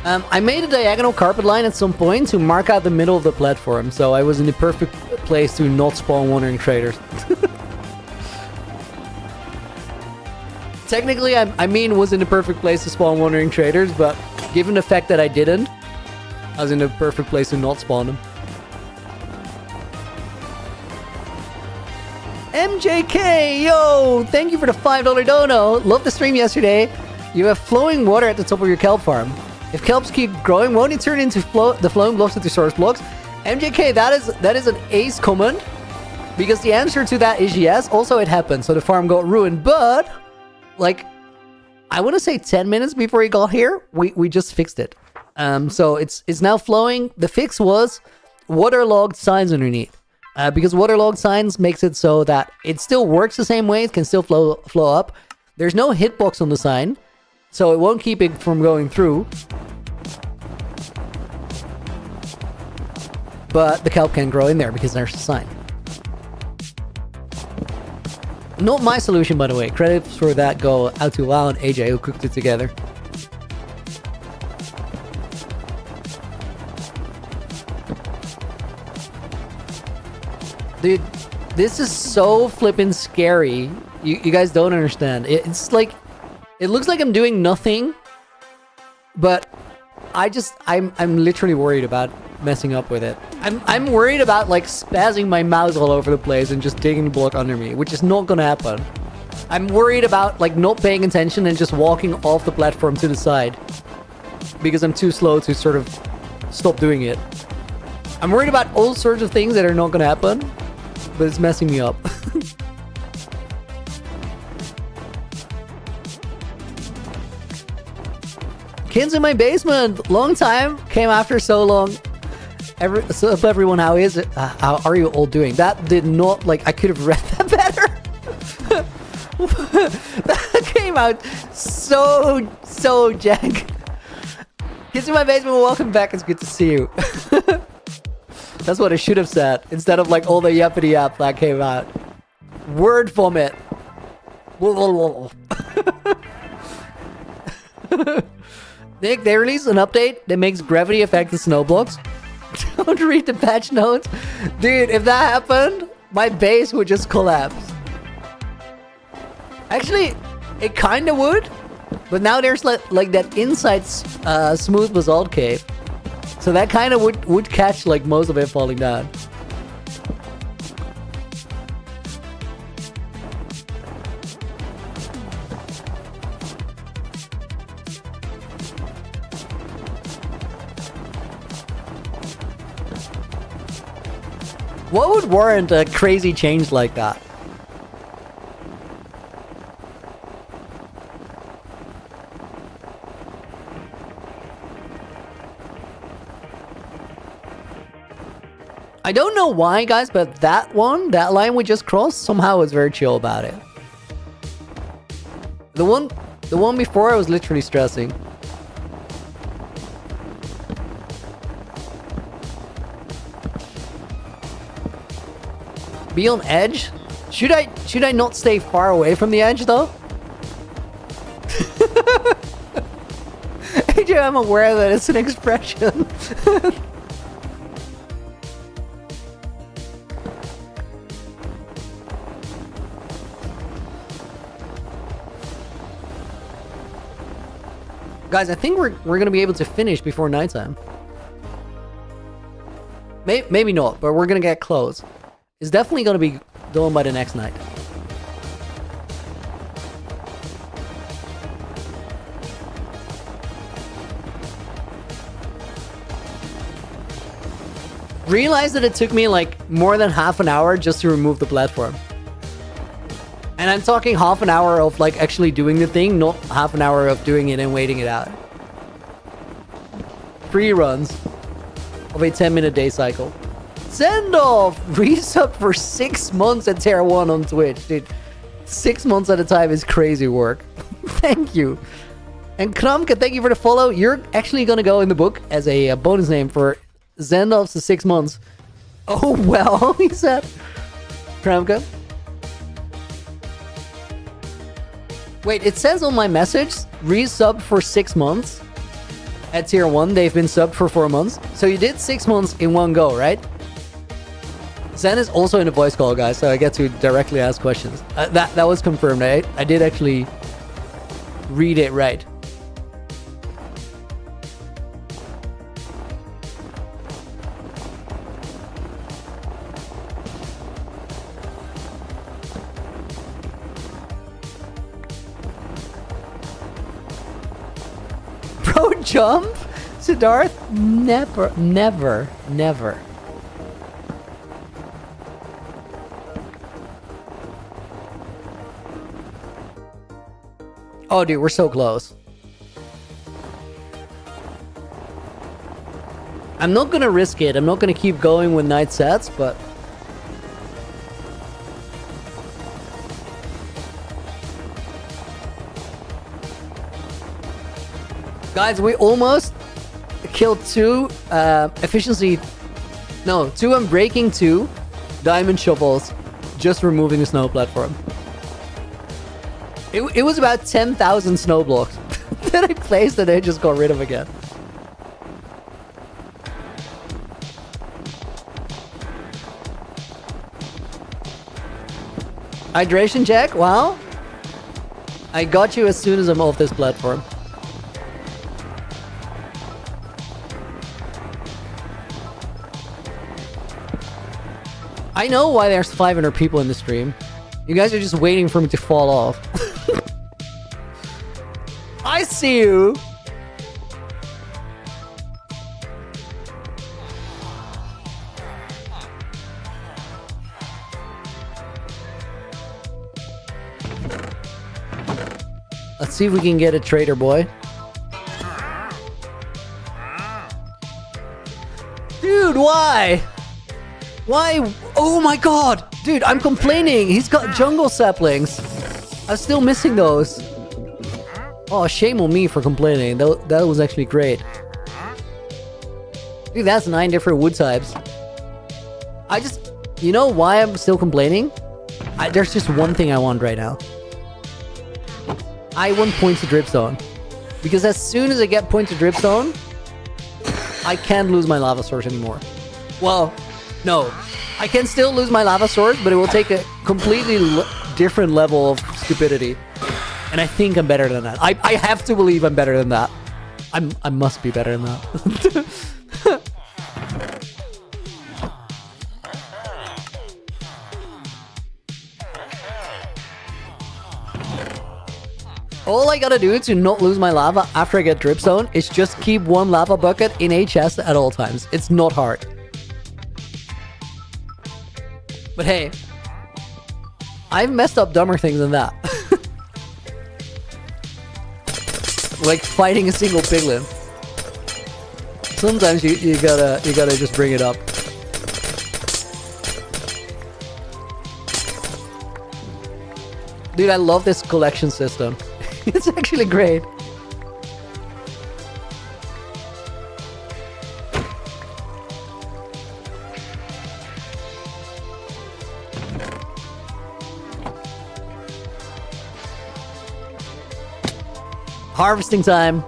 I made a diagonal carpet line at some point to mark out the middle of the platform, so I was in the perfect place to not spawn Wandering Traders. Technically, I mean was in the perfect place to spawn Wandering Traders, but given the fact that I didn't, I was in the perfect place to not spawn them. MJK, yo! Thank you for the $5 dono! Love the stream yesterday. You have flowing water at the top of your kelp farm. If kelps keep growing, won't it turn into the flowing blocks into source blocks? MJK, that is an ace comment. Because the answer to that is yes. Also, it happened, so the farm got ruined. But, like, I want to say 10 minutes before he got here, we just fixed it. So it's now flowing. The fix was waterlogged signs underneath. Because waterlogged signs makes it so that it still works the same way. It can still flow up. There's no hitbox on the sign, so it won't keep it from going through. But the kelp can grow in there because there's a sign. Not my solution, by the way. Credits for that go out to Lau and AJ, who cooked it together. Dude, this is so flippin' scary. You guys don't understand. It's like, it looks like I'm doing nothing, but I'm literally worried about messing up with it. I'm worried about like spazzing my mouse all over the place and just digging the block under me, which is not gonna happen. I'm worried about like not paying attention and just walking off the platform to the side because I'm too slow to sort of stop doing it. I'm worried about all sorts of things that are not gonna happen, but it's messing me up. Kids in my basement, long time, came after so long. So up everyone, how is it? How are you all doing? That did not, like, I could have read that better. That came out so jank. Kids in my basement, welcome back. It's good to see you. That's what I should have said instead of like all the yappity yap that came out. Word vomit. Nick, they released an update that makes gravity affect the snow blocks. Don't read the patch notes. Dude, if that happened, my base would just collapse. Actually, it kinda would. But now there's like that inside smooth basalt cave. So that kinda would catch like most of it falling down. What would warrant a crazy change like that? I don't know why, guys, but that line we just crossed, somehow was very chill about it. The one before, I was literally stressing. Be on edge? Should I not stay far away from the edge though? AJ, I'm aware that it's an expression. Guys, I think we're gonna be able to finish before nighttime. Maybe not, but we're gonna get close. It's definitely gonna be done by the next night. Realize that it took me like more than half an hour just to remove the platform. And I'm talking half an hour of like actually doing the thing, not half an hour of doing it and waiting it out. 3 runs of a 10-minute day cycle. Send off! Resub for 6 months at Tier 1 on Twitch. Dude, 6 months at a time is crazy work. Thank you. And Kramka, thank you for the follow. You're actually gonna go in the book as a bonus name for Zendov's the 6 months. Oh, well, he said. Kramka. Wait, it says on my message, resub for 6 months. At Tier 1, they've been subbed for 4 months. So you did 6 months in one go, right? Zen is also in a voice call, guys, so I get to directly ask questions. That was confirmed, right? I did actually read it right. Don't jump, Siddharth. Never, never, never. Oh, dude, we're so close. I'm not gonna risk it. I'm not gonna keep going with night sets, but... Guys, we almost killed 2 efficiency... No, 2 unbreaking 2 diamond shovels just removing the snow platform. It was about 10,000 snow blocks that I placed and I just got rid of again. Hydration check? Wow. I got you as soon as I'm off this platform. I know why there's 500 people in the stream. You guys are just waiting for me to fall off. I see you. Let's see if we can get a trader boy. Dude, why? Why? Oh my god! Dude, I'm complaining! He's got jungle saplings! I'm still missing those. Oh, shame on me for complaining. That was actually great. Dude, that's 9 different wood types. I just... You know why I'm still complaining? There's just one thing I want right now. I want points to dripstone. Because as soon as I get points to dripstone, I can't lose my lava source anymore. Well, no. I can still lose my lava source, but it will take a completely different level of stupidity. And I think I'm better than that. I have to believe I'm better than that. I must be better than that. All I gotta do to not lose my lava after I get dripstone is just keep one lava bucket in a chest at all times. It's not hard. But hey, I've messed up dumber things than that. Like fighting a single piglin. Sometimes you gotta just bring it up. Dude, I love this collection system. It's actually great. Harvesting time.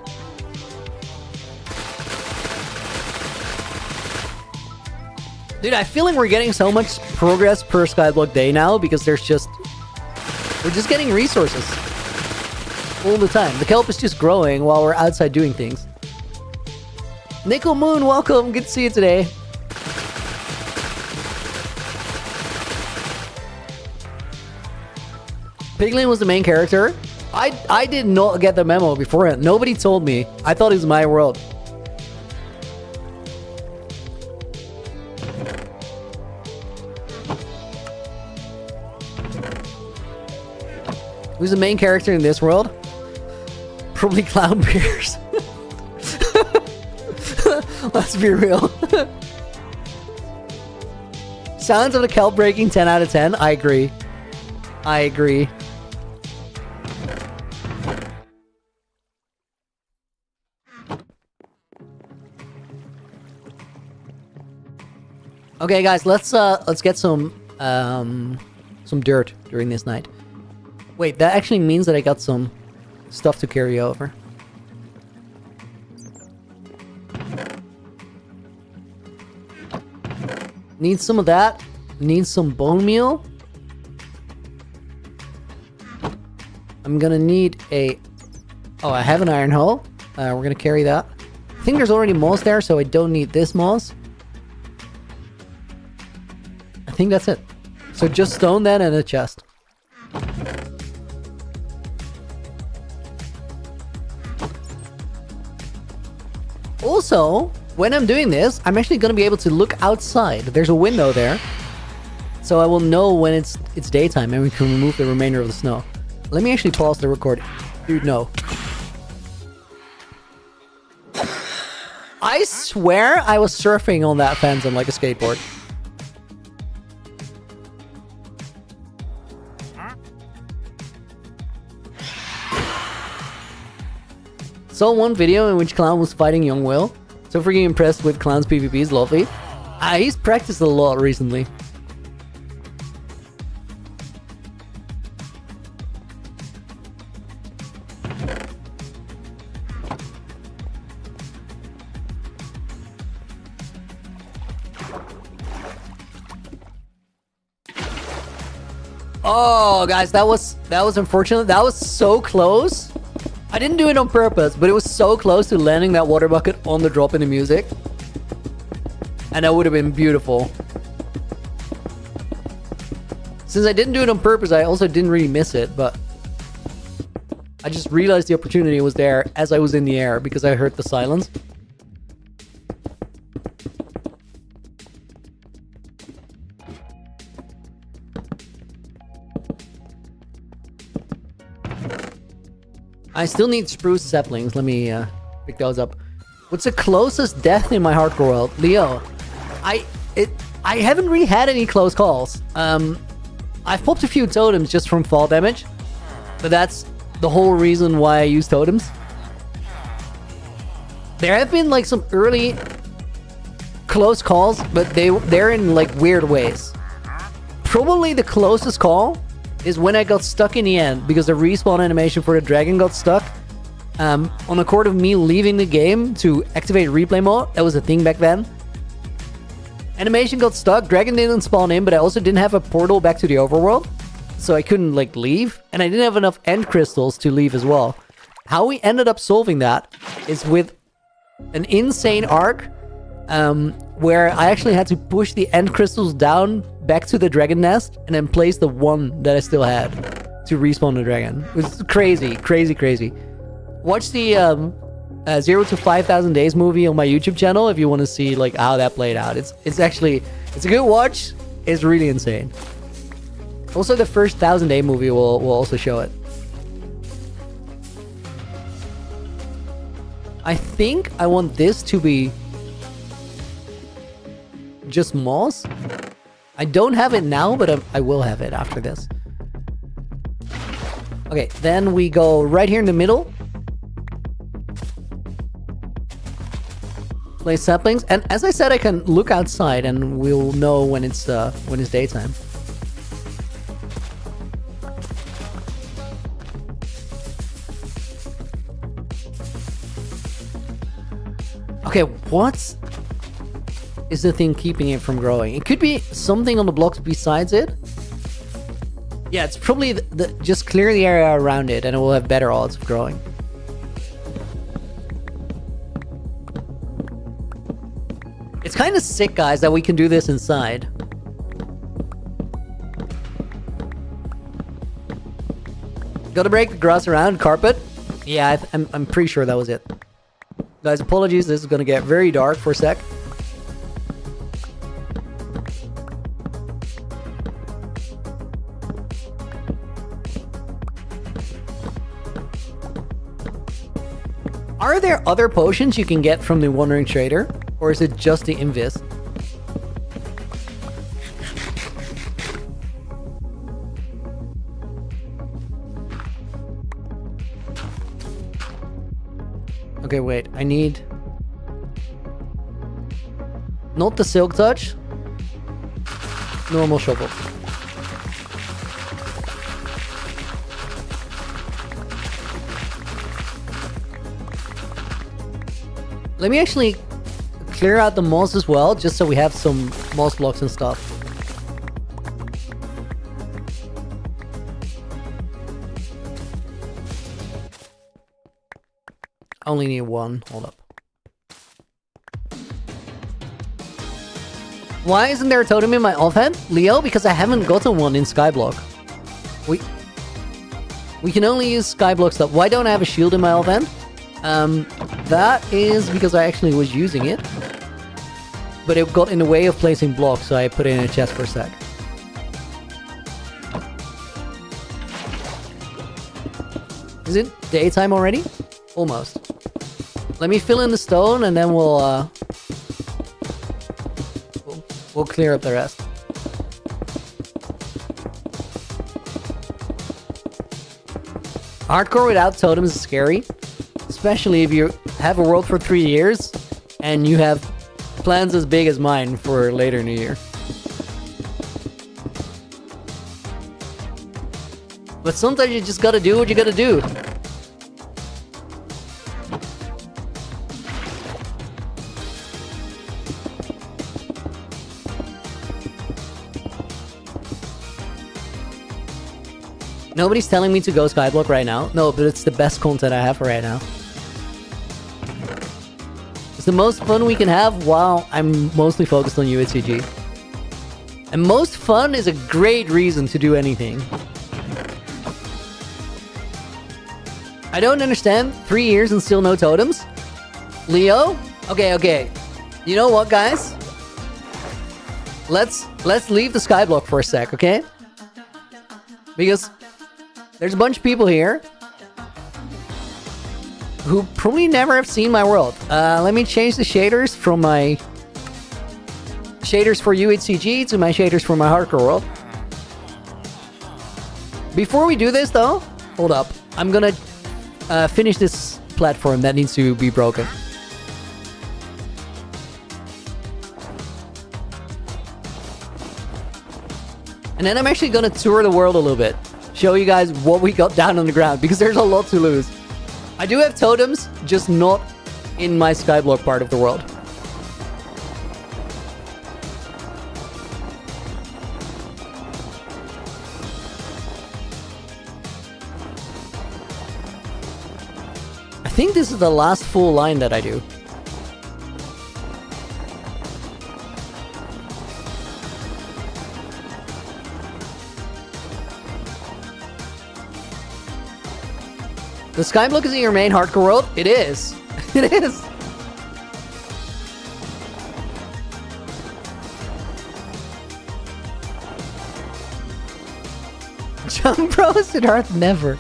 Dude, I feel like we're getting so much progress per Skyblock day now because we're just getting resources all the time. The kelp is just growing while we're outside doing things. Nickel Moon, welcome. Good to see you today. Piglin was the main character. I did not get the memo beforehand. Nobody told me. I thought it was my world. Who's the main character in this world? Probably clown bears. Let's be real. Sounds of the kelp breaking 10 out of 10. I agree. I agree. Okay, guys, let's get some dirt during this night. Wait, that actually means that I got some stuff to carry over. Need some of that. Need some bone meal. I'm gonna need a... Oh, I have an iron hoe. We're gonna carry that. I think there's already moss there, so I don't need this moss. I think that's it. So just stone then and a chest. also, when I'm doing this, I'm actually going to be able to look outside. There's a window there. So I will know when it's daytime and we can remove the remainder of the snow. Let me actually pause the recording. Dude, no. I swear I was surfing on that fence on like a skateboard. Saw one video in which Clown was fighting Young Will. So freaking impressed with Clown's PvPs, lovely. He's practiced a lot recently. Oh, guys, that was unfortunate. That was so close. I didn't do it on purpose, but it was so close to landing that water bucket on the drop in the music. And that would have been beautiful. Since I didn't do it on purpose, I also didn't really miss it, but I just realized the opportunity was there as I was in the air because I heard the silence. I still need spruce saplings. Let me pick those up. What's the closest death in my hardcore world? Leo. I haven't really had any close calls. I've popped a few totems just from fall damage, but that's the whole reason why I use totems. There have been like some early close calls, but they're in like weird ways. Probably the closest call is when I got stuck in the end because the respawn animation for the dragon got stuck. On account of me leaving the game to activate replay mode. That was a thing back then. Animation got stuck, dragon didn't spawn in, but I also didn't have a portal back to the overworld. So I couldn't like leave, and I didn't have enough end crystals to leave as well. How we ended up solving that is with an insane arc where I actually had to push the end crystals down back to the dragon nest and then place the one that I still had to respawn the dragon. It was crazy, crazy, crazy. Watch the 0 to 5,000 Days movie on my YouTube channel if you want to see like how that played out. It's actually a good watch. It's really insane. Also, the first 1,000 Day movie will also show it. I think I want this to be just moss. I don't have it now, but I will have it after this. Okay, then we go right here in the middle. Place saplings, and as I said, I can look outside, and we'll know when it's daytime. Okay, what is the thing keeping it from growing? It could be something on the blocks besides it. Yeah, it's probably just clear the area around it, and it will have better odds of growing. It's kind of sick, guys, that we can do this inside. Gotta break the grass around carpet. Yeah, I'm pretty sure that was it. Guys, apologies, this is gonna get very dark for a sec. Are there other potions you can get from the Wandering Trader? Or is it just the Invis? Okay, wait. I need... not the Silk Touch. Normal shovel. Let me actually clear out the moss as well, just so we have some moss blocks and stuff. I only need one. Hold up. Why isn't there a totem in my offhand? Leo, because I haven't gotten one in Skyblock. We can only use Skyblock stuff. Why don't I have a shield in my offhand? That is because I actually was using it. But it got in the way of placing blocks, so I put it in a chest for a sec. Is it daytime already? Almost. Let me fill in the stone and then we'll clear up the rest. Hardcore without totems is scary. Especially if you have a world for 3 years and you have plans as big as mine for later in the year. But sometimes you just gotta do what you gotta do. Nobody's telling me to go Skyblock right now. No, but it's the best content I have for right now. It's the most fun we can have while I'm mostly focused on UHCG. And most fun is a great reason to do anything. I don't understand. 3 years and still no totems? Leo? Okay. You know what, guys? Let's leave the Skyblock for a sec, okay? Because there's a bunch of people here who probably never have seen my world. Let me change the shaders from my shaders for UHCG to my shaders for my hardcore world. Before we do this, though, hold up. I'm gonna finish this platform that needs to be broken. And then I'm actually gonna tour the world a little bit. Show you guys what we got down on the ground, because there's a lot to lose. I do have totems, just not in my Skyblock part of the world. I think this is the last full line that I do. The Skyblock is in your main hardcore world? It is. It is. Jump Bros at Hearth never.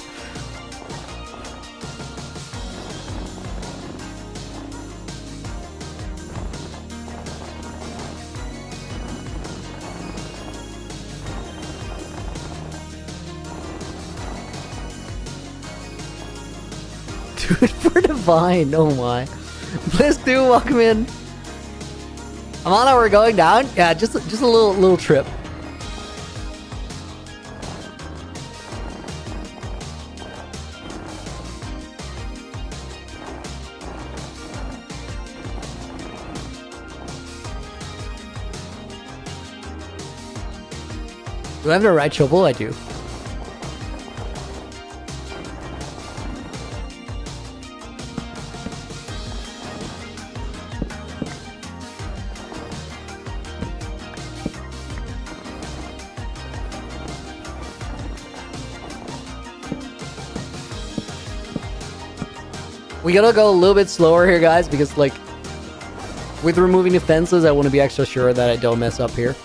Do it for Divine. Oh my. Bliss, do welcome in. Amala, we're going down? Yeah, just a little trip. Do I have the right shovel? I do. We gotta go a little bit slower here, guys, because, like, with removing the fences, I want to be extra sure that I don't mess up here.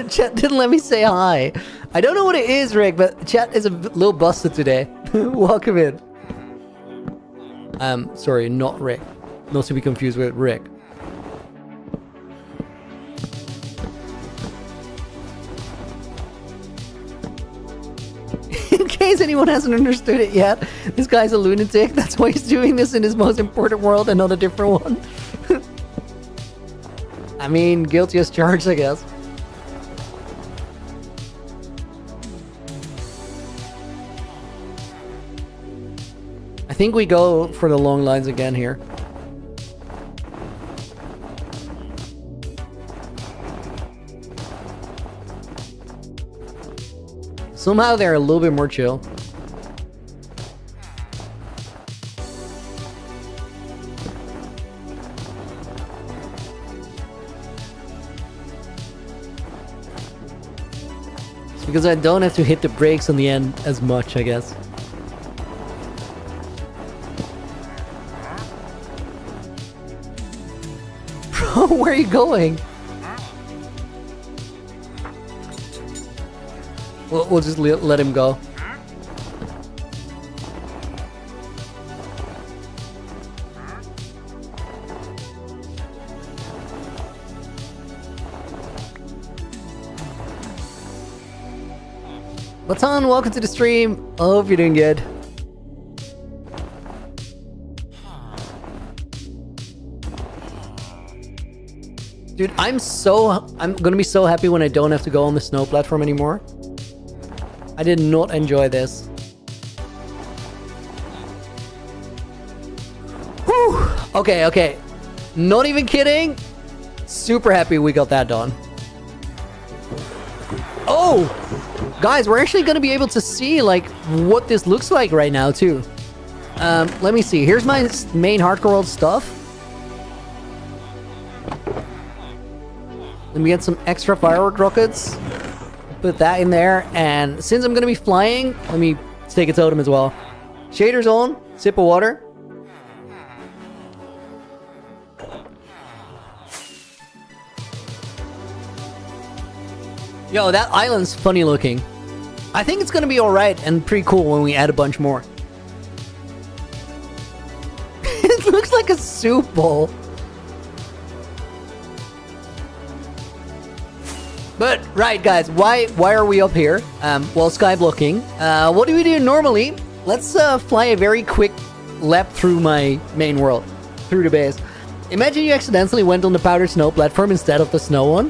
Chat didn't let me say hi. I don't know what it is, Rick, but chat is a little busted today. Welcome in. Sorry, not Rick. Not to be confused with Rick. In case anyone hasn't understood it yet, this guy's a lunatic. That's why he's doing this in his most important world and not a different one. I mean, guilty as charged, I guess. I think we go for the long lines again here. Somehow they're a little bit more chill. Because I don't have to hit the brakes on the end as much, I guess. Bro, where are you going? We'll just let him go. What's on? Welcome to the stream. Hope you're doing good. Dude, I'm gonna be so happy when I don't have to go on the snow platform anymore. I did not enjoy this. Whew. Okay. Not even kidding. Super happy we got that done. Oh! Guys, we're actually going to be able to see, like, what this looks like right now, too. Let me see. Here's my main hardcore world stuff. Let me get some extra firework rockets. Put that in there. And since I'm going to be flying, let me take a totem as well. Shaders on. Sip of water. Yo, that island's funny looking. I think it's gonna be alright and pretty cool when we add a bunch more. It looks like a soup bowl. But, right guys, why are we up here? Well, skyblocking. What do we do normally? Let's fly a very quick lap through my main world. Through the base. Imagine you accidentally went on the powder snow platform instead of the snow one.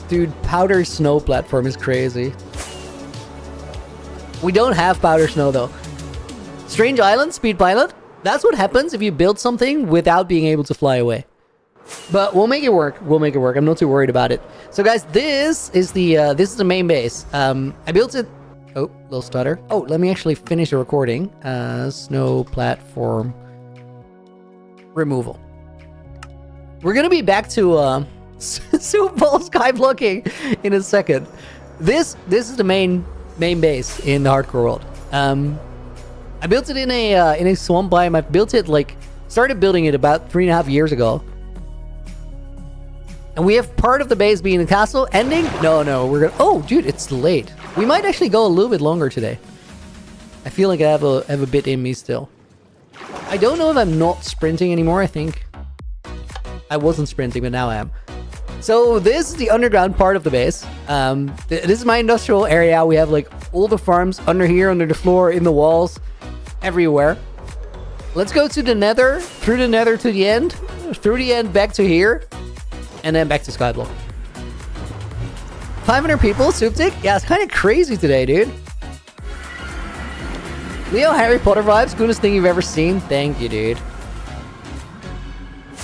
Dude, powder snow platform is crazy. We don't have powder snow though. Strange Island, Speed Pilot. That's what happens if you build something without being able to fly away. But we'll make it work. We'll make it work. I'm not too worried about it. So guys, this is the main base. I built it. Oh, little stutter. Oh, let me actually finish the recording. Snow platform removal. We're gonna be back to Super Bowl Skyblocking in a second. This is the main base in the hardcore world. I built it in a swamp biome. I built it started building it about 3.5 years ago. And we have part of the base being the castle. Ending? No, we're gonna. Oh, dude, it's late. We might actually go a little bit longer today. I feel like I have a bit in me still. I don't know if I'm not sprinting anymore. I think I wasn't sprinting, but now I am. So this is the underground part of the base. This is my industrial area. We have all the farms under here, under the floor, in the walls, everywhere. Let's go to the nether, through the nether to the end, through the end back to here, and then back to Skyblock. 500 people, Souptic? Yeah, it's kind of crazy today, dude. Leo, Harry Potter vibes, coolest thing you've ever seen. Thank you, dude.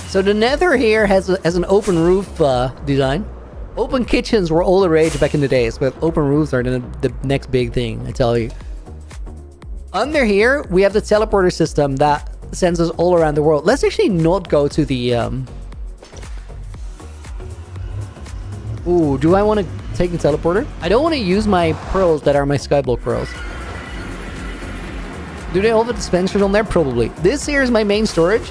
So the nether here has an open roof design. Open kitchens were all the rage back in the days, but open roofs are the next big thing, I tell you. Under here, we have the teleporter system that sends us all around the world. Let's actually not go to the... Ooh, do I want to take the teleporter? I don't want to use my pearls that are my Skyblock pearls. Do they all have dispensers on there? Probably. This here is my main storage.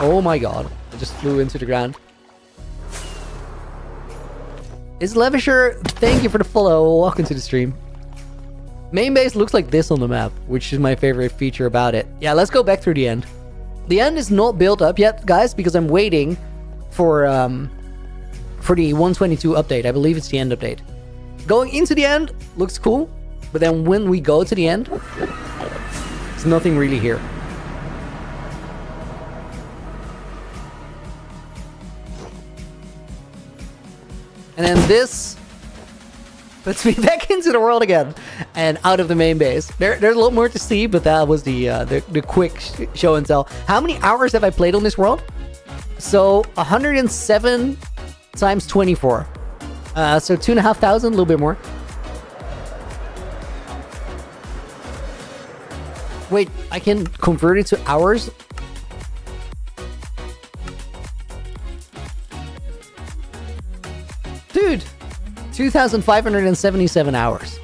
Oh my god. I just flew into the ground. Is Levisher, thank you for the follow. Welcome to the stream. Main base looks like this on the map, which is my favorite feature about it. Yeah, let's go back through the end. The end is not built up yet, guys, because I'm waiting for the 122 update. I believe it's the end update. Going into the end looks cool, but then when we go to the end, there's nothing really here. And then this puts me back into the world again and out of the main base. There's a lot more to see, but that was the quick show and tell. How many hours have I played on this world? So 107 times 24. So 2,500, a little bit more. Wait, I can convert it to hours? Dude, 2,577 hours.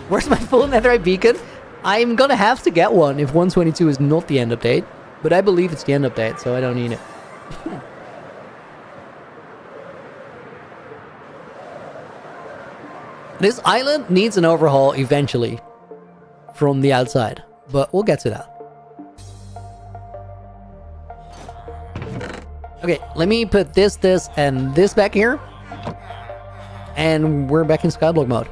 Where's my full netherite beacon? I'm gonna have to get one if 122 is not the end update. But I believe it's the end update, so I don't need it. This island needs an overhaul eventually. From the outside. But we'll get to that. Okay, let me put this, and this back here. And we're back in Skyblock mode.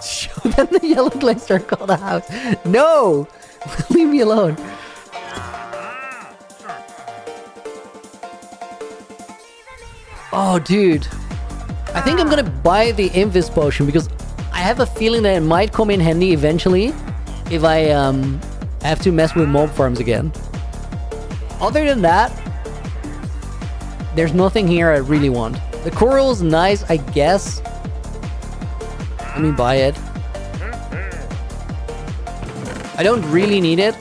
Show them the yellow glaze called a house. No! Leave me alone. Oh, dude. I think I'm gonna buy the Invis potion because I have a feeling that it might come in handy eventually if I have to mess with mob farms again. Other than that, there's nothing here I really want. The coral's nice, I guess. Let me buy it. I don't really need it.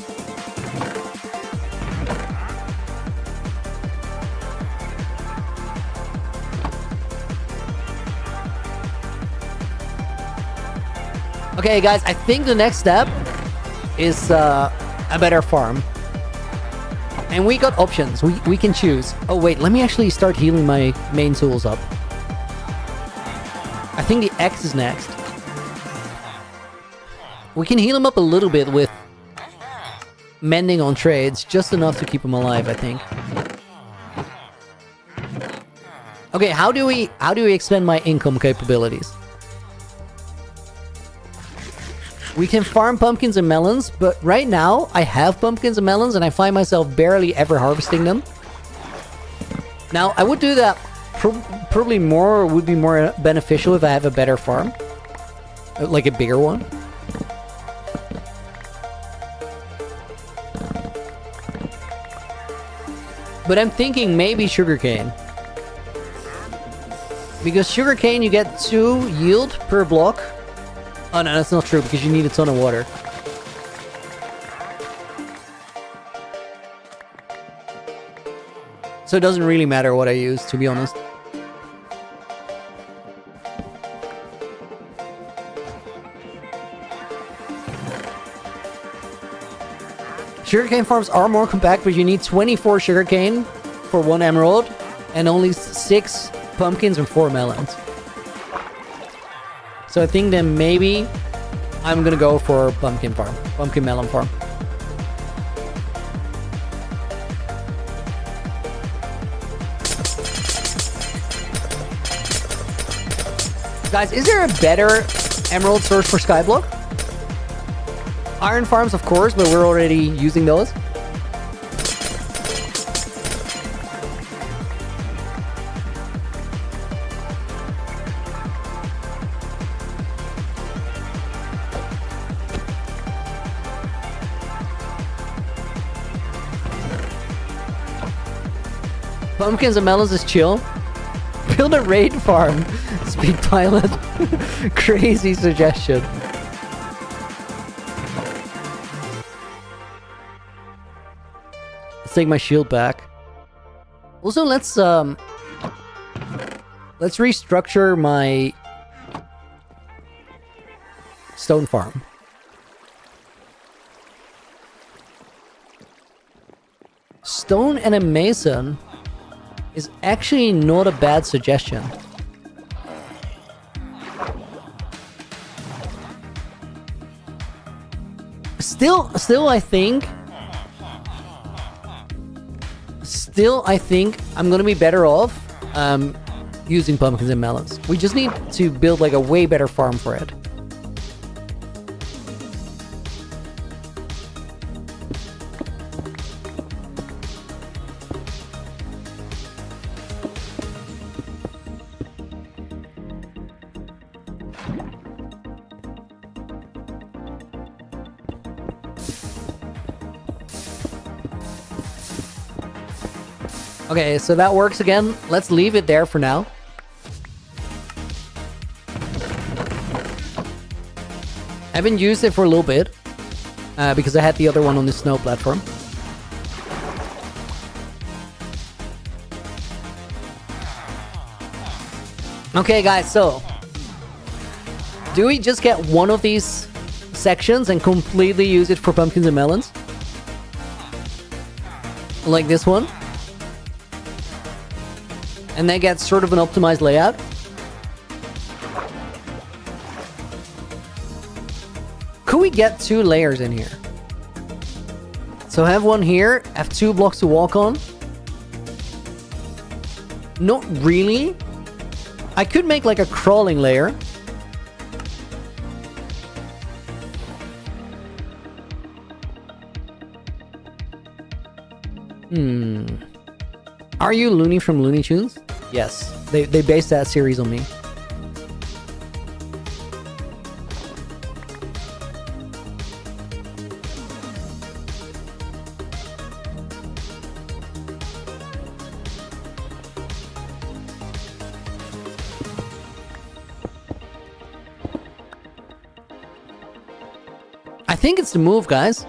Okay, guys, I think the next step is a better farm. And we got options. We can choose. Oh, wait, let me actually start healing my main tools up. I think the X is next. We can heal him up a little bit with mending on trades, just enough to keep him alive, I think. Okay, how do we expand my income capabilities? We can farm pumpkins and melons, but right now I have pumpkins and melons and I find myself barely ever harvesting them. Now, I would do that probably would be more beneficial if I have a better farm. Like a bigger one. But I'm thinking maybe sugarcane. Because sugarcane you get 2 yield per block. Oh no, that's not true because you need a ton of water. So it doesn't really matter what I use, to be honest. Sugarcane farms are more compact, but you need 24 sugarcane for 1 emerald and only 6 pumpkins and 4 melons. So I think then maybe I'm gonna go for pumpkin melon farm. Guys, is there a better emerald source for Skyblock? Iron farms, of course, but we're already using those. Pumpkins and melons is chill. Build a raid farm. Speed pilot. Crazy suggestion. Let's take my shield back. Also, let's restructure my stone farm. Stone and a mason is actually not a bad suggestion. Still I think I'm gonna be better off using pumpkins and melons. We just need to build like a way better farm for it. Okay, so that works again. Let's leave it there for now. I haven't used it for a little bit because I had the other one on the snow platform. Okay, guys, so do we just get one of these sections and completely use it for pumpkins and melons? Like this one? And then get sort of an optimized layout? Could we get 2 layers in here? So have one here, have 2 blocks to walk on. Not really. I could make like a crawling layer. Are you Looney from Looney Tunes? Yes. They based that series on me. I think it's the move, guys.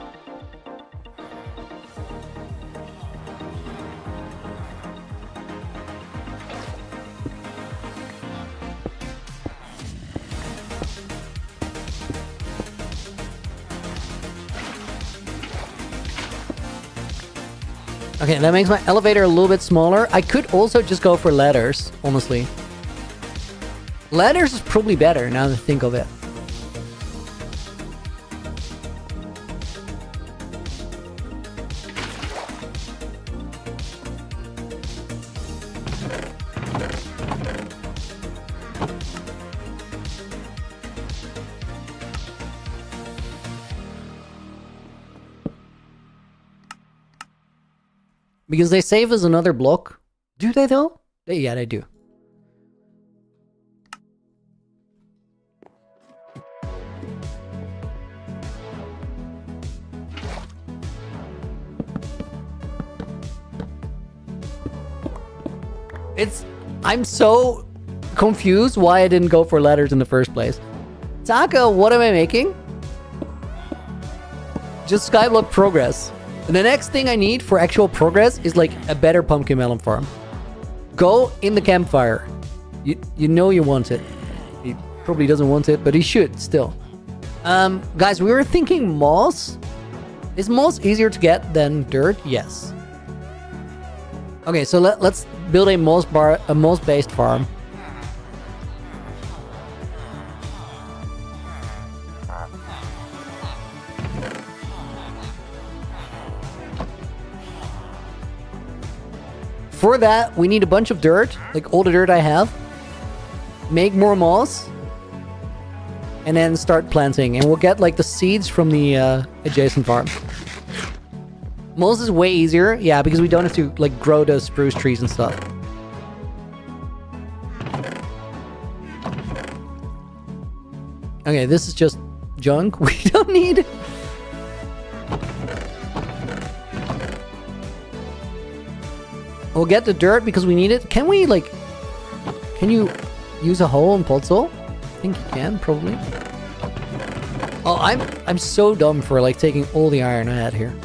Okay, that makes my elevator a little bit smaller. I could also just go for ladders, honestly. Ladders is probably better now that I think of it. Because they save us another block. Do they though? Yeah, they do. I'm so confused why I didn't go for ladders in the first place. Taka, what am I making? Just Skyblock progress. And the next thing I need for actual progress is like a better pumpkin melon farm. Go in the campfire. You know you want it. He probably doesn't want it, but he should still. Guys, we were thinking moss. Is moss easier to get than dirt? Yes. Okay, so let's build a moss-based farm. For that, we need a bunch of dirt, like all the dirt I have. Make more moss. And then start planting. And we'll get like the seeds from the adjacent farm. Moss is way easier. Yeah, because we don't have to like grow the spruce trees and stuff. Okay, this is just junk. We don't need... We'll get the dirt because we need it. Can we, like... Can you use a hoe and puzzle? I think you can, probably. Oh, I'm so dumb for, like, taking all the iron I had here.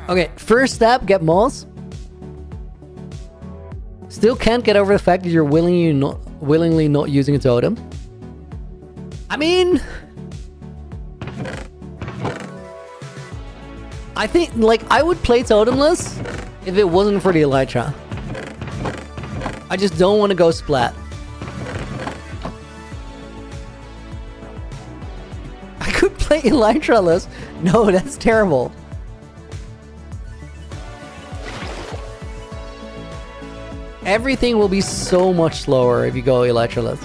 Okay, first step, get moss. Still can't get over the fact that you're willingly not using a totem. I mean... I think, like, I would play totemless if it wasn't for the elytra. I just don't want to go splat. I could play elytraless. No, that's terrible. Everything will be so much slower if you go elytraless.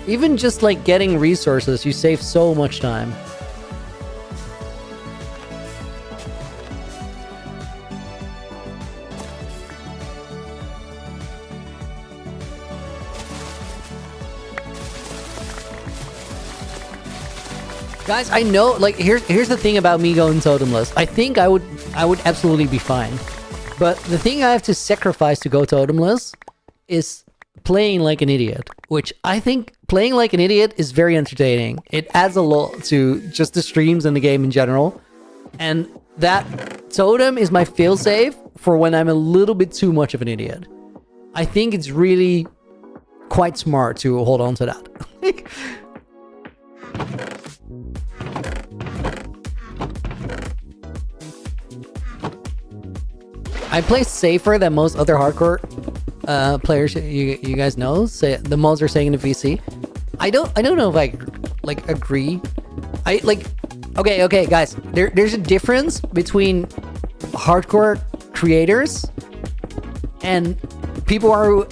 Even just like getting resources, you save so much time. Guys, I know, like, here's the thing about me going totemless. I think I would absolutely be fine. But the thing I have to sacrifice to go totemless is playing like an idiot. Which I think playing like an idiot is very entertaining. It adds a lot to just the streams and the game in general. And that totem is my failsafe for when I'm a little bit too much of an idiot. I think it's really quite smart to hold on to that. I play safer than most other hardcore players you guys know. Say the mods are saying in the VC. I don't know if I like agree. Okay, guys. There's a difference between hardcore creators and people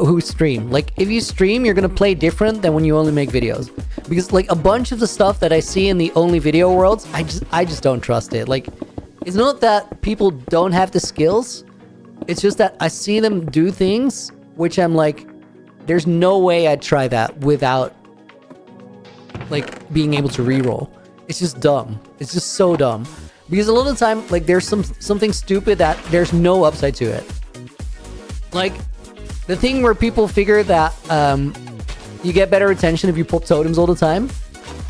who stream. Like, if you stream, you're gonna play different than when you only make videos. Because like a bunch of the stuff that I see in the only video worlds, I just don't trust it. Like, it's not that people don't have the skills. It's just that I see them do things which I'm like, there's no way I'd try that without like being able to reroll. It's just dumb. It's just so dumb. Because a lot of the time, like, there's something stupid that there's no upside to it. Like, the thing where people figure that you get better attention if you pop totems all the time.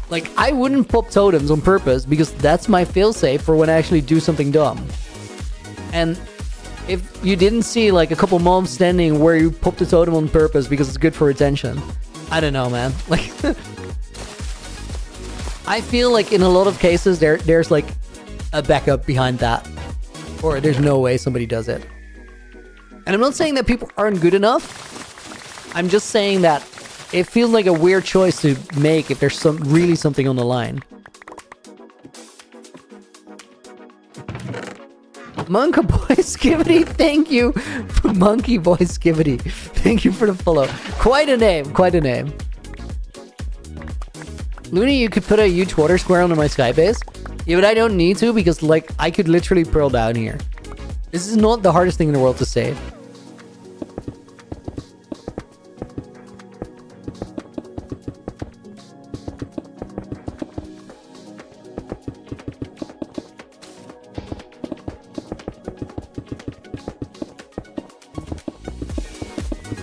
Like, I wouldn't pop totems on purpose because that's my failsafe for when I actually do something dumb. And if you didn't see, like, a couple moms standing where you pop the totem on purpose because it's good for attention, I don't know, man. Like, I feel like in a lot of cases there's like a backup behind that, or there's no way somebody does it. And I'm not saying that people aren't good enough. I'm just saying that it feels like a weird choice to make if there's really something on the line. Monkey Boy Skivity, thank you. Monkey Boy Skivity, thank you for the follow. Quite a name, quite a name. Looney, you could put a huge water square under my skybase. Yeah, but I don't need to because, like, I could literally pearl down here. This is not the hardest thing in the world to save.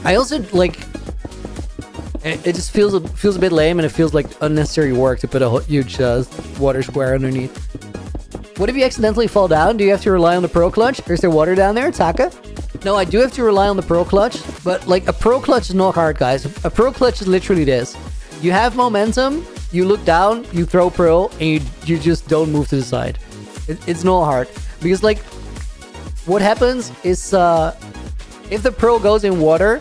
I also, like, it just feels a bit lame, and it feels like unnecessary work to put a huge water square underneath. What if you accidentally fall down? Do you have to rely on the pro clutch? Is there water down there, Taka? No, I do have to rely on the pro clutch, but like a pro clutch is not hard, guys. A pro clutch is literally this. You have momentum, you look down, you throw pro, and you just don't move to the side. It's not hard. Because, like, what happens is if the pro goes in water,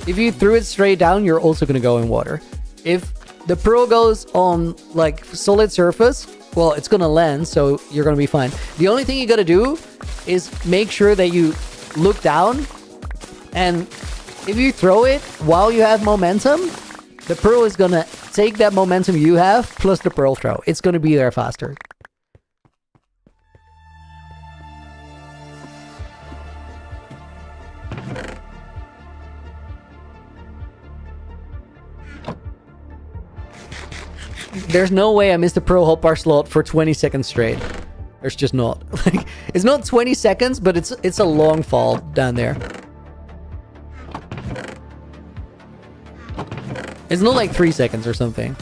if you threw it straight down, you're also going to go in water. If the pro goes on, like, solid surface, well, it's going to land, so you're going to be fine. The only thing you got to do is make sure that you look down, and if you throw it while you have momentum, the pro is going to take that momentum you have plus the pearl throw. It's going to be there faster. There's no way I missed a pro hotbar slot for 20 seconds straight. There's just not. Like, it's not 20 seconds, but it's a long fall down there. It's not like 3 seconds or something.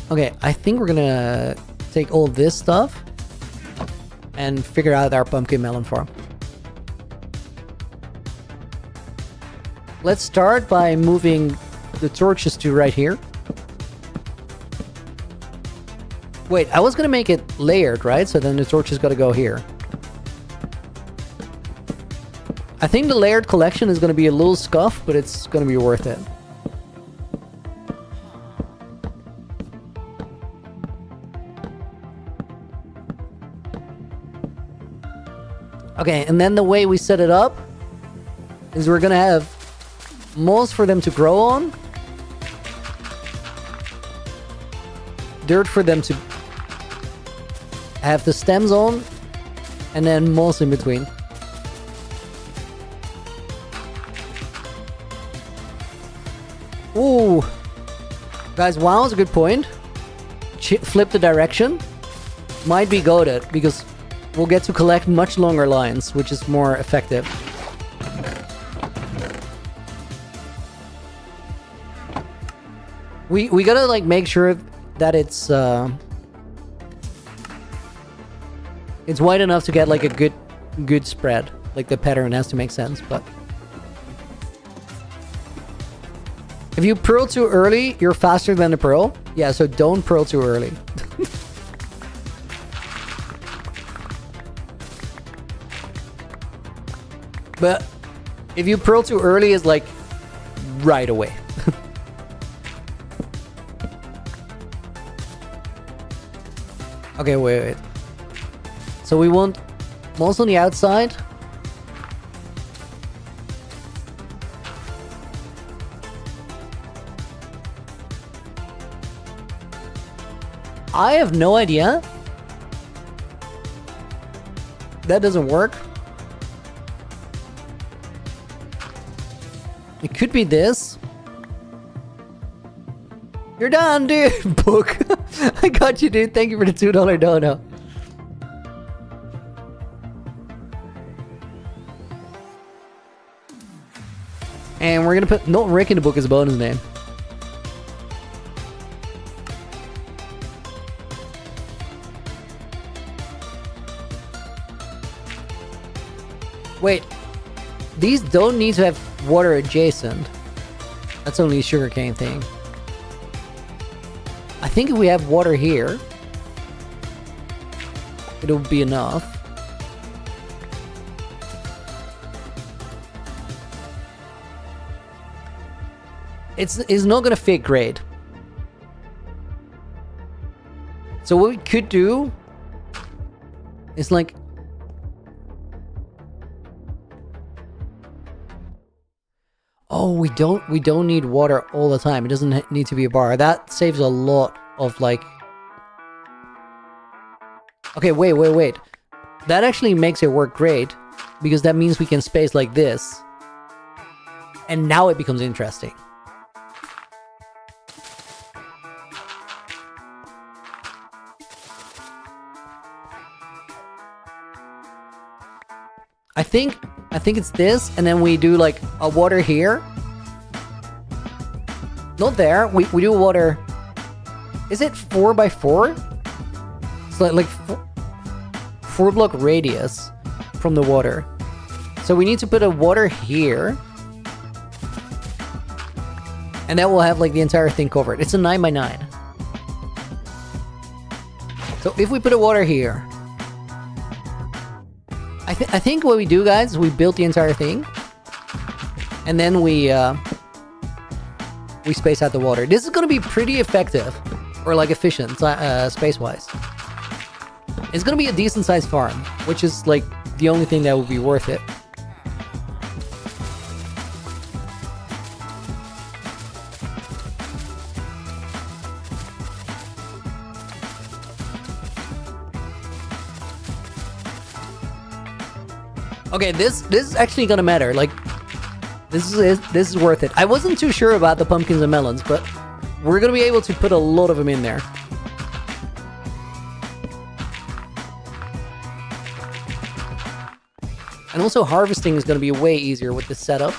Okay, I think we're gonna take all this stuff and figure out our pumpkin melon farm. Let's start by moving the torches to right here. Wait, I was gonna make it layered, right? So then the torches gotta go here. I think the layered collection is gonna be a little scuffed, but it's gonna be worth it. Okay, and then the way we set it up is we're gonna have moss for them to grow on, dirt for them to have the stems on, and then moss in between. Ooh. Guys, wow is a good point. Flip the direction. Might be goated, because we'll get to collect much longer lines, which is more effective. We gotta like make sure that it's wide enough to get like a good spread. Like the pattern has to make sense, but if you pearl too early, you're faster than the pearl. Yeah, so don't pearl too early. But if you pearl too early, it's like right away. Okay, wait. So we want most on the outside. I have no idea. That doesn't work. It could be this. You're done, dude. Book. I got you, dude. Thank you for the $2 dono. And we're gonna put not Rick in the book as a bonus name. Wait, these don't need to have water adjacent. That's only a sugarcane thing. I think if we have water here, it'll be enough. It's not gonna fit great. So what we could do is like, oh, we don't need water all the time. It doesn't need to be a bar. That saves a lot of like... Okay, wait. That actually makes it work great, because that means we can space like this. And now it becomes interesting. I think it's this, and then we do like a water here. Not there. We do water. Is it 4x4? It's like 4 block radius from the water. So we need to put a water here, and that will have like the entire thing covered. It's a 9x9. So if we put a water here, I think what we do, guys, is we build the entire thing, and then we space out the water. This is going to be pretty effective, or like efficient, space-wise. It's going to be a decent-sized farm, which is like the only thing that would be worth it. Okay, this is actually gonna matter. Like, this is worth it. I wasn't too sure about the pumpkins and melons, but we're gonna be able to put a lot of them in there. And also harvesting is gonna be way easier with this setup.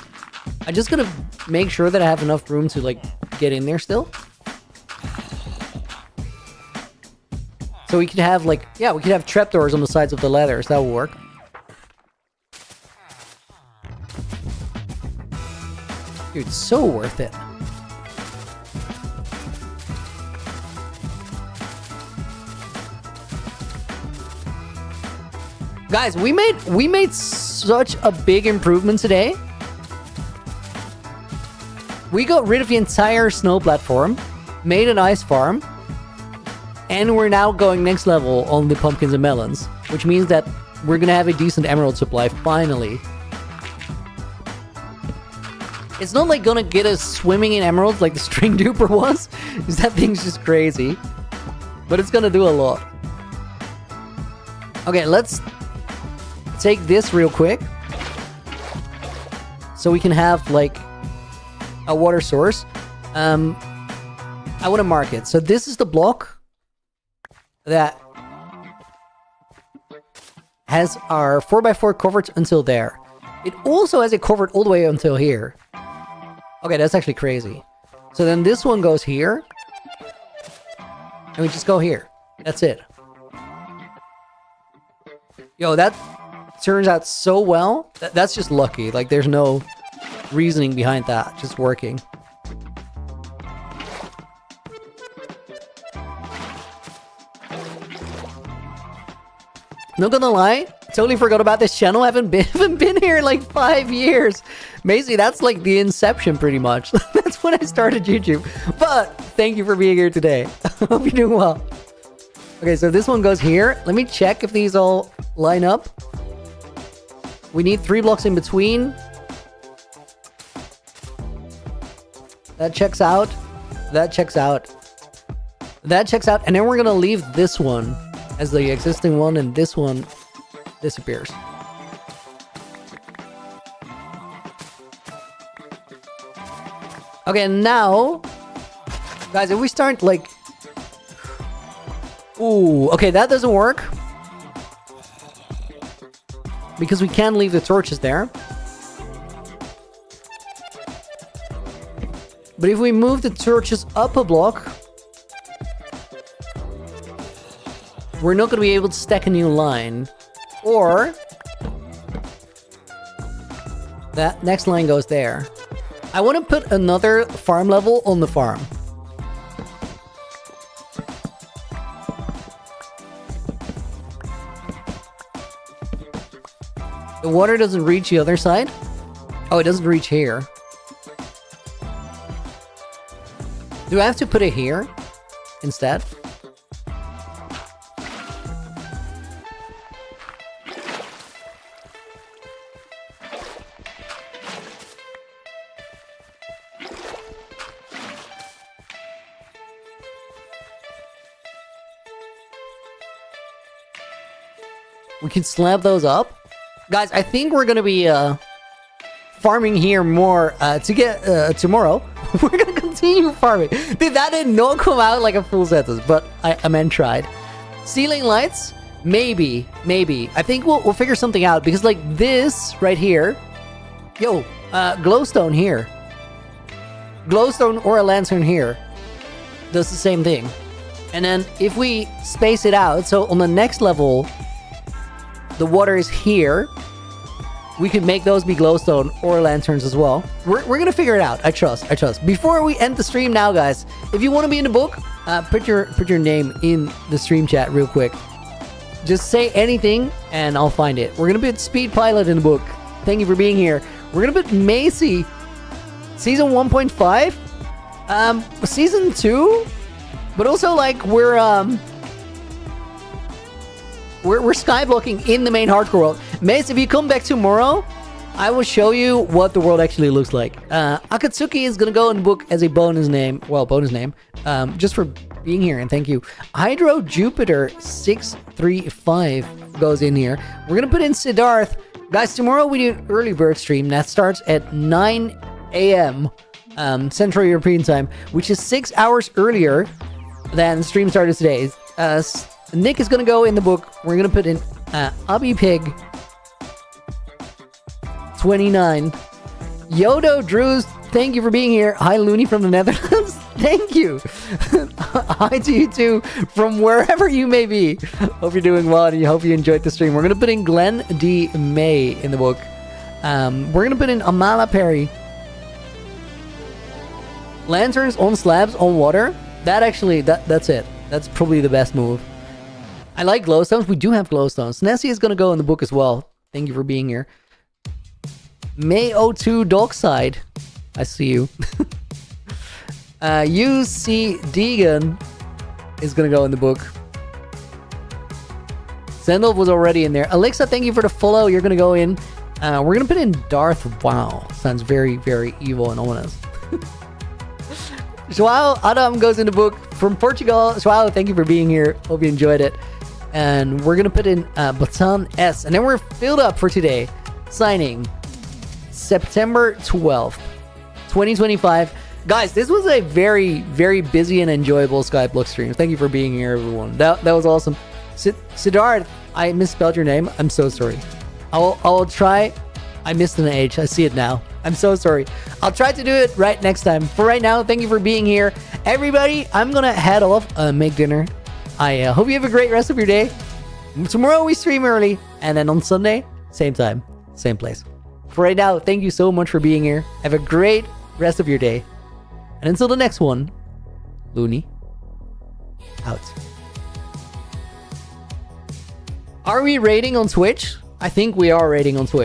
I'm just gonna make sure that I have enough room to like get in there still. So we could have like, yeah, we could have trapdoors on the sides of the ladders. That will work. Dude, so worth it. Guys, we made such a big improvement today. We got rid of the entire snow platform, made an ice farm, and we're now going next level on the pumpkins and melons, which means that we're gonna have a decent emerald supply finally. It's not like gonna get us swimming in emeralds like the string duper was, because that thing's just crazy. But it's gonna do a lot. Okay, let's take this real quick, so we can have like a water source. I want to mark it. So this is the block that has our 4x4 covered until there. It also has it covered all the way until here. Okay, that's actually crazy. So then this one goes here. And we just go here. That's it. Yo, that turns out so well. That's just lucky. Like, there's no reasoning behind that. Just working. Not gonna lie, totally forgot about this channel. I haven't been here in like 5 years. Basically, that's like the inception pretty much. That's when I started YouTube. But thank you for being here today. Hope you're doing well. Okay, so this one goes here. Let me check if these all line up. We need 3 blocks in between. That checks out. That checks out. That checks out. And then we're gonna leave this one as the existing one, and this one disappears. Okay, now, guys, if we start like... Ooh, okay, that doesn't work. Because we can't leave the torches there. But if we move the torches up a block, we're not going to be able to stack a new line. Or that next line goes there. I want to put another farm level on the farm. The water doesn't reach the other side. Oh, it doesn't reach here. Do I have to put it here instead? We can slab those up. Guys, I think we're going to be farming here more to get tomorrow. We're going to continue farming. Dude, that did not come out like a full sentence, but I meant tried. Ceiling lights? Maybe. I think we'll figure something out because like this right here. Yo, glowstone here. Glowstone or a lantern here does the same thing. And then if we space it out, so on the next level... the water is here. We could make those be glowstone or lanterns as well. We're gonna figure it out. I trust. Before we end the stream now, guys, if you want to be in the book, put your name in the stream chat real quick. Just say anything and I'll find it. We're gonna put Speed Pilot in the book. Thank you for being here. We're gonna put Macy, season 1.5, season 2, but also like we're skyblocking in the main hardcore world. Mace, if you come back tomorrow, I will show you what the world actually looks like. Akatsuki is gonna go in the book as a bonus name. Well, bonus name. Just for being here, and thank you. Hydro Jupiter 635 goes in here. We're gonna put in Siddharth. Guys, tomorrow we do an early bird stream that starts at 9 a.m. Central European time, which is 6 hours earlier than the stream started today. Nick is gonna go in the book. We're gonna put in Abby Pig 29. Yodo Drews, thank you for being here. Hi Looney from the Netherlands. Thank you. Hi to you too from wherever you may be. Hope you're doing well and hope you enjoyed the stream. We're gonna put in Glenn D. May in the book. We're gonna put in Amala Perry. Lanterns on slabs on water. That's it. That's probably the best move. I like glowstones. We do have glowstones. Nessie is going to go in the book as well. Thank you for being here. May02 Dockside. I see you. UC Deegan is going to go in the book. Sendolf was already in there. Alexa, thank you for the follow. You're going to go in. We're going to put in Darth. Wow. Sounds very, very evil and ominous. Joao Adam goes in the book from Portugal. Joao, thank you for being here. Hope you enjoyed it. And we're going to put in Batan S. And then we're filled up for today. Signing September 12th, 2025. Guys, this was a very, very busy and enjoyable Skyblock stream. Thank you for being here, everyone. That was awesome. Siddharth, I misspelled your name. I'm so sorry. I'll try. I missed an H. I see it now. I'm so sorry. I'll try to do it right next time. For right now, thank you for being here. Everybody, I'm going to head off, make dinner. I hope you have a great rest of your day. Tomorrow we stream early. And then on Sunday, same time, same place. For right now, thank you so much for being here. Have a great rest of your day. And until the next one, Looney, out. Are we rating on Twitch? I think we are rating on Twitch.